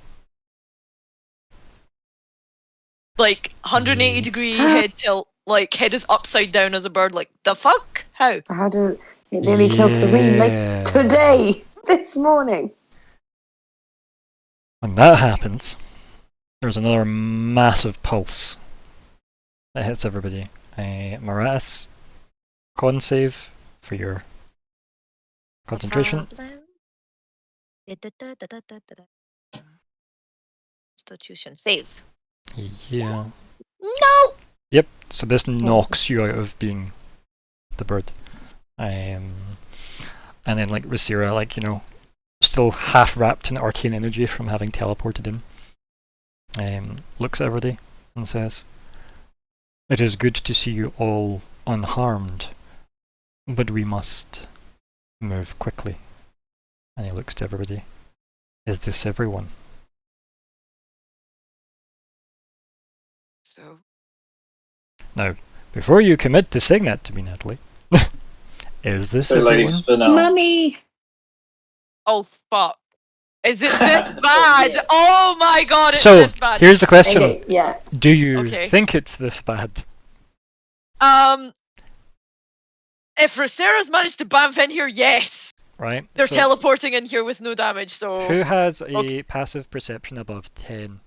Like 180 degree head tilt, like head is upside down as a bird, like the fuck? How? How did it nearly kill Serene like today, this morning? When that happens, there's another massive pulse that hits everybody. Maratis, con save for your concentration. Constitution save. Yeah. No! Yep, so this knocks you out of being the bird. And then like Rasira, like, still half wrapped in arcane energy from having teleported in, looks at everybody and says, "It is good to see you all unharmed, but we must move quickly." And he looks to everybody. "Is this everyone?" So. Now, before you commit to saying that to me, Natalie, is this everyone? Mummy! Oh fuck. Is it this bad? Yeah. Oh my god, it's so, this bad. Here's the question. Okay, yeah. Do you think it's this bad? If Rasira's managed to bamf in here, yes. Right. They're teleporting in here with no damage, so... Who has a passive perception above 10?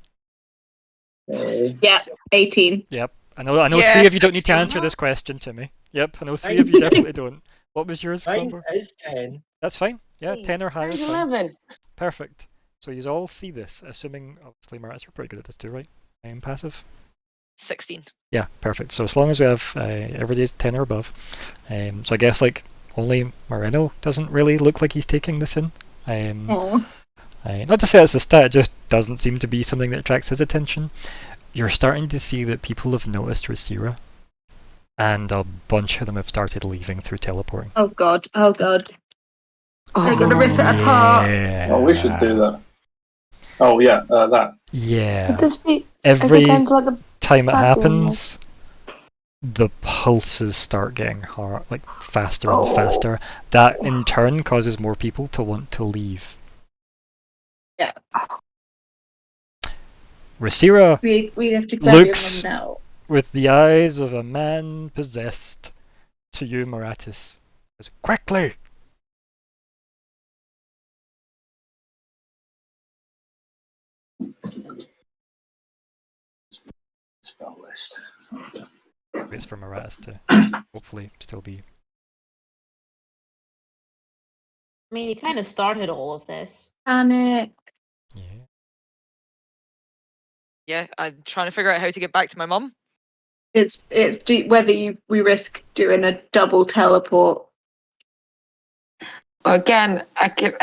Yeah, 18. Yep. I know yes, 3 of you don't need to answer this question to me. Yep, I know 3 of you definitely don't. What was yours, Cumber? It's 10. That's fine. Yeah, 10 or higher is fine. 11. Perfect. So you all see this, assuming, obviously, Maris, you're pretty good at this too, right? passive? 16. Yeah, perfect. So as long as we have every day 10 or above, so I guess like only Moreno doesn't really look like he's taking this in. Not to say it's a stat, it just doesn't seem to be something that attracts his attention. You're starting to see that people have noticed Rasira, and a bunch of them have started leaving through teleporting. Oh god. Oh god. They're Oh, gonna rip it apart. Yeah. Oh, we should do that. Oh yeah, that. Yeah. Could this be Every time to let the time it bathroom, happens, the pulses start getting hard, like faster and Oh. faster. That in turn causes more people to want to leave. Yeah. Rasira We have to clear your looks mum now. with the eyes of a man possessed to you, Moratis. Says, quickly! Spell list. Waits for Moratis to hopefully still be. I mean, he kind of started all of this. Panic. Yeah. Yeah, I'm trying to figure out how to get back to my mum. It's whether we risk doing a double teleport. Again, I can.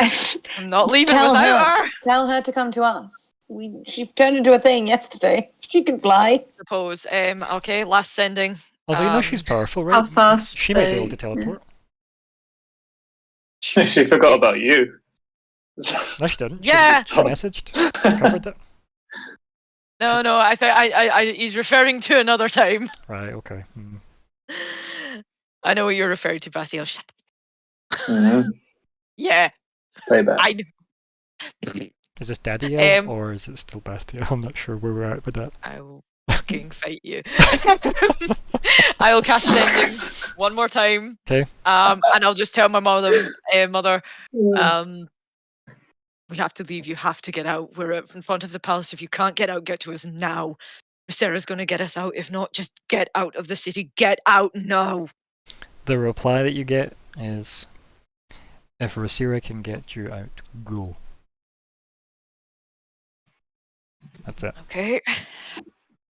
I'm not leaving Tell without her. Tell her to come to us. She turned into a thing yesterday. She can fly. Suppose. Okay, last sending. Also, you know she's powerful, right? How fast? She might be able to teleport. She forgot about you. No, she didn't. Yeah. She messaged. She covered it. No, I think he's referring to another time. Right, okay. I know what you're referring to, Bastiel. Shut up. Mm-hmm. Yeah. Payback. I know. Is this Daddy or is it still Bastia? I'm not sure where we're at with that. I will fucking fight you. I will cast sending one more time. Okay. And I'll just tell my mother, we have to leave. You have to get out. We're in front of the palace. If you can't get out, get to us now. Sarah's going to get us out. If not, just get out of the city. Get out now. The reply that you get is, if Rasira can get you out, go. That's it. Okay.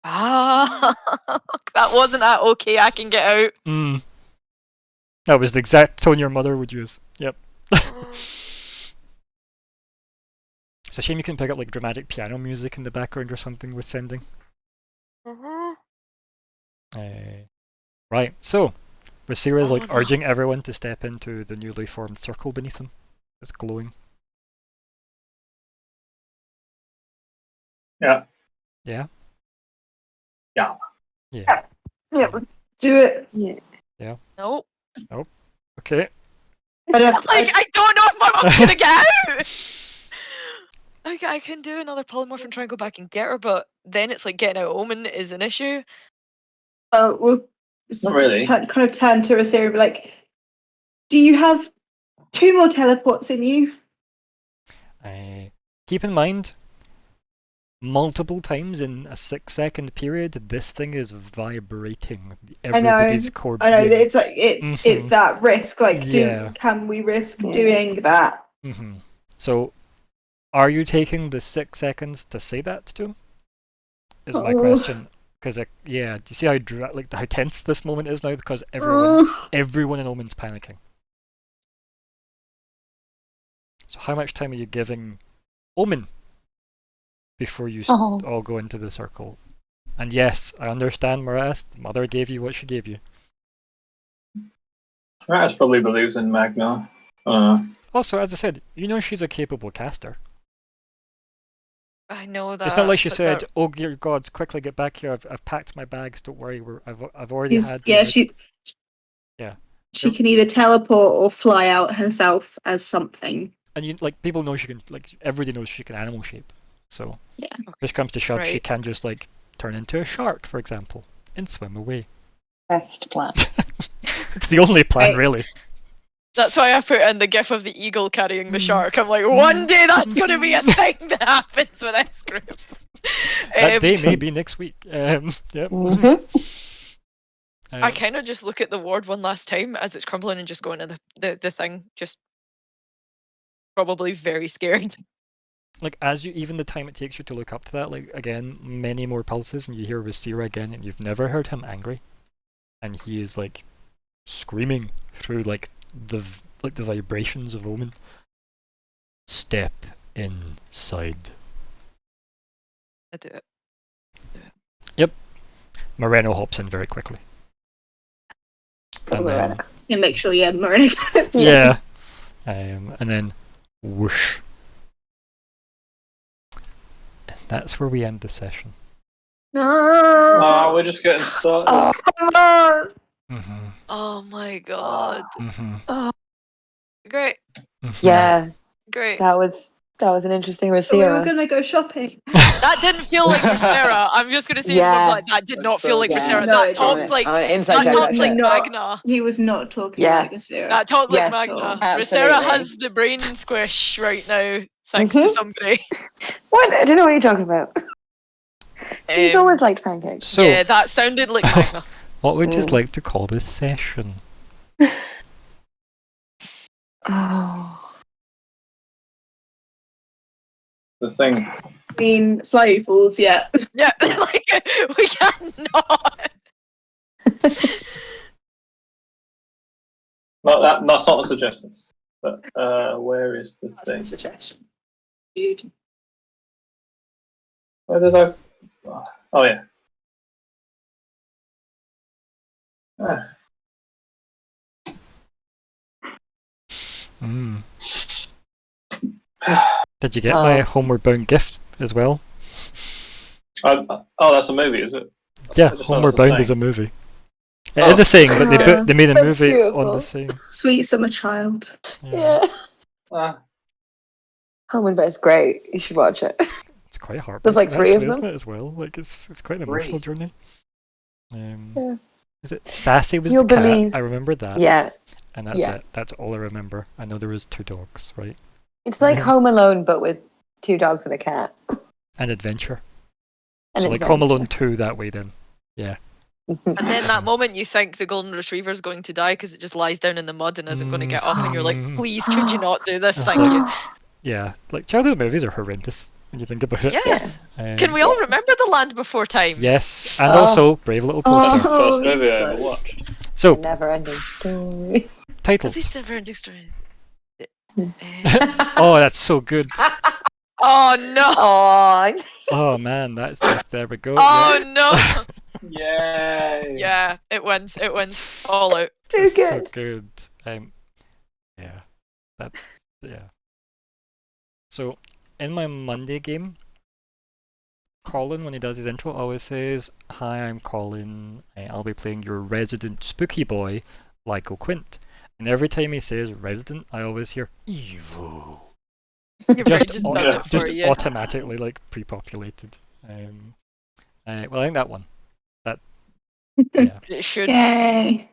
That wasn't that okay. I can get out. That was the exact tone your mother would use. Yep. It's a shame you can pick up like dramatic piano music in the background or something with sending. Right, so Rasira is like urging everyone to step into the newly formed circle beneath him. It's glowing. Yeah. Yeah? Yeah. Yeah. Yeah, do it. Yeah. Nope. Okay. I don't have to, I don't know if my mom's gonna get out. I can do another polymorph and try and go back and get her, but then it's like getting out Omen is an issue. we'll Not really. kind of turn to Rasira and be like, do you have 2 more teleports in you? Keep in mind, multiple times in a 6-second period, this thing is vibrating. Everybody's core I know. being. It's like it's that risk. Like, Yeah. can we risk doing that? So, are you taking the 6 seconds to say that to him? Is my question. Because do you see how how tense this moment is now? Because everyone in Omen's panicking. So how much time are you giving Omen before you all go into the circle? And yes, I understand, Moratis. The mother gave you what she gave you. Moratis probably believes in Magna. Also, as I said, you know she's a capable caster. I know that. It's not like she said, "Oh dear gods, quickly get back here! I've packed my bags. Don't worry, I've already had." She can either teleport or fly out herself as something. And people know she can. Everybody knows she can animal shape. So yeah, if it comes to shove, she can just turn into a shark, for example, and swim away. Best plan. It's the only plan, really. That's why I put in the gif of the eagle carrying the shark. I'm like, one day that's going to be a thing that happens with this group. That day may be next week. Yep. I kind of just look at the ward one last time as it's crumbling and just go into the thing, just probably very scared. like as you even the time it takes you to look up to that, like again, many more pulses, and you hear Rhaenyra again, and you've never heard him angry, and he is like screaming through like the vibrations of Omen. Step inside. I do it. Yep. Moreno hops in very quickly. Go And then- Moreno. And make sure you have Marina credits. Yeah. And then whoosh. And that's where we end the session. No. Oh, we're just getting started. Oh, come on. Mm-hmm. Oh my god. Mm-hmm. Great. Yeah, Great. that was an interesting So we were Rhaenyra. gonna go shopping. That didn't feel like Rhaenyra. I'm just gonna say Yeah. that did not feel like Yeah. Rhaenyra. No, That it talked didn't. like Inside that joke, talked actually. like No. Magna. He was not talking Yeah. like a Sarah. That talked like Yeah. Magna. Absolutely. Rhaenyra has the brain squish right now, thanks to Mhm. somebody. What? I don't know what you're talking about. He's Um, always liked pancakes. So, yeah, that sounded like Magna. what would you Mm. like to call this session? Oh. The thing. I mean, Fly Falls, yeah. Yeah, like we cannot. That's not a suggestion. But where is the That's the thing? suggestion. Dude. Where did I? Oh yeah. Ah. Mm. Did you get my Homeward Bound gift as well? Oh, that's a movie, is it? Yeah, I just thought Homeward it was a Bound is a saying. movie. It is a saying, but they made a That's movie on beautiful. the saying. Sweet summer child. Yeah. Ah. Home and Bound's great. You should watch it. It's quite heartbreaking. There's like 3 of actually, them. isn't it, as well? Like it's quite an emotional journey. Yeah. Is it Sassy was You'll the cat? believe. I remember that. Yeah. And that's Yeah. it. That's all I remember. I know there was 2 dogs, right? It's like Yeah. Home Alone, but with 2 dogs and a cat. And Adventure. And So like Adventure. Home Alone 2 that way then. Yeah. And then that moment you think the golden retriever's going to die because it just lies down in the mud and isn't going to get up, and you're like, please, could you not do this? Thank you. Yeah. Like childhood movies are horrendous when you think about it. Yeah. Can we all remember The Land Before Time? Yes. And also Brave Little Toaster. First movie I ever watched. So Never ending story. titles. Never ending story. Oh, that's so good. Oh no! Oh, Oh man, that's just there we go. Oh yeah. no! Yay! Yeah, it wins. It wins all out. too It's good. so good. Yeah. That's yeah. So in my Monday game, Colin, when he does his intro, always says, "Hi, I'm Colin. I'll be playing your resident spooky boy, Lyco Quint." And every time he says resident, I always hear evil. Your brain Just, just au- does it for just you. automatically like pre-populated. Well, I think that one. Yeah. It should. Yay.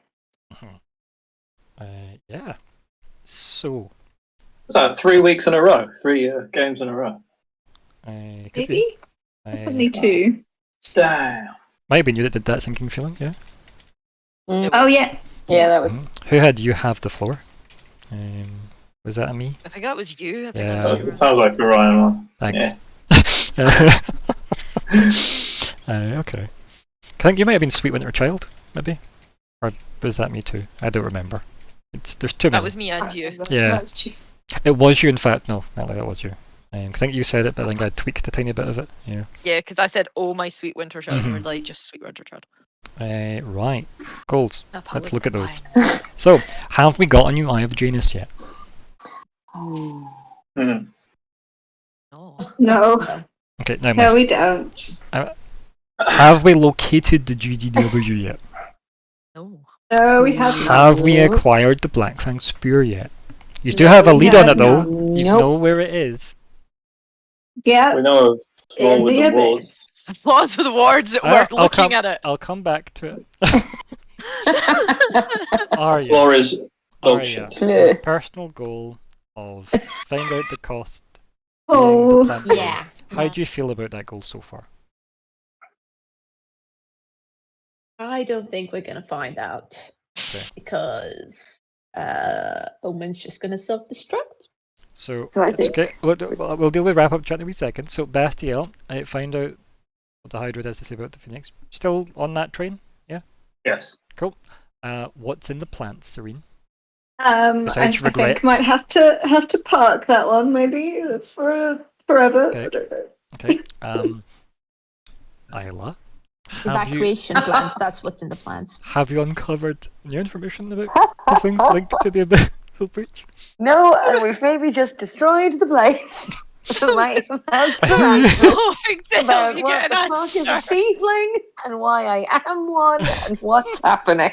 Yeah. So, Was that 3 weeks in a row? 3 games in a row. could be. Maybe? Only 2. Damn. Might have been you that did that sinking feeling, yeah. Oh, yeah. Yeah, that was. Who had you have the floor? Was that a me? I think that was you. I think Yeah. that It was you. sounds like a Ryan one. Thanks. Okay. I think you might have been Sweet Winter Child, maybe? Or was that me too? I don't remember. There's too many. That was me and you. Yeah. That's too... It was you, in fact. No, not like that was you. 'Cause I think you said it, but I think I tweaked a tiny bit of it. Yeah. Yeah, because I said, "Oh, my sweet winter child," and you were Mhm. like, "Just sweet winter child." Right. Goals. That part Let's was look at those. fine. So, have we got a new Eye of Janus yet? Mhm. No. No. Okay, now No, we don't. have we located the GDW yet? No. No, we haven't. Have we acquired the Blackfang Spear yet? You do have a we lead on have it though. not. You Nope. know where it is. Yeah. We know of Small In with the the Wards. abyss. Applause for the wards that I'll were looking come- at it. I'll come back to it. Arya. Floor is dog Arya. shit. Bleh. Personal goal of find out the cost. Oh, the plant pool. Yeah. How do you feel about that goal so far? I don't think we're gonna find out Okay. because Omen's just gonna self-destruct. So I it's think okay. We'll deal with wrap-up chat in a wee second. So Bastiel, find out what the Hydra has to say about the Phoenix. Still on that train? Yeah? Yes. Cool. What's in the plans, Serene? I Besides regret. think might have to park that one. Maybe that's for forever. Okay. I don't know. Okay. Isla, Evacuation plans, that's what's in the plans. have you uncovered new information about tieflings linked to the abyssal breach? No, and we've maybe just destroyed the place. Might have had some answers Oh, big deal. about You what get the an fuck is a answer. tiefling and why I am one and what's happening.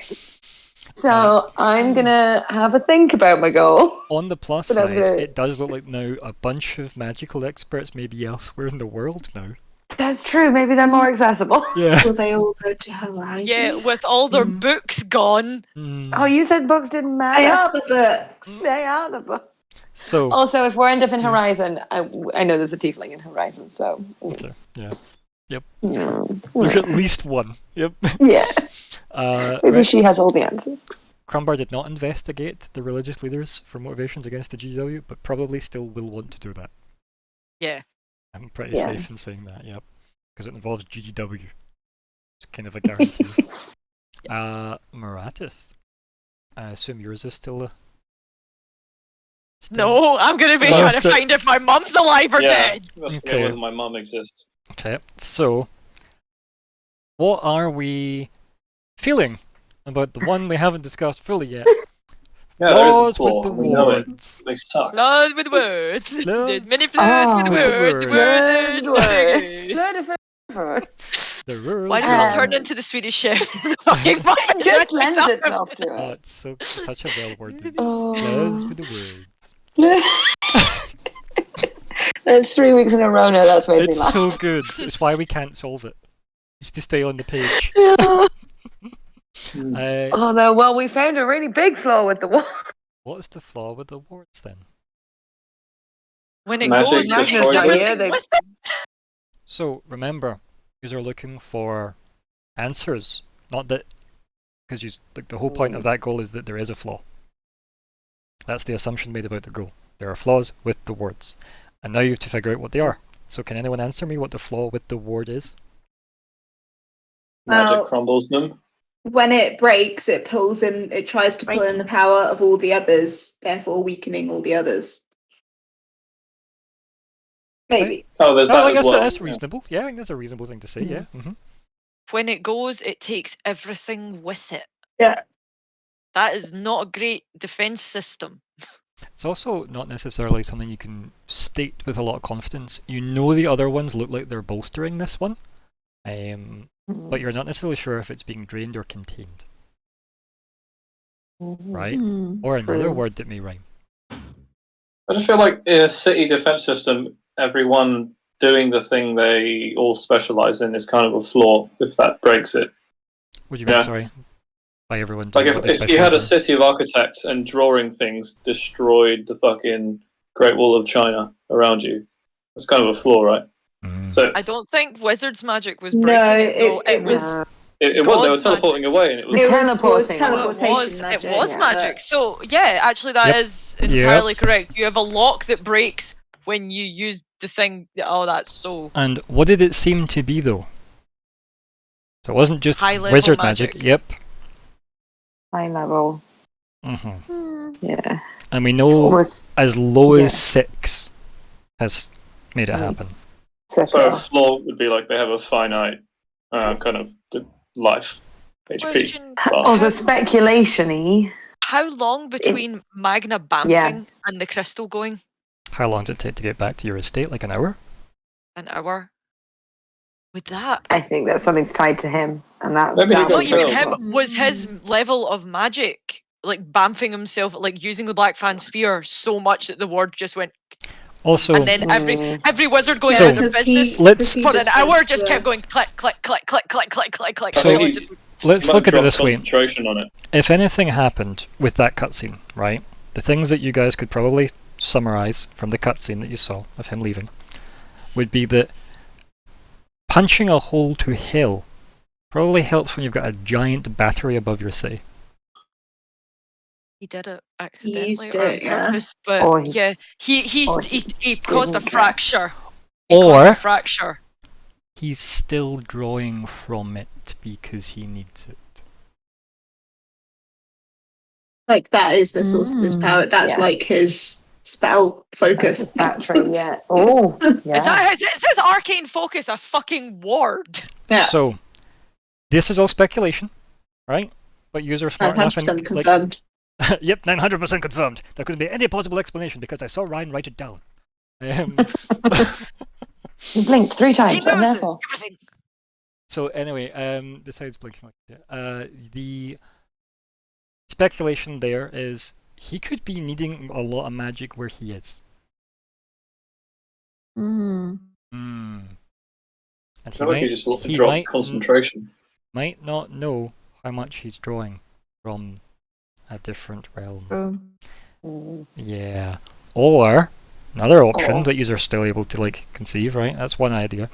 So I'm gonna have a think about my goal. On the plus But I'm side, gonna- it does look like now a bunch of magical experts may be elsewhere in the world now. That's true. Maybe they're more accessible. Yeah. Will they all go to Horizon? Yeah, with all their books gone. Oh, you said books didn't matter. They are the books. They are the books. So. Also, if we end up in Horizon, I know there's a tiefling in Horizon, so. Okay. Yeah. Yep. Mm. There's at least one. Yep. Yeah. Maybe Right. she has all the answers. Crumbar did not investigate the religious leaders for motivations against the GW, but probably still will want to do that. Yeah. I'm pretty safe in saying that, yep. Because it involves GW. It's kind of a guarantee. Maratis. I assume yours is still No, I'm going to be trying to find if my mum's alive or dead. Okay. Whether my mum exists. Okay, so what are we feeling about the one we haven't discussed fully yet? Yeah, there is a Flaws flaw. with the We know it. words. They suck. Blood with words. Blood Many blood with with the words. words. The world. Why don't we all turn into the Swedish chef? It just lends itself to Oh, it. it's such a well worded. Oh. Blood with the words. That's 3 weeks in a row now. That's made me It's laugh. so good. It's why we can't solve it. It's to stay on the page. Oh no! Well, we found a really big flaw with the wall. What's the flaw with the words then? When it Magic goes, it takes destroys everything it. with it. So remember, you are looking for answers, not that, because like the whole point of that goal is that there is a flaw. That's the assumption made about the goal. There are flaws with the words, and now you have to figure out what they are. So can anyone answer me what the flaw with the word is? Well, Magic crumbles them. When it breaks, it pulls in. It tries to pull in the power of all the others, therefore weakening all the others. Maybe. Oh, there's that as well. That's reasonable. Yeah, I think that's a reasonable thing to say. Yeah. Mm-hmm. When it goes, it takes everything with it. Yeah. That is not a great defense system. It's also not necessarily something you can state with a lot of confidence. You know the other ones look like they're bolstering this one, but you're not necessarily sure if it's being drained or contained. Right? Or another word that may rhyme. I just feel like in a city defense system, everyone doing the thing they all specialize in is kind of a flaw if that breaks it. What do you mean, sorry? By everyone Like doing what they if you had a specialise in? city of architects and drawing things destroyed the fucking Great Wall of China around you, that's kind of a flaw, right? So I don't think wizard's magic was breaking No, it. Though. it was. it was. They were God's teleporting away, and it was teleportation magic. It was magic. So yeah, actually, that is entirely correct. You have a lock that breaks when you use the thing. Oh, that's so. And what did it seem to be though? So it wasn't just High-level wizard magic. Yep. High level. Mm-hmm. Yeah. And we know Almost, as low as 6 has made it happen. So a flaw would be like they have a finite kind of life HP. Question, Also speculation-y. how long between Magna bamfing and the crystal going? How long did it take to get back to your estate? Like an hour? An hour. With that, I think that something's tied to him, and that. Maybe he that got what you mean killed. him was his level of magic, like bamfing himself, like using the Black Fan Spear so much that the word just went. Also, And then every wizard going So- out of their business for an hour just kept going click, click, click, click, click, click, click, click. So- until it just- let's look at it this way. Concentration on it. If anything happened with that cutscene, right? The things that you guys could probably summarize from the cutscene that you saw of him leaving would be that punching a hole to hell probably helps when you've got a giant battery above your city. He did it He accidentally used or on it, yeah. purpose, but Or yeah, he caused a didn't care. fracture. He caused Or a fracture. he's still drawing from it because he needs it. Like that is the source of his power. That's Yeah. like his spell focus. Battery, yeah. Oh, yeah. It says arcane focus, a fucking ward. Yeah. So, this is all speculation, right? But users smart enough and 100% confirmed. yep, 900% confirmed. There couldn't be any possible explanation because I saw Ryan write it down. You blinked 3 times, He and knows therefore. everything. So anyway, besides blinking like that, the speculation there is he could be needing a lot of magic where he is. Mm. And he Feel like might, you just he drop concentration. might not know how much he's drawing from a different realm. True. Yeah. Or another option Or- that users are still able to like conceive, right? That's one idea.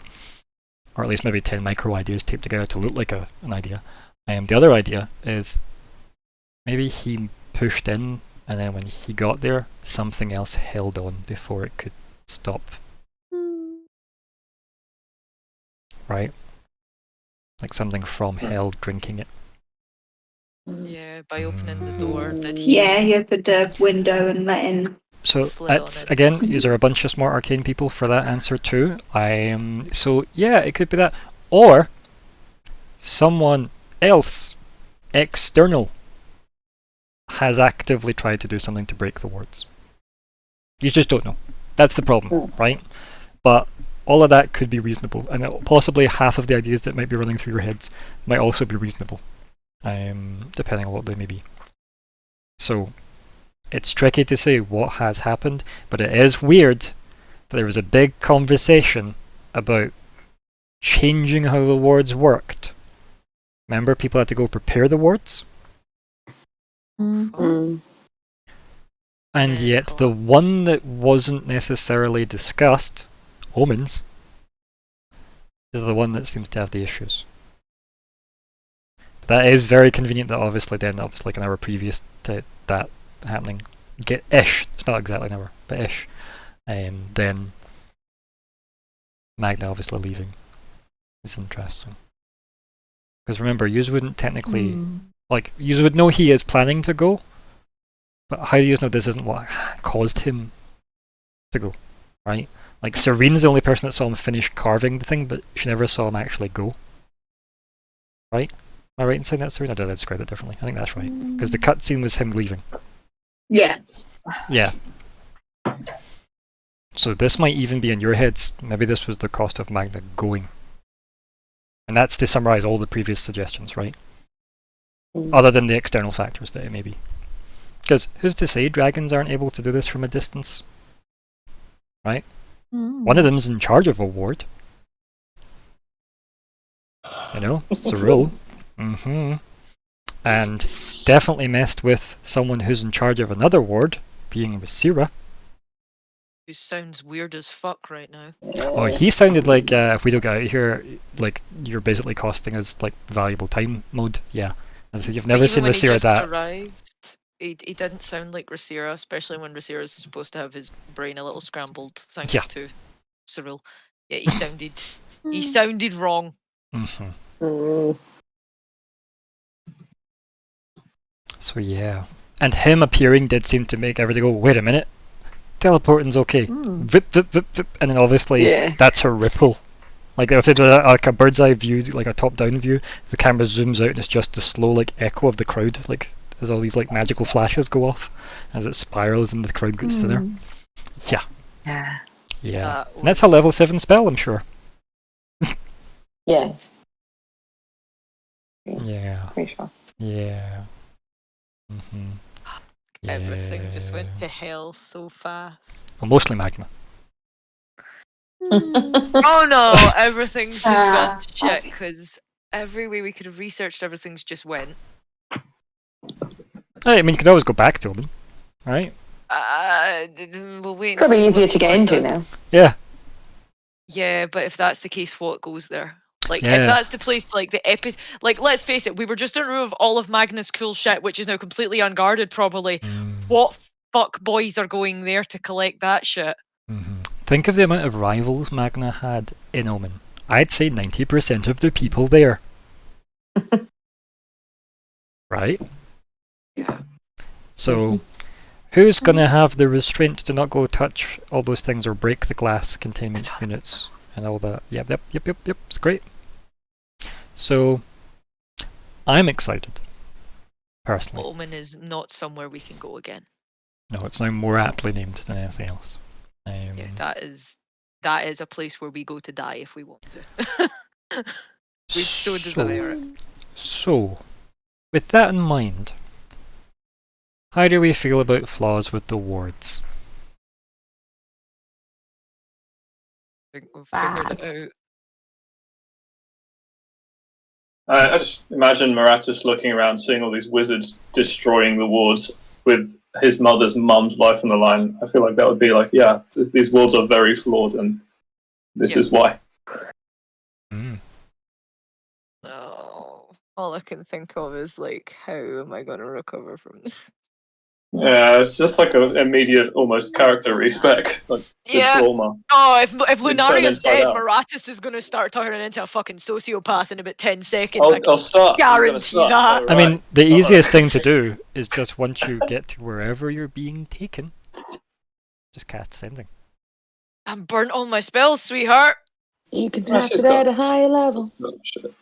Or at least maybe 10 micro ideas taped together to look like an idea. The other idea is maybe he pushed in and then when he got there, something else held on before it could stop. Right? Like something from hell drinking it. Yeah, by opening the door, did he? Yeah, you opened the window and let in. So Slid on that's it. again, these are a bunch of smart arcane people for that answer too. So yeah, it could be that, or someone else, external, has actively tried to do something to break the wards. You just don't know. That's the problem, right? But all of that could be reasonable, and possibly half of the ideas that might be running through your heads might also be reasonable, depending on what they may be. So it's tricky to say what has happened, but it is weird that there was a big conversation about changing how the wards worked. Remember, people had to go prepare the wards? Mm. And yet the one that wasn't necessarily discussed, Omens, is the one that seems to have the issues. But that is very convenient that obviously like an hour previous to that happening, ish, it's not exactly an hour, but ish, then Magna obviously leaving is interesting. Because remember, yous wouldn't technically, like, yous would know he is planning to go, but how do you know this isn't what caused him to go, right? Like, Serene's the only person that saw him finish carving the thing, but she never saw him actually go. Right? Am I right in saying that, Serene? Or did I describe it differently? I think that's right. Because the cutscene was him leaving. Yeah. Yeah. So this might even be in your heads. Maybe this was the cost of Magna going. And that's to summarize all the previous suggestions, right? Other than the external factors that it may be. Because who's to say dragons aren't able to do this from a distance? Right? One of them's in charge of a ward. You know, Cyril. And definitely messed with someone who's in charge of another ward, being Rasira. Who sounds weird as fuck right now. Oh, he sounded like, if we don't get out of here, like, you're basically costing us, like, valuable time mode. Yeah. As I said, you've never seen Rasira that. Arrived, he didn't sound like Rasira, especially when Rasira's supposed to have his brain a little scrambled, thanks to Cyril. Yeah, he sounded wrong. So yeah. And him appearing did seem to make everything go, wait a minute, teleporting's okay. Vip, vip, vip, vip. And then obviously that's a ripple. Like if they do like a bird's eye view, like a top down view, the camera zooms out and it's just the slow like echo of the crowd, like as all these like magical flashes go off as it spirals and the crowd gets to there. Yeah. And that's a level 7 spell, I'm sure. Yeah. Yeah. Pretty sure. Yeah. Everything just went to hell so fast. Well, mostly Magma. Oh no, everything's just gone to shit because every way we could have researched everything's just went. I mean, you could always go back to him, right? We'll wait. Probably easier to get into now. Yeah. Yeah, but if that's the case, what goes there? Like, Yeah. if that's the place, like, like, let's face it, we were just in a room of all of Magna's cool shit, which is now completely unguarded, probably. What fuck boys are going there to collect that shit? Think of the amount of rivals Magna had in Omen. I'd say 90% of the people there. Right? Yeah. So, who's going to have the restraint to not go touch all those things or break the glass containment units and all that? Yep. It's great. So, I'm excited. Personally. Omen is not somewhere we can go again. No, it's now more aptly named than anything else. Yeah, that is a place where we go to die if we want to. We so desire it. So, with that in mind, how do we feel about flaws with the wards? I think we've figured it I out. just imagine Maratus looking around, seeing all these wizards destroying the wards with his mum's life on the line. I feel like that would be like, yeah, these wards are very flawed, and this is why. No, all I can think of is like, how am I going to recover from this? Yeah, it's just like an immediate, almost character respec, like the trauma. Oh, if Lunaria's inside dead, out. Maratus is going to start turning into a fucking sociopath in about 10 seconds. I'll start. Guarantee that. Oh, I mean, right. the easiest thing to do is just once you get to wherever you're being taken, just cast Sending. I'm burnt all my spells, sweetheart. You can talk it at a higher level. Oh, shit.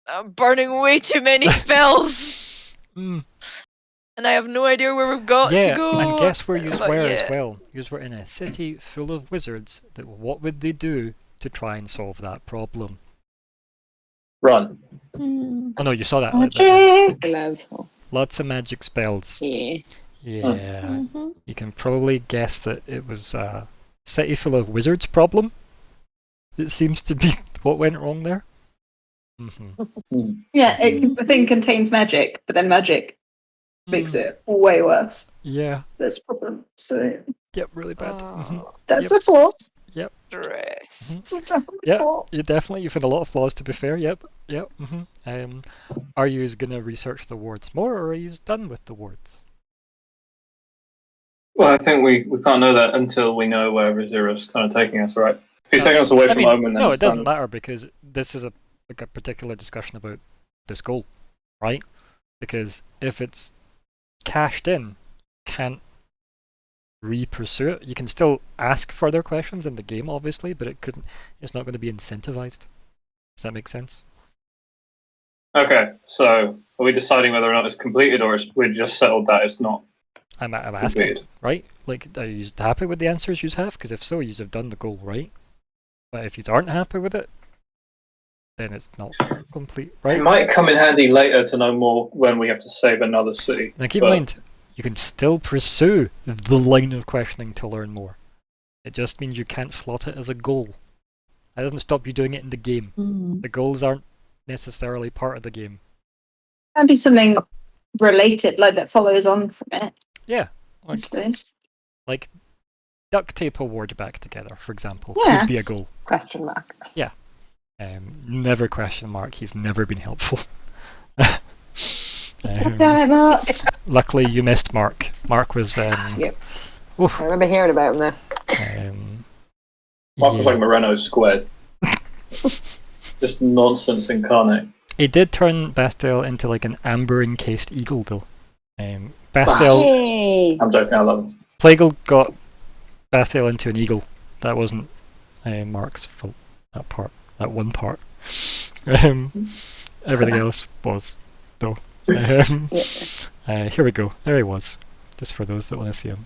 I'm burning way too many spells. And I have no idea where we've got to go. And guess where you But were as well. You were in a city full of wizards. What would they do to try and solve that problem? Run. Oh no, you saw that. Magic! Lots of magic spells. Yeah. Yeah. You can probably guess that it was a city full of wizards problem. It seems to be what went wrong there. Yeah, the thing contains magic, but then magic makes it way worse. Yeah. That's a problem. So Yep, really bad. that's a flaw. Yep. Stress. Yeah, you've had a lot of flaws to be fair. Yep. Are you going to research the wards more, or are you done with the wards? Well, I think we can't know that until we know where Rizira's kind of taking us, right? If he's taking us away from Omen, then no, it doesn't matter because this is a particular discussion about this goal, right? Because if it's cashed in, can't re-pursue it. You can still ask further questions in the game, obviously, but it's not going to be incentivized. Does that make sense? Okay, so are we deciding whether or not it's completed, or we've just settled that it's not? I'm asking, right? Like, are you happy with the answers you have? Because if so, you have done the goal, right? But if you aren't happy with it, then it's not complete, right? It might come in handy later to know more when we have to save another city. Now keep in mind, you can still pursue the line of questioning to learn more. It just means you can't slot it as a goal. That doesn't stop you doing it in the game. The goals aren't necessarily part of the game. Can be something related, like that follows on from it. Yeah. I suppose. Like duct tape a ward back together, for example, Yeah. could be a goal. Question mark. Yeah. Never question mark. He's never been helpful. Luckily, you missed Mark. Mark was. Yep. Oof. I remember hearing about him there. Mark was like Moreno squared. Just nonsense incarnate. He did turn Bastille into like an amber encased eagle, though. Bastille. Hey. I'm joking. I love him. Plagal got Bastille into an eagle. That wasn't Mark's fault. That one part. Everything else was, though. Here we go. There he was. Just for those that want to see him.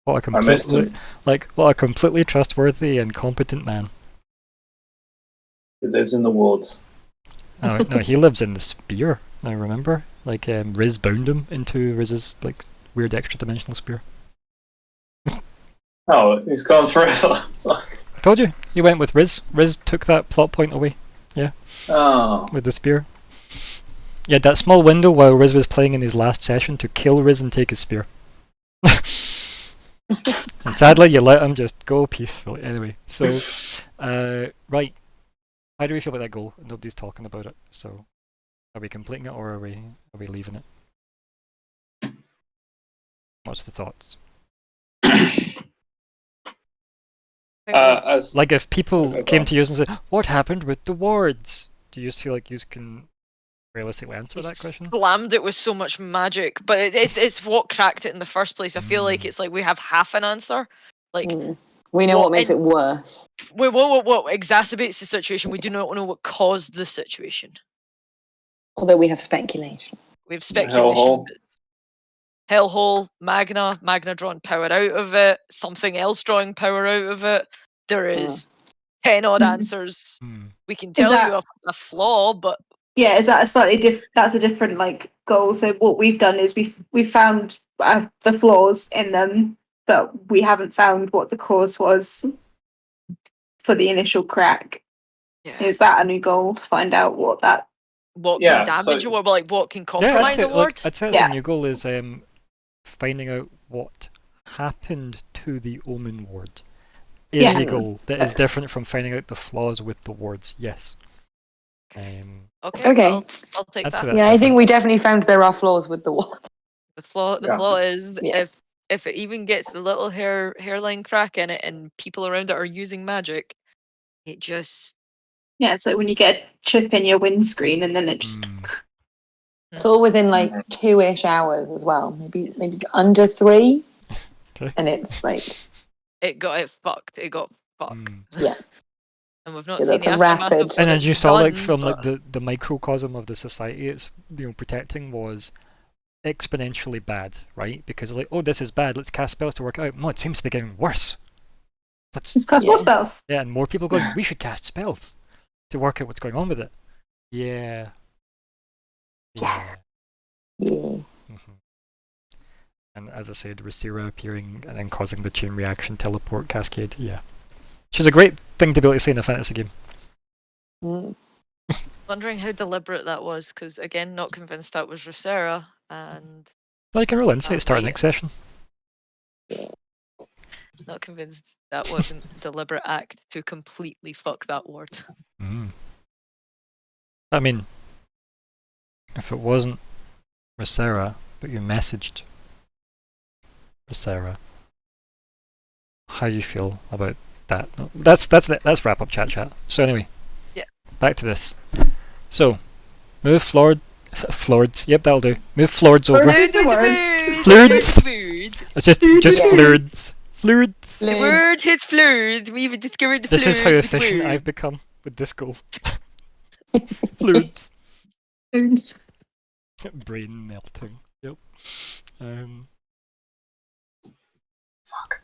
What a completely trustworthy and competent man. He lives in the wards. No, he lives in the spear. Now remember, like Riz bound him into Riz's like weird extra dimensional spear. Oh, he's gone forever. I told you, he went with Riz. Riz took that plot point away. Yeah. Oh. With the spear. Yeah, that small window while Riz was playing in his last session to kill Riz and take his spear. And sadly, you let him just go peacefully. Anyway, so right. How do we feel about that goal? Nobody's talking about it, so are we completing it or are we leaving it? What's the thoughts? Like if people came to you and said, "What happened with the wards?" Do you feel like you can realistically answer that question? Slammed it with so much magic, but it's what cracked it in the first place. I feel like it's like we have half an answer. Like we know what makes it worse. What exacerbates the situation? We do not know what caused the situation. Although we have speculation. We have speculation. Hellhole, Magna drawing power out of it, something else drawing power out of it. There is 10 odd answers. We can tell you a flaw, but yeah, is that a slightly different? That's a different like goal. So what we've done is we've found the flaws in them, but we haven't found what the cause was for the initial crack. Yeah. Is that a new goal to find out what can damage or like what can compromise a ward? I'd say it's a new goal is finding out what happened to the Omen ward. Is a goal that is different from finding out the flaws with the wards. Yes. Okay. I'll take that. Yeah, I think we definitely found there are flaws with the wards. The flaw is if it even gets a little hairline crack in it and people around it are using magic, it just it's like when you get a chip in your windscreen and then it just it's all within like 2-ish hours as well, maybe under 3. Okay. And it's like it got fucked. Yeah. And we've not seen the aftermath of and as you saw, like from like the microcosm of the society it's protecting was exponentially bad, right? Because like, oh, this is bad, let's cast spells to work it out. No, it seems to be getting worse. Let's cast more spells. Yeah, and more people going, we should cast spells to work out what's going on with it. Yeah. And as I said, Restira appearing and then causing the chain reaction teleport cascade. Yeah. Which is a great thing to be able to say in a fantasy game. Wondering how deliberate that was, because again, not convinced that was Rosera, and Well, you can roll insight, start next session. Not convinced that wasn't a deliberate act to completely fuck that ward. I mean, if it wasn't Rosera, but you messaged Rosera, how do you feel about that? That's wrap up chat. So anyway, back to this. So, move Flords. Yep, that'll do. Move Flords over. Flords. It's just Flords. Flords. The word is Flords. We've discovered the This is how efficient I've become with this goal. Flords. Brain melting. Yep. Fuck.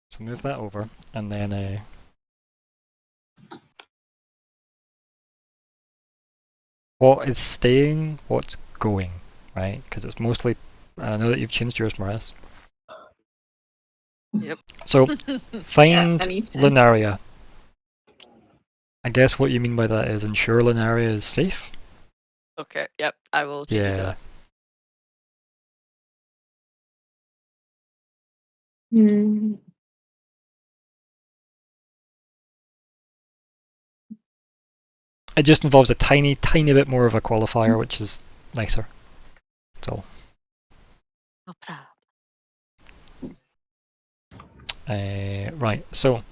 So move that over, and then what is staying, what's going, right? Because it's mostly. I know that you've changed yours, Marias. Yep. So find Lunaria. I guess what you mean by that is ensure Lunaria is safe. Okay. Yep. I will. Do that. It just involves a tiny bit more of a qualifier, which is nicer. That's all. No problem. Right, so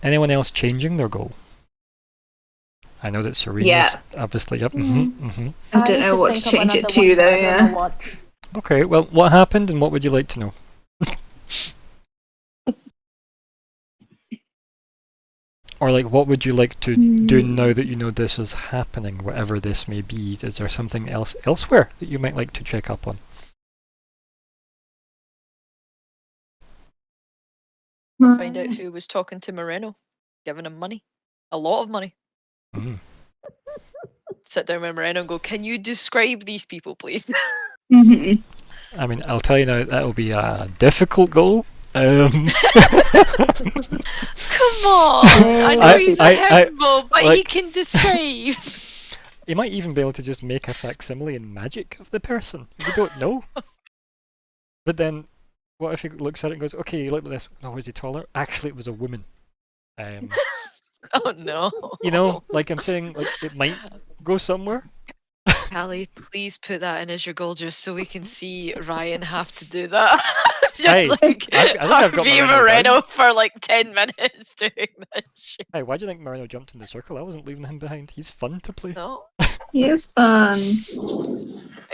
anyone else changing their goal? I know that Serena's obviously, yep. I don't know what to change it to though, Okay, well, what happened and what would you like to know? Or like, what would you like to do now that you know this is happening, whatever this may be? Is there something else elsewhere that you might like to check up on? Find out who was talking to Moreno, giving him money. A lot of money. Sit down with Moreno and go, can you describe these people, please? I mean, I'll tell you now, that'll be a difficult goal. Come on! I know he's a himbo, but like, he can describe. You might even be able to just make a facsimile in magic of the person. You don't know. But then, what if he looks at it and goes, okay, look at this. Oh, was he taller? Actually, it was a woman. Oh no. You know, like I'm saying, like it might go somewhere. Callie, please put that in as your goal just so we can see Ryan have to do that. Just Hey, like I think I've got RV Moreno Moreno down. for like 10 minutes doing that shit. Hey, why do you think Moreno jumped in the circle? I wasn't leaving him behind. He's fun to play. No. He is fun.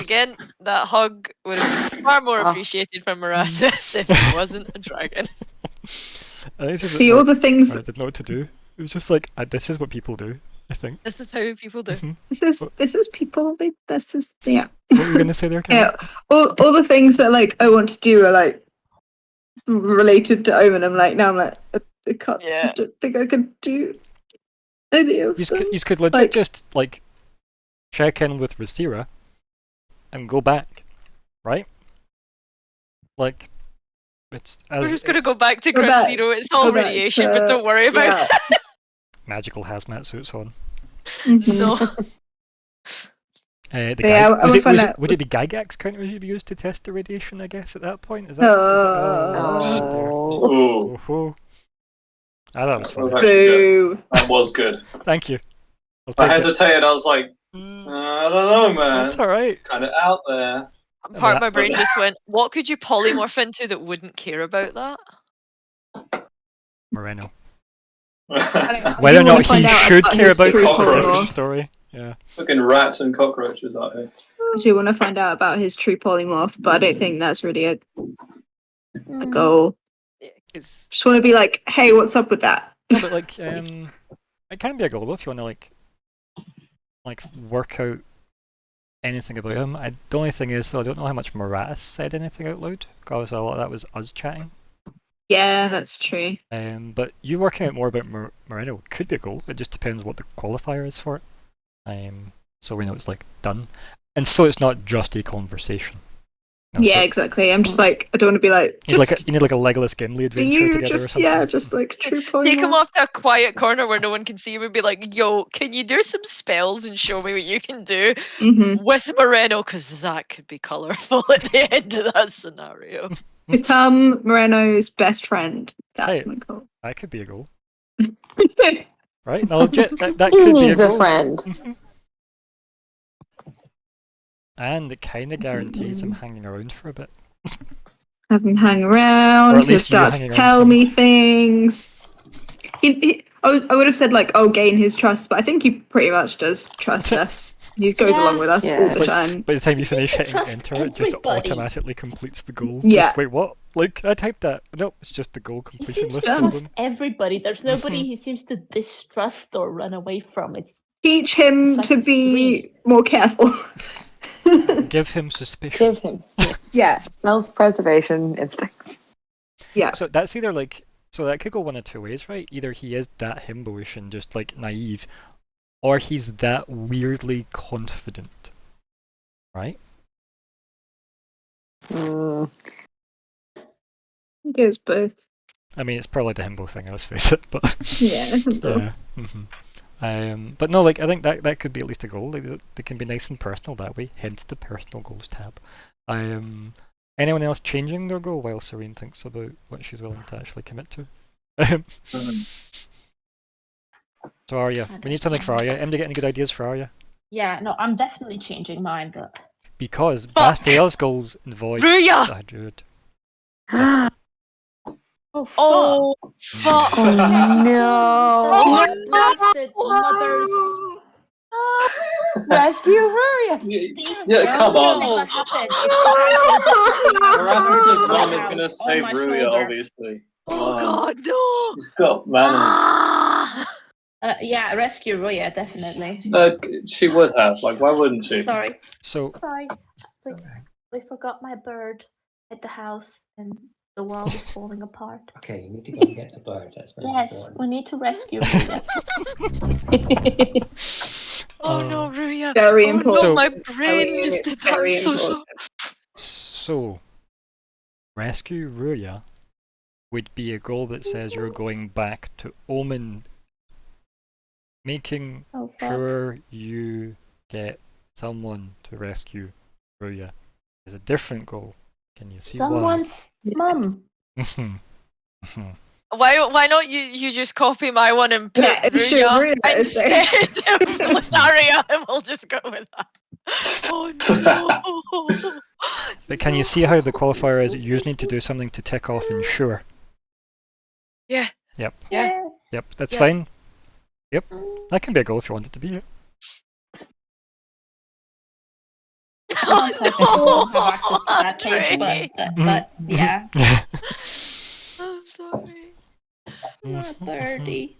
Again, that hug would have been far more appreciated from Maratus if he wasn't a dragon. See all the things. I didn't know what to do. It was just like, this is what people do, I think. This is how people do. This is people. This is yeah. What were you going to say there, Ken? Yeah. All the things that like I want to do are like related to Omen. I'm like now I'm like I can't. Yeah. I don't think I can do any of them. You could legit Like- just like check in with Rasira and go back, right? Like it's as We're just gonna go back to Go ground back. zero. It's all Go back radiation, to- but don't worry about Yeah. magical hazmat suits on. it. Mhm. No. The Yeah, I would find out- would it be Gygax counters you'd be used to test the radiation? I guess at that point is that? Oh. Oh. Ah, that was That was funny. actually good. Boo. That was good. Thank you. I'll I take it. hesitated. I was like, I don't know, man. That's all right. Kind of out there. Part of my brain just went, what could you polymorph into that wouldn't care about that? Moreno. Fucking Whether or wanna not he find out should care his about it true is a different polymorph. story. Yeah. rats and cockroaches out here. I do want to find out about his true polymorph, but I don't think that's really a goal. Yeah, 'cause Just want to be like, hey, what's up with that? No, but like, it can be a goal if you want to like work out anything about him. The only thing is, I don't know how much Maratus said anything out loud, because a lot of that was us chatting. Yeah, that's true. But you working out more about Moreno could be a goal. It just depends what the qualifier is for it. So we know it's like done, and so it's not just a conversation. You know, Yeah, so exactly. I'm just like, I don't want to be like, you need just, like a Legolas Gimli do adventure you together or just, something. yeah, just like true polymorph. take him off to a quiet corner where no one can see him and be like, yo, can you do some spells and show me what you can do with Moreno? Because that could be colourful at the end of that scenario. Become Moreno's best friend. That's Hey. my goal. That could be a goal, right? No, legit, that He could be needs a a goal. friend. Mhm. And it kind of guarantees him hanging around for a bit. Have him hang Or around. at He'll least you start to hanging around tell him. me things. I would have said like, oh, gain his trust, but I think he pretty much does trust us. He goes Yeah. along with us Yeah. all It's the like, time. by the time you finish I hitting trust enter, it just everybody. automatically completes the goal. Yeah. Just, wait, what? Like, I typed that. Nope, it's just the goal He completion seems list to for trust them. everybody. There's nobody he seems to distrust or run away from. It's Teach him Like to be three. more careful. Give him suspicion. Give him Yeah, self-preservation instincts. yeah. So that's either like, so that could go one of two ways, right? Either he is that himboish and just like naive, or he's that weirdly confident, right? Mm. He goes both. I mean, it's probably the himbo thing, let's face it, but Yeah. yeah. But no, like I think that could be at least a goal. Like, they can be nice and personal that way. Hence the personal goals tab. Anyone else changing their goal while Serene thinks about what she's willing to actually commit to? So Arya, we need something for Arya. Em, do you get any good ideas for Arya? yeah, no, I'm definitely changing mine, but Because Fuck. Bastiel's goals involve Ruya! 100. oh fuck. Oh, fuck. Oh no! Blasted mothers. Rescue Ruria! Yeah, come on. Never happened. It's Marathis' mom is on going to save my Ruya, shoulder. obviously. Oh god, no! She's got manners. Ah! Yeah, rescue Roya, definitely. She would have. Like, why wouldn't she? Sorry, So sorry. We forgot my bird at the house and the world is falling apart. Okay, you need to go and get the bird. That's very Yes, important. we need to rescue Roya. Oh no, Ruya! Very Oh important. no, So- my brain just did that. I'm Very so important. sorry. So, rescue Ruya would be a goal that says you're going back to Omen, making Oh fuck. sure you get someone to rescue Ruya. Is a different goal. Can you see Someone's mum. why? Why not you just copy my one and put Ruya instead of Lunaria, and we'll just go with that. Oh no! But can you see how the qualifier is? You usually need to do something to tick off ensure. Yeah. Yep. Yeah. Yep. That's fine. Yep. That can be a goal if you want it to be. But yeah. I'm sorry. Not 30.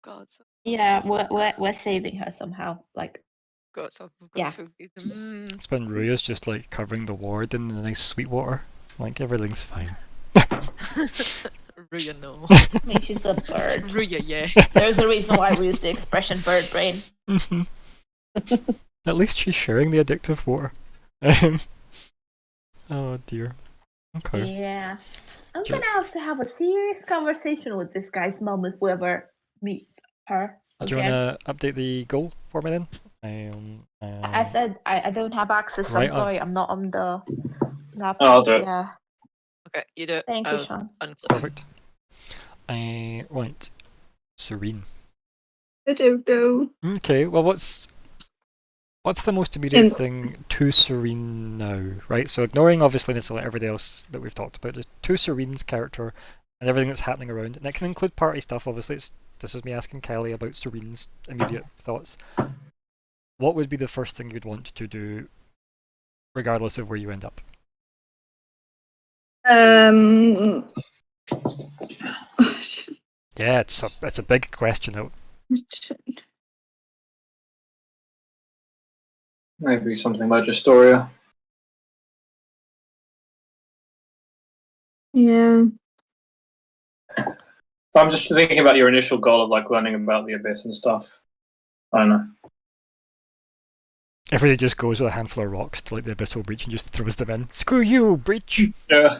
God. Yeah, we're saving her somehow. Like, got some. Food. It's when Ruya's just like covering the ward in the nice sweet water. Like everything's fine. Ruya, no. I think she's a bird. Ruya, yes. There's a reason why we use the expression bird brain. At least she's sharing the addictive water. Oh dear. Okay. Yeah. I'm gonna have a serious conversation with this guy's mom if we ever meet her. Do you want to update the goal for me then? I said I don't have access. Right, I'm sorry, I'm not on the laptop. I'll do it. Yeah. Okay, you do it. Thank you, Sean. Perfect. Right. Serene. I don't know. Okay, well what's the most immediate thing to Serene now, right? So ignoring obviously everything else that we've talked about, just to Serene's character and everything that's happening around. And that can include party stuff, obviously. This is me asking Kelly about Serene's immediate thoughts. What would be the first thing you'd want to do, regardless of where you end up? Yeah, it's a big question though. Maybe something about Astoria. Yeah. I'm just thinking about your initial goal of like learning about the abyss and stuff. I don't know. Everybody just goes with a handful of rocks to like the abyssal breach and just throws them in. Screw you, breach! Yeah.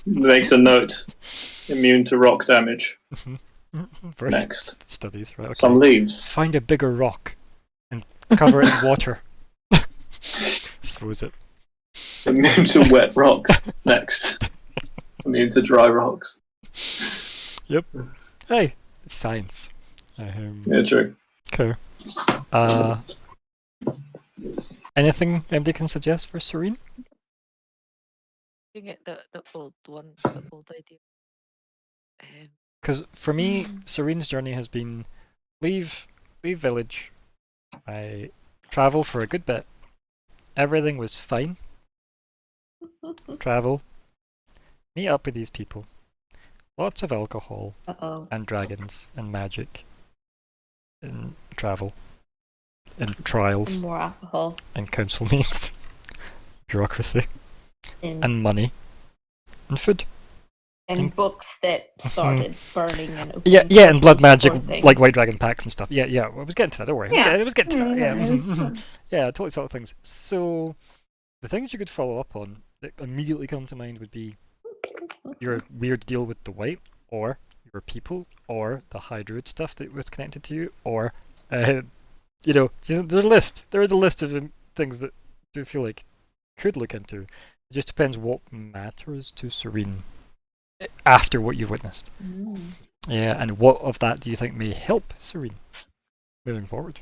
Makes a note. Immune to rock damage. First Next. Studies, right? Okay. Some leaves. Find a bigger rock and cover it in water. Throws it. Immune to wet rocks. Next. Immune to dry rocks. Yep. Hey, it's science. Yeah, true. Okay. Anything anybody can suggest for Serene? You get the old one, the old idea. Because for me, Serene's journey has been leave village. I travel for a good bit. Everything was fine. Travel. Meet up with these people. Lots of alcohol and dragons and magic and travel and trials And more alcohol and council meetings, bureaucracy and money and food and books that started burning and yeah, and blood magic like white dragon packs and stuff. Yeah, I was getting to that. Don't worry, I was getting to that. Yeah, yeah, totally sort of things. So the things you could follow up on that immediately come to mind would be your weird deal with the white, or your people, or the high druid stuff that was connected to you, or there's a list. There is a list of things that do feel like could look into. It just depends what matters to Serene after what you've witnessed. Yeah, and what of that do you think may help Serene moving forward?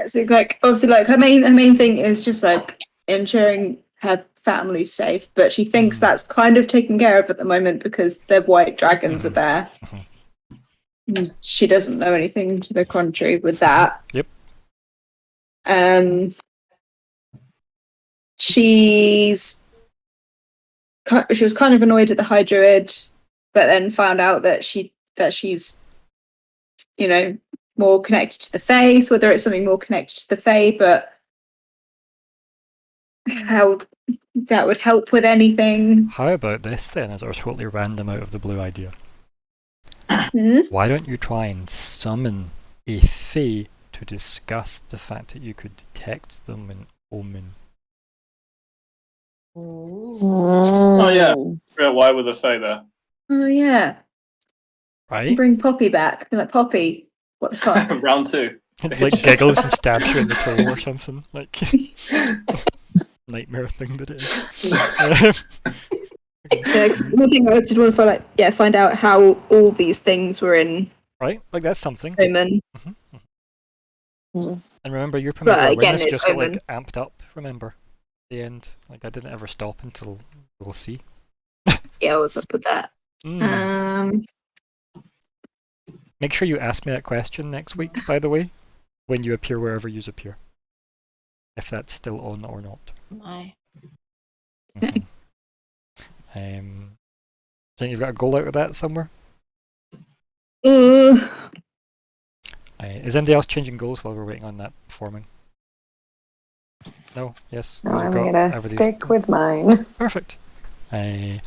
So, like, obviously, like her main thing is just like ensuring her family's safe, but she thinks that's kind of taken care of at the moment because the white dragons are there. She doesn't know anything to the contrary with that. Yep. She was kind of annoyed at the high druid, but then found out that she's more connected to the fae, so whether it's something more connected to the fae, but how that would help with anything. How about this then, as our totally random out of the blue idea? Why don't you try and summon a fae to discuss the fact that you could detect them in Omen? Oh yeah. Why were the fae there? Oh yeah. Right? Bring Poppy back. Be like, Poppy, what the fuck? Round 2. It like giggles and stabs you in the toe or something. Like nightmare thing that it is. Yeah, 'cause one thing I did want to find out how all these things were in Right, like that's something. Omen. And remember, your But Primavera again, awareness it's just got like Omen. amped up. Remember, the end. Like that didn't ever stop until we'll see. Yeah, what's up with that? Make sure you ask me that question next week, by the way, when you appear wherever you appear. If that's still on or not. My. Mhm. Think you've got a goal out of that somewhere? Is anybody else changing goals while we're waiting on that forming? No? Yes? No, You've I'm got gonna everybody's- stick with mine. Perfect. Okay,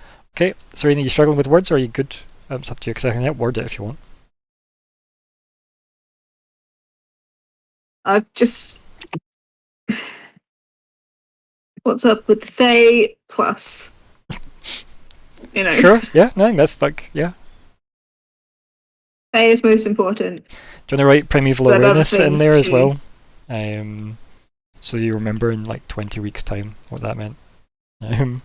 Serena, you struggling with words or are you good? It's up to you, because I can help word it if you want. I've just... What's up with Faye plus? You know. Sure, yeah, no, I think that's like, yeah. Faye is most important. Do you want to write primeval But other awareness in things there as too. well? So you remember in like 20 weeks' time what that meant. I'm...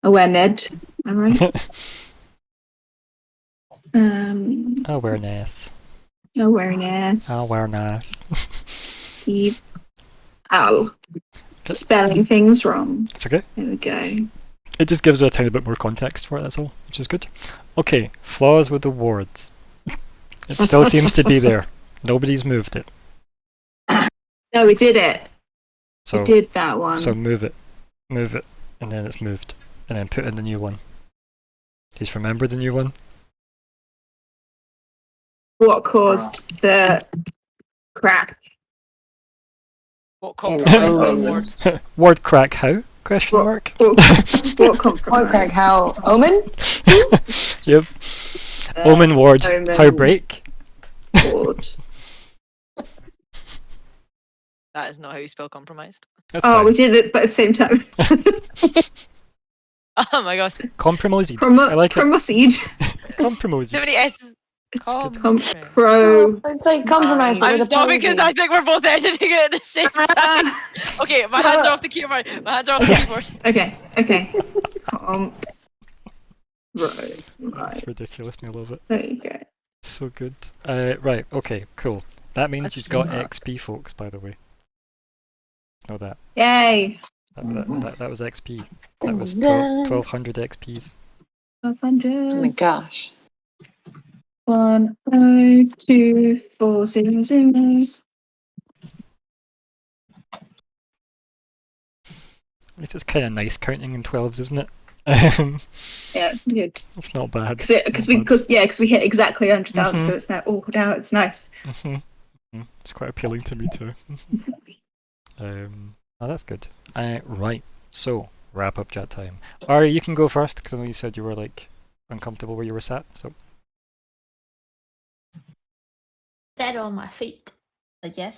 Awareness. Am I right? Awareness. Awareness. Eve. Ow. Spelling things wrong. It's okay. There we go. It just gives it a tiny bit more context for it, that's all, which is good. Okay, flaws with the wards. It still seems to be there. Nobody's moved it. No, we did it. So, we did that one. So move it, and then it's moved. And then put in the new one. Please remember the new one. What caused the crack? What compromised the ward? Word crack how? Question mark? What compromise? Word crack how? Omen? Yep. Omen ward. Omen how break? Ward. That is not how you spell compromised. That's oh, fine. we did it, but at the same time. Oh my god. Compromised. I like it. Promoseed. Compromised. So many S's. It's like compromise, but I'm with a stopping because pointy. I think we're both editing it at the same time. Okay, my hands are off the keyboard. My hands are off the keyboard. Okay. Right. That's ridiculous, and I love it. There you go. So good. Right, okay, cool. That means you've got XP, folks, by the way. Know that. Yay! That was XP. That was 1200 XPs. 1200. Oh my gosh. 102400. At least it's kind of nice counting in 12s, isn't it? Yeah, it's good. It's not bad. Because we hit exactly 100,000, so it's now now it's nice. It's quite appealing to me too. Oh, that's good. Right. So wrap up chat time. Ari, you can go first because I know you said you were like uncomfortable where you were sat. So. Dead on my feet, I guess.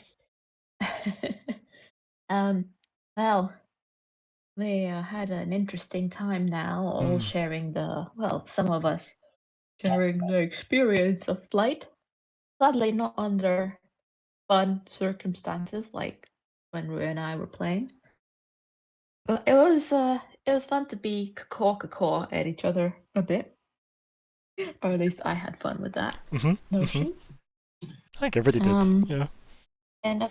Well, we had an interesting time now, all sharing some of us sharing the experience of flight. Sadly, not under fun circumstances like when Rue and I were playing. But it was fun to be caw at each other a bit. Or at least I had fun with that notion. I think everybody did. Yeah. And of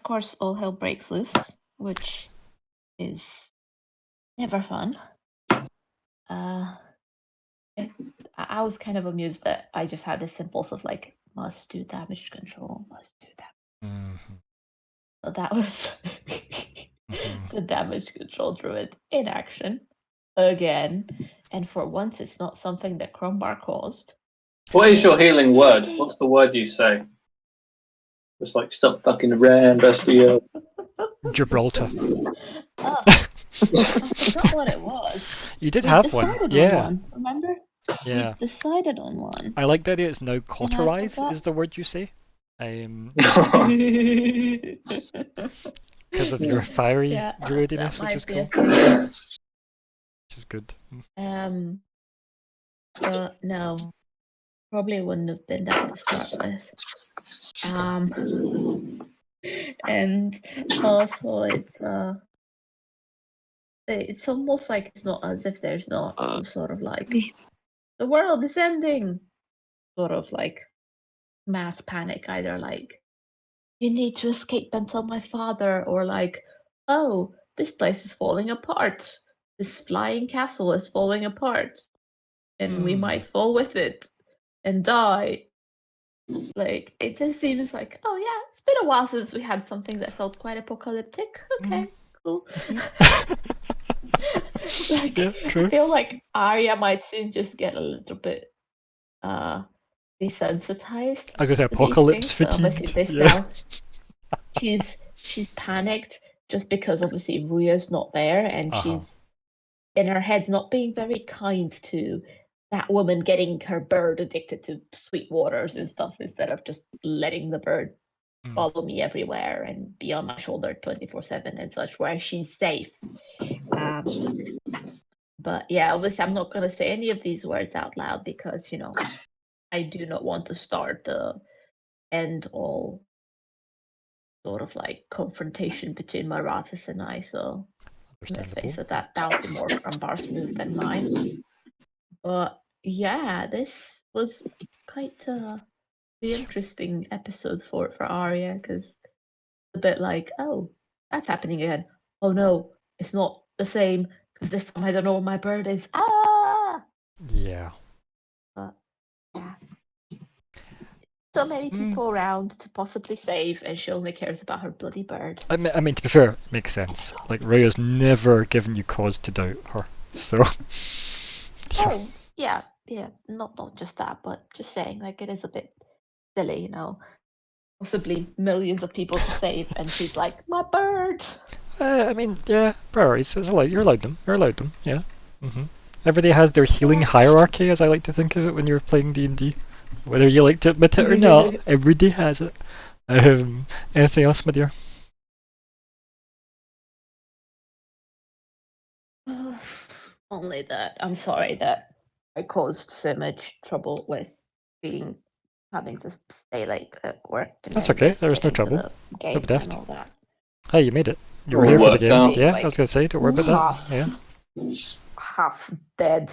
course, all hell breaks loose, which is never fun. I was kind of amused that I just had this impulse of like, must do damage control, must do that. So that was the damage control druid in action again. And for once, it's not something that Crumbar caused. What is your healing word? What's the word you say? Just like stop fucking around, Bastille. Gibraltar. I forgot what it was. You did have one. Yeah. On one, remember? Yeah. We decided on one. I like the idea it's now cauterize is the word you say. Because of your fiery druidiness, which is cool. Which is good. No. probably wouldn't have been that to start with. And also it's almost like it's not as if there's not some sort of like the world is ending sort of like mass panic, either like you need to escape and tell my father, or like, oh, this place is falling apart, this flying castle is falling apart and we might fall with it and die. Like, it just seems like, oh yeah, it's been a while since we had something that felt quite apocalyptic. Okay, cool. Like, Yeah, true. I feel like Arya might soon just get a little bit desensitized. I was gonna say to these apocalypse things, but obviously fatigued. this Yeah. now, she's panicked just because obviously Ruya's not there, and she's in her head not being very kind to that woman getting her bird addicted to sweet waters and stuff, instead of just letting the bird follow me everywhere and be on my shoulder 24/7 and such, where she's safe. But yeah, obviously I'm not going to say any of these words out loud because, you know, I do not want to start the end all sort of like confrontation between Marathis and I. So let's face it, that would be more Crumbar's move than mine. But yeah, this was quite the interesting episode for Arya, because a bit like, oh, that's happening again. Oh no, it's not the same because this time I don't know where my bird is. Ah! Yeah. But yeah, so many people around to possibly save, and she only cares about her bloody bird. I mean, to be fair, it makes sense. Like, Rhea's never given you cause to doubt her, so. Oh yeah, not just that, but just saying, like, it is a bit silly, you know. Possibly millions of people to save, and she's like, my bird. I mean, yeah, priorities. You're allowed them. You're allowed them. Yeah. Everybody has their healing hierarchy, as I like to think of it when you're playing D&D. Whether you like to admit it or not, everybody has it. Anything else, my dear? Only that I'm sorry that I caused so much trouble with having to stay late at work. And That's then okay. There was no getting to trouble. the game Don't be daft. and all that. Hey, you made it. You were All here for the worked game. out. Yeah, Like, I was gonna say, don't worry about that. Yeah. half dead,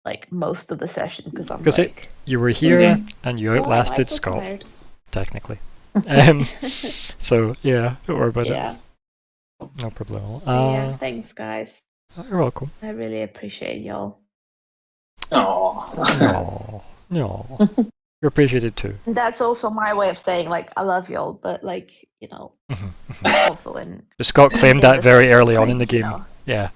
like most of the session, because I'm Because like, you were here and you why am I outlasted so Scott, tired? technically. So yeah, don't worry about Yeah. it. No problem. Yeah, thanks guys. You're welcome. I really appreciate y'all. Oh. No. You're appreciated too. That's also my way of saying, like, I love y'all, but like, you know, also in Scott claimed that very early on in the French, you game. know. Yeah.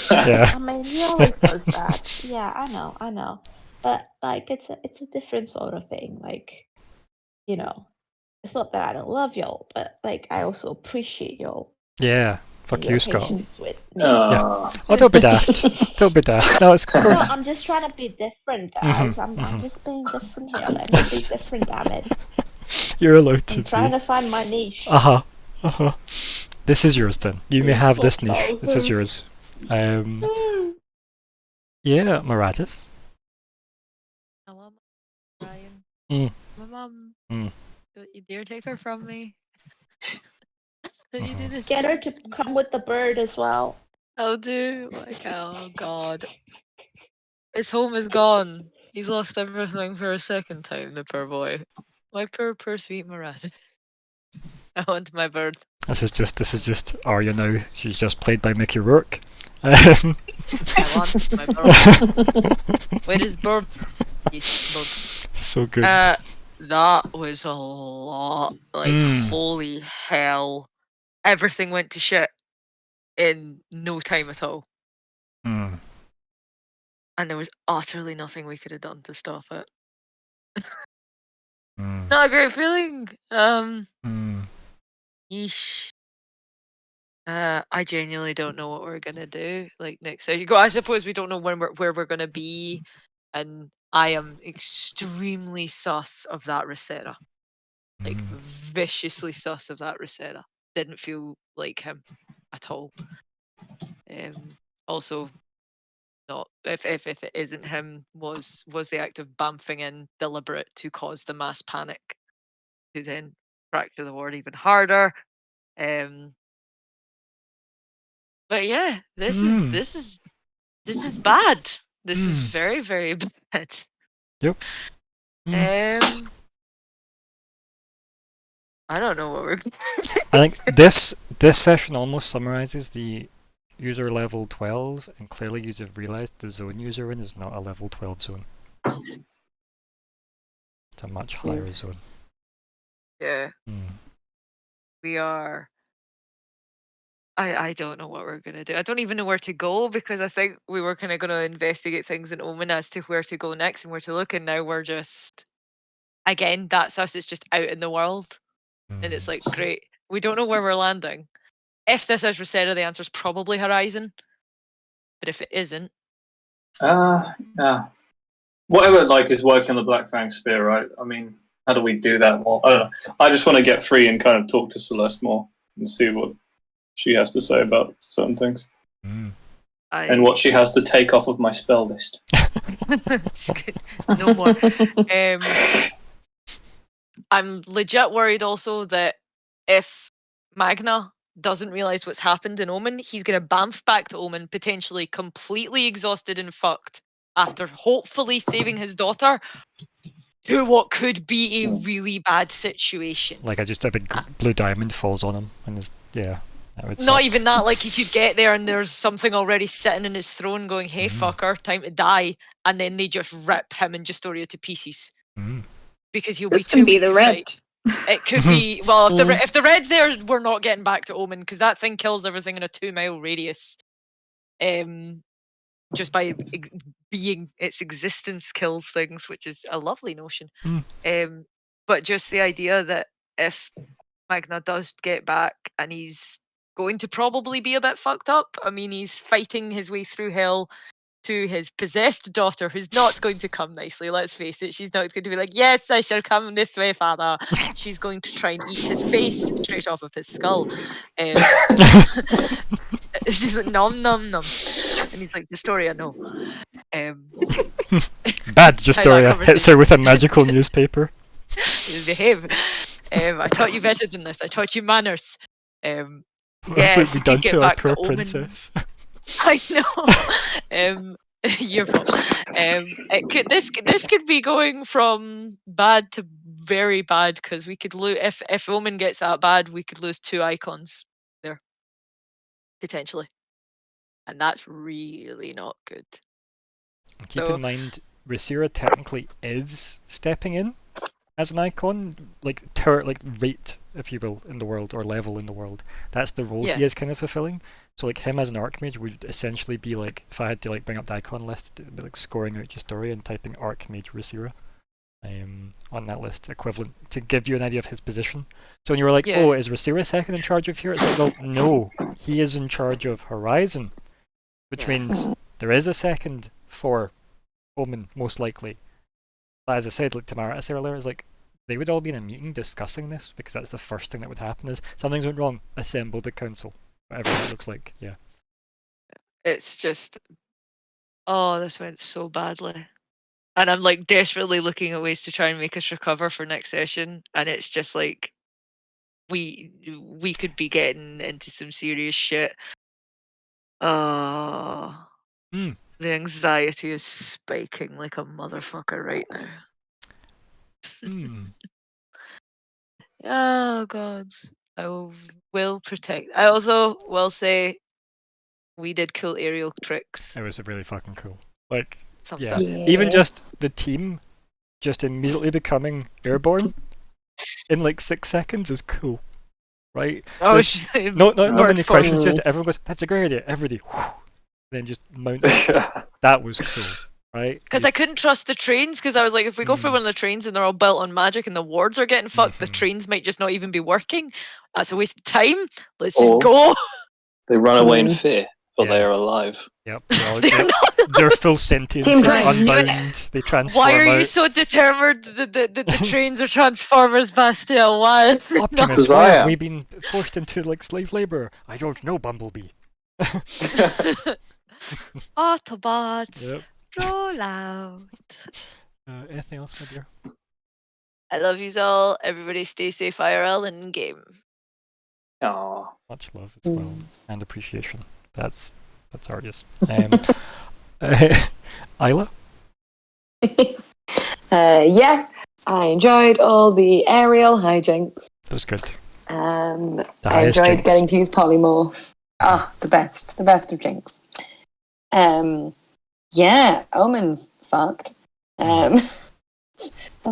Yeah. I mean, he always does that. Yeah, I know. But like, it's a different sort of thing. Like, you know, it's not that I don't love y'all, but like, I also appreciate y'all. Yeah. Fuck your you, Scott. patience with me. Yeah. Oh, don't be daft. Don't be daft. No, it's of No, course. I'm just trying to be different, guys. I'm just being different here. Let me be different, damn it. You're allowed to I'm be. trying to find my niche. This is yours then. You may have this niche. This is yours. Yeah, Maratis. Hello, Brian. My mom. Don't you dare take her from me. Don't you do this? Get her to come with the bird as well. I'll do. Like, oh god. His home is gone. He's lost everything for a second time, the poor boy. My poor sweet Marathis. I want my bird. This is just Arya now. She's just played by Mickey Rourke. I want my bird. Where is bird? Yes, bird. So good. That was a lot. Like, holy hell. Everything went to shit in no time at all. And there was utterly nothing we could have done to stop it. Not a great feeling. Yeesh. I genuinely don't know what we're gonna do. Like, next, so you go. I suppose we don't know where we're gonna be, and I am extremely sus of that Rosetta. Like, viciously sus of that Rosetta. Didn't feel like him at all. Also, not if it isn't him, was the act of bamfing in deliberate to cause the mass panic, to then fracture the ward even harder. But yeah, this is bad. This is very, very bad. Yep. I don't know what we're. I think this session almost summarizes the user level 12, and clearly you have realized the zone user in is not a level 12 zone. It's a much higher zone. Yeah. We are. I don't know what we're gonna do. I don't even know where to go, because I think we were kind of gonna investigate things in Omen as to where to go next and where to look, and now we're just, again, that's us. It's just out in the world, and it's like, great. We don't know where we're landing. If this is Rosetta, the answer is probably Horizon. But if it isn't, whatever is working on the Black Fang Spear, right? I mean, how do we do that more? I don't know. I just want to get free and kind of talk to Celeste more and see what she has to say about certain things. And what she has to take off of my spell list. No more. I'm legit worried also that if Magna doesn't realize what's happened in Omen, he's going to bamf back to Omen, potentially completely exhausted and fucked, after hopefully saving his daughter, to what could be a really bad situation. Like a big blue diamond falls on him, and that would Not suck. even that, like he could get there and there's something already sitting in his throne going, hey fucker, time to die, and then they just rip him and Justoria to pieces. Because he'll This be too can be weak the to red. fight. It could be, well, if the red's there, we're not getting back to Omen, because that thing kills everything in a 2-mile radius. Just by being its existence kills things, which is a lovely notion. But just the idea that if Magna does get back, and he's going to probably be a bit fucked up. I mean, he's fighting his way through hell to his possessed daughter, who's not going to come nicely, let's face it. She's not going to be like, yes, I shall come this way, father. She's going to try and eat his face straight off of his skull. She's like, nom, nom, nom. And he's like, Justoria, no. Bad Justoria hits her with a magical newspaper. Behave. I taught you better than this. I taught you manners. What have we done to our poor princess? I know. Your fault. This could be going from bad to very bad, because we could lose, if Omen gets that bad, we could lose 2 icons there, potentially, and that's really not good. Keep in mind, Rhaenyra technically is stepping in as an icon, rate, if you will, in the world, or level in the world. That's the role he is kind of fulfilling. So him as an Archmage would essentially be like, if I had to bring up the icon list, it'd be like scoring out Justoria and typing Archmage Rhaenyra on that list, equivalent, to give you an idea of his position. So when you were like, oh, is Rhaenyra second in charge of here? It's like, well, no, he is in charge of Horizon, which means there is a second for Omen, most likely. But as I said, Tamara said earlier, is they would all be in a meeting discussing this, because that's the first thing that would happen is something's went wrong, assemble the council. Whatever it looks like, It's just, this went so badly. And I'm desperately looking at ways to try and make us recover for next session, and it's just we could be getting into some serious shit. The anxiety is spiking like a motherfucker right now. Oh god. I will protect. I also will say we did cool aerial tricks. it was really fucking cool. Thumbs up. Even just the team just immediately becoming airborne in 6 seconds is cool, right? Oh, not many questions, just everyone goes, that's a great idea, everybody, then just mount it. That was cool, right? Because I couldn't trust the trains, because I was like, if we go for one of the trains and they're all built on magic and the wards are getting fucked, the trains might just not even be working. That's a waste of time. Let's just go. They run away in fear, but they are alive. Yep. They're full sentience, unbound, they transform. Why are you so determined that the trains are Transformers, Bastille? Why? Optimus, why have we been forced into slave labor? I don't know, Bumblebee. Autobots, Yep. roll out. Anything else, my dear? I love you all. Everybody stay safe IRL and game. Aww. Much love as well, and appreciation. That's arduous. Isla? Yeah, I enjoyed all the aerial hijinks. That was good. I highest enjoyed jinx. getting to use polymorph. The best of jinx. Yeah, Omen's fucked. That's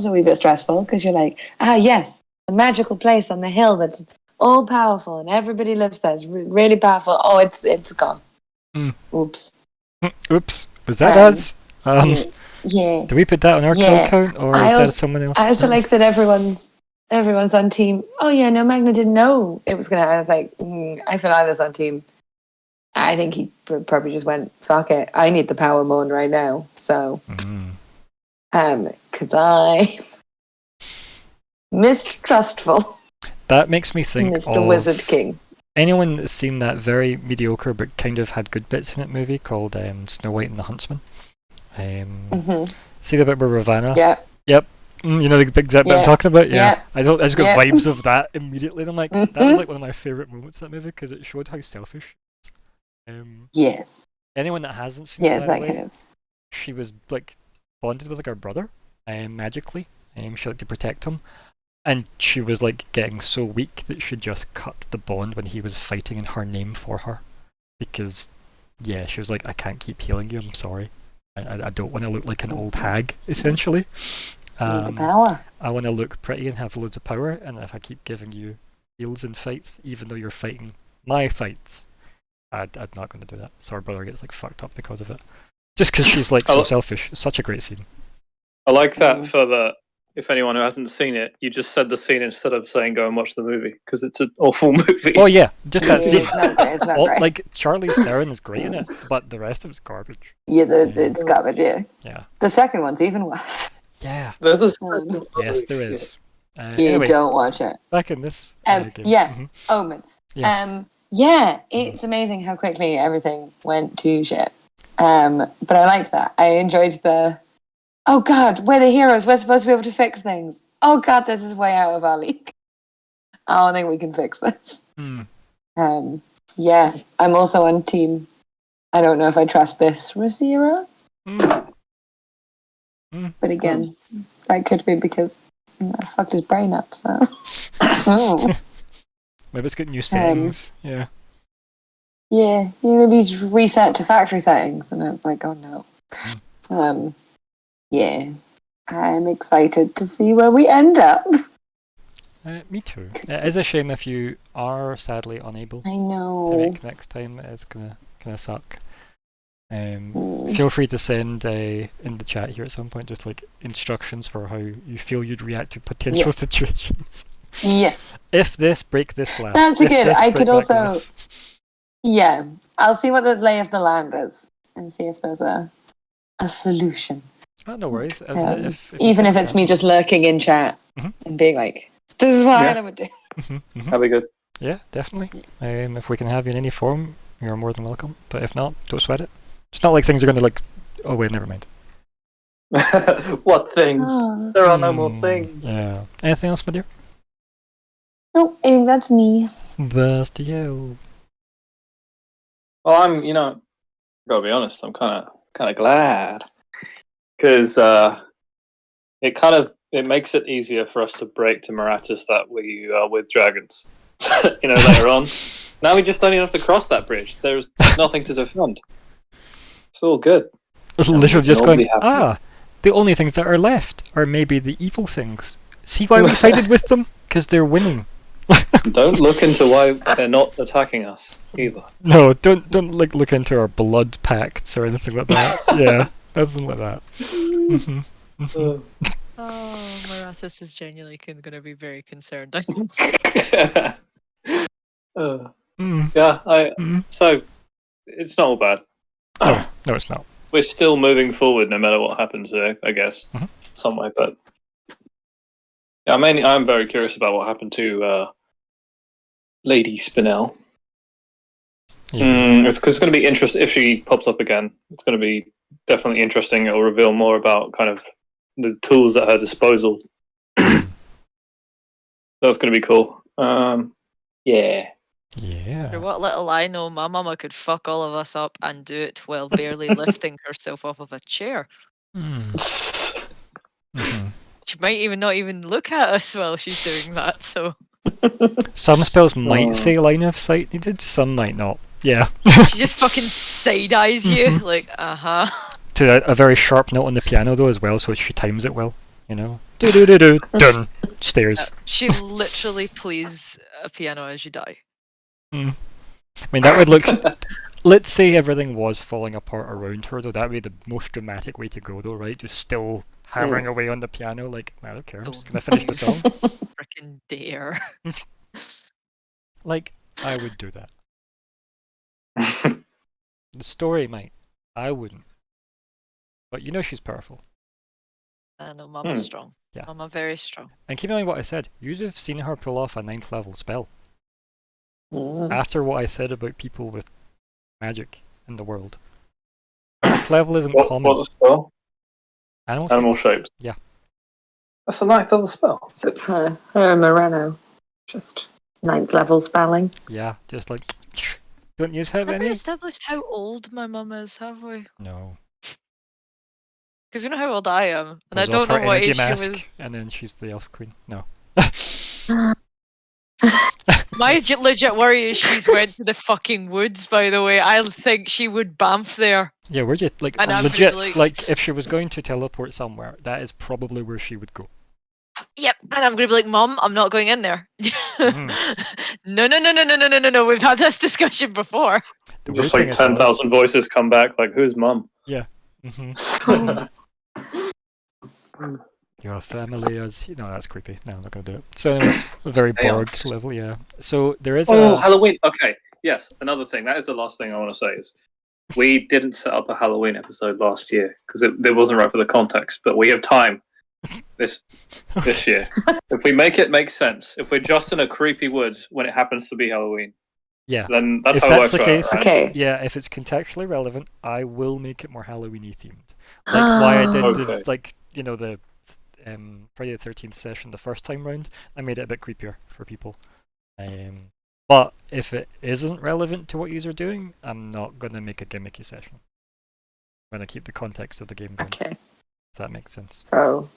a wee bit stressful because you're like, yes, a magical place on the hill that's all powerful and everybody lives there. It's really powerful. Oh, it's gone. Oops. Oops. Was that us? Yeah. Do we put that on our kill count, or is that someone else? I also like that everyone's on team. Oh yeah, no, Magna didn't know it was gonna happen. I was like, I feel Isla's on team. I think he probably just went, fuck it, I need the power mon right now. So, because I'm mistrustful. That makes me think Mr. of Wizard King. Anyone that's seen that very mediocre but kind of had good bits in it movie called Snow White and the Huntsman. See the bit where Ravana? Yeah. Yep. You know the big bit I'm talking about? Yeah. I just got vibes of that immediately. And I'm like, that was like one of my favourite moments of that movie because it showed how selfish. Yes. Anyone that hasn't seen it, that kind of. She was like bonded with like her brother, magically. She liked to protect him. And she was like getting so weak that she just cut the bond when he was fighting in her name for her. Because, she was like, I can't keep healing you, I'm sorry. I don't want to look like an old hag, essentially. Need the power. I want to look pretty and have loads of power, and if I keep giving you heals in fights, even though you're fighting my fights, I'm not going to do that. So her brother gets like fucked up because of it. Just because she's like so selfish. It's such a great scene. I like that for the... If anyone who hasn't seen it, you just said the scene instead of saying go and watch the movie because it's an awful movie. Oh yeah, just that scene. It's not great. Like Charlize Theron is great in it, but the rest of it's garbage. Yeah, it's garbage. Yeah. The second one's even worse. Yeah. There's a yes, there is. Anyway, don't watch it. Back in this game. Yes, Omen. Yeah. It's amazing how quickly everything went to shit. But I like that. I enjoyed the. Oh God, we're the heroes. We're supposed to be able to fix things. Oh God, this is way out of our league. I don't think we can fix this. Yeah, I'm also on team. I don't know if I trust this Rosira. But again, that could be because I fucked his brain up, so. Maybe it's getting new settings. Yeah. Yeah, maybe he's reset to factory settings, and it's like, oh no. Yeah, I'm excited to see where we end up. Me too. It is a shame if you are sadly unable I know. to make next time. It's gonna suck. Feel free to send in the chat here at some point just like instructions for how you feel you'd react to potential situations. Yeah. If this, break this glass. That's if good. This, I could also. Glass. Yeah, I'll see what the lay of the land is and see if there's a solution. Oh, no worries. Even if it's me just lurking in chat and being like, this is what I would do. That'd be good. Yeah, definitely. If we can have you in any form, you're more than welcome. But if not, don't sweat it. It's not like things are going to like... Oh, wait, never mind. What things? There are no more things. Yeah. Anything else, my dear? Nope, I think that's me. Bastiel. Well, I'm, gotta be honest, I'm kind of glad. Because it makes it easier for us to break to Maratus that we are with dragons. Later on. Now we just don't even have to cross that bridge. There's nothing to defend. It's all good. Literally just going, the only things that are left are maybe the evil things. See why we sided with them? Because they're winning. Don't look into why they're not attacking us either. No, don't look into our blood pacts or anything like that. Yeah, nothing like that. Oh, Maratus is genuinely going to be very concerned, I think. So it's not all bad. No, it's not. We're still moving forward no matter what happens there, I guess, some way. But I'm very curious about what happened to Lady Spinell. It's going to be interesting if she pops up again. It's going to be definitely interesting. It'll reveal more about kind of the tools at her disposal. That's going to be cool. Yeah. For what little I know, my mama could fuck all of us up and do it while barely lifting herself off of a chair. She might even not even look at us while she's doing that, so... Some spells might say line of sight needed, some might not. Yeah. She just fucking side-eyes you, like, To a very sharp note on the piano, though, as well, so she times it well, you know? Do-do-do-do, dun, stairs. She literally plays a piano as you die. I mean, that would look... Let's say everything was falling apart around her, though. That would be the most dramatic way to go, though, right? Just still hammering away on the piano, like, I don't care, I'm just gonna finish the song. Frickin' dare. Like, I would do that. The story might. I wouldn't. But you know she's powerful. I know, Mama's strong. Yeah. Mama very strong. And keep in mind what I said. You've seen her pull off a 9th level spell. After what I said about people with magic in the world. 9th level isn't common. What's the spell? Animal shapes. Yeah. That's a 9th level spell. So it's her and Moreno. Just 9th level spelling. Yeah, just like... Don't you have Have we any? established how old my mum is, have we? No. Because you know how old I am, and Goes I don't off her know what energy age she mask, was. and then she's the elf queen. No. My legit worry is she's went to the fucking woods, by the way. I think she would bamf there. Yeah, we're just like And I'm legit. gonna, Like if she was going to teleport somewhere, that is probably where she would go. Yep, and I'm gonna be like, Mum, I'm not going in there. No. We've had this discussion before. Just like 10,000 voices come back, like, who's Mum? Yeah. Your family is... No, that's creepy. No, I'm not going to do it. So anyway, a very Borg level, yeah. So there is Halloween. Okay, yes, another thing. That is the last thing I want to say is we didn't set up a Halloween episode last year because it wasn't right for the context, but we have time this year. If we make it make sense, if we're just in a creepy woods when it happens to be Halloween, yeah, then that's if how that's it the works. case, Right? Okay. Yeah, if it's contextually relevant, I will make it more Halloween-y themed. Like why I did the, like, you know, the Friday the 13th session the first time round, I made it a bit creepier for people. But if it isn't relevant to what you are doing, I'm not going to make a gimmicky session. I'm going to keep the context of the game going. Okay. If that makes sense. So,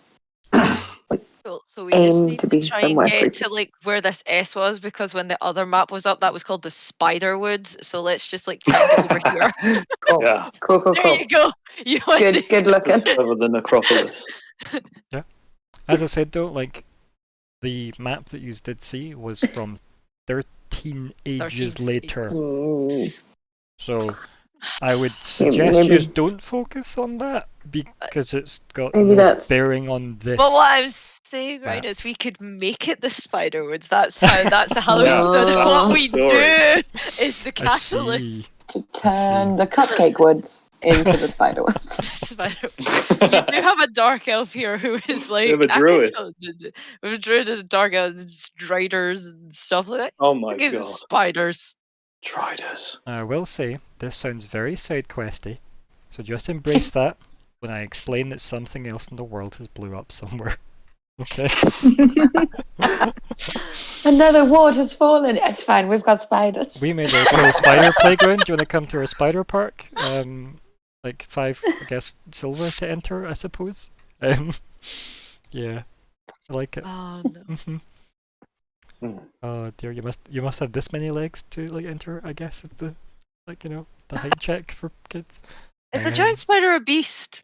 Cool. So we just aim need to be try somewhere and get creepy. to like where this S was, because when the other map was up, that was called the Spider Woods. So let's just like try and get over here. Cool. Yeah. Cool. There you go. You want Good looking. Over the necropolis. Yeah. As I said though, like the map that you did see was from 13 ages 13th later. So I would suggest you just don't focus on that because it's got no bearing on this. But what I'm saying right is we could make it the Spiderwoods. That's the Halloween episode. And what we do is the catalyst. To turn the cupcake woods into the spider woods. We do have a dark elf here who is like... We have a druid. We have a druid and a dark elf and striders and stuff like that. Oh my god. Spiders. Triders. I will say, this sounds very side questy, so just embrace that when I explain that something else in the world has blew up somewhere. Okay? Another ward has fallen. It's fine, we've got spiders. We made a cool spider playground. Do you want to come to our spider park? Like 5, I guess, silver to enter, I suppose. Yeah, I like it. Oh no. Oh dear, you must have this many legs to like enter, I guess is the, like, you know, the height check for kids. Is the giant spider a beast?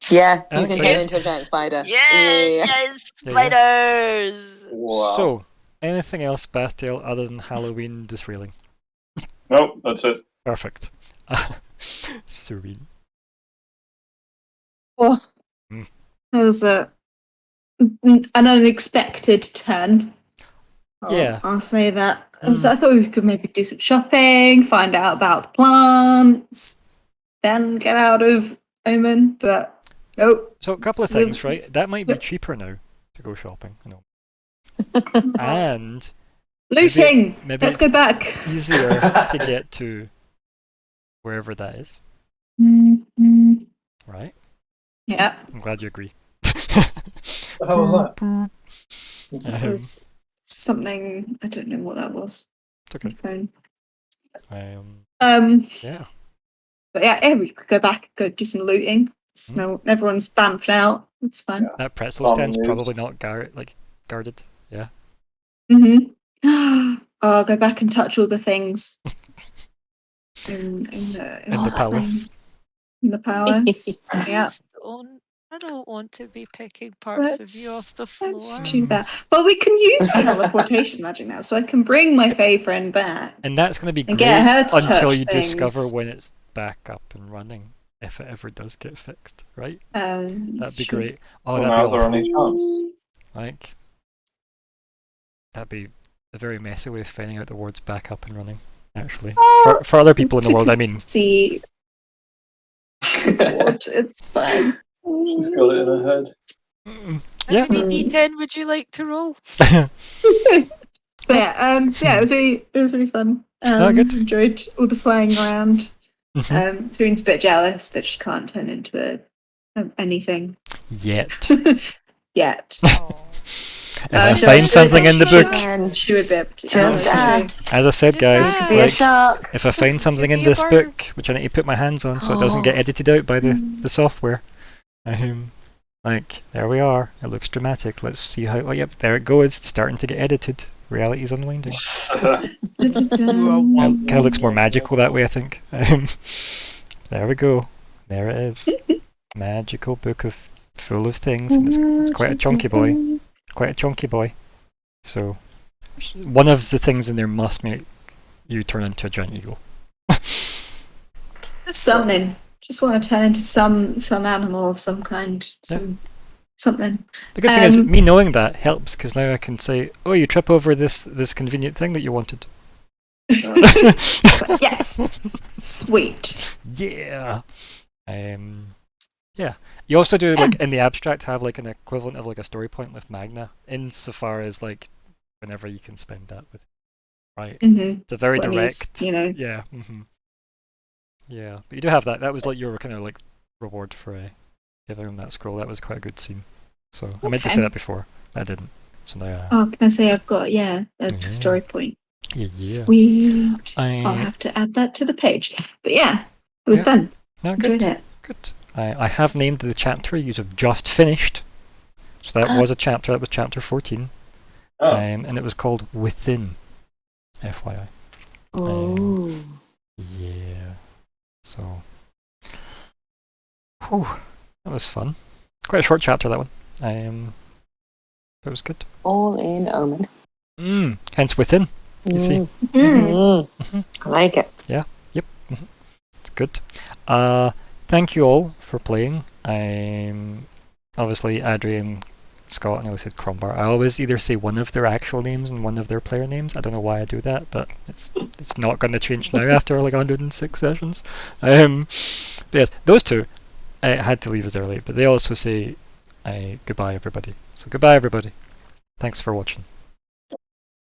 Yeah, you Alex, can turn into a giant spider. Yes, spiders! Wow. So, anything else, Bastiel, other than Halloween disrailing? Nope, that's it. Perfect. Serene. Well, it was an unexpected turn. Yeah. I'll say that. So I thought we could maybe do some shopping, find out about the plants, then get out of Omen, but nope. So a couple of things, right? That might be cheaper now to go shopping, you know. And Looting! maybe Let's it's go back. easier to get to wherever that is, Mm-hmm. right? Yeah. I'm glad you agree. What the hell was that? That was something, I don't know what that was. It's okay. Phone. Yeah. But yeah, we could go back, go do some looting. So everyone's bamfed out. It's fine. That pretzel stand's probably not guarded. Yeah. Mm-hmm. Oh, go back and touch all the things. in the palace. In the palace. Yeah. I don't want to be picking parts of you off the floor. Let's do that. Well, we can use teleportation magic now, so I can bring my Fae friend back. And that's going to be great get her to until touch you things. discover when it's back up and running, if it ever does get fixed, right? That'd be great. Oh, well, that'd be now's our only awful. chance. Like, that'd be a very messy way of finding out the ward's back up and running, actually. For other people in the world, I mean. See. It's fine. She's got it in her head. Yeah. How many D10 would you like to roll? But yeah, it was really fun. Good. Enjoyed all the flying around. Serene's a bit jealous that she can't turn into anything Yet. yet. If I find something in the book, she would be able to. Just ask. as I said, guys, Be a shark. if I find something in this book which I need to put my hands on so it doesn't get edited out by the software, like, there we are. It looks dramatic. Let's see how. Oh, yep, there it goes. Starting to get edited. Reality's unwinding. Kind of looks more magical that way, I think. There we go. There it is. Magical book full of things. And it's quite a chunky boy. Quite a chunky boy. So, one of the things in there must make you turn into a giant eagle. Something. Just want to turn into some animal of some kind. Something. The good thing is, me knowing that helps, because now I can say, oh, you trip over this convenient thing that you wanted. Yes. Sweet. Yeah. Yeah. You also do, like, in the abstract, have, like, an equivalent of, like, a story point with Magna, insofar as, like, whenever you can spend that with, right? It's a very direct, Yeah. Yeah, but you do have that. That was, like, your kind of, like, reward for giving him that scroll. That was quite a good scene. So, I meant to say that before. I didn't. So now... can I say I've got, a story point? Yeah. Sweet. I'll have to add that to the page. But yeah, it was fun. No, good. Enjoyed it. Good. I have named the chapter you have just finished. So that was a chapter. That was chapter 14. And it was called Within. FYI. Yeah. So. Whew. That was fun. Quite a short chapter, that one. It was good. All in Omen. Hence Within. You see. I like it. Yeah. Yep. It's good. Thank you all for playing. Obviously Adrian, Scott, and I always said Crombar. I always either say one of their actual names and one of their player names. I don't know why I do that, but it's not going to change now after like 106 sessions. But yes, those two had to leave us early, but they also say goodbye everybody. So goodbye everybody. Thanks for watching.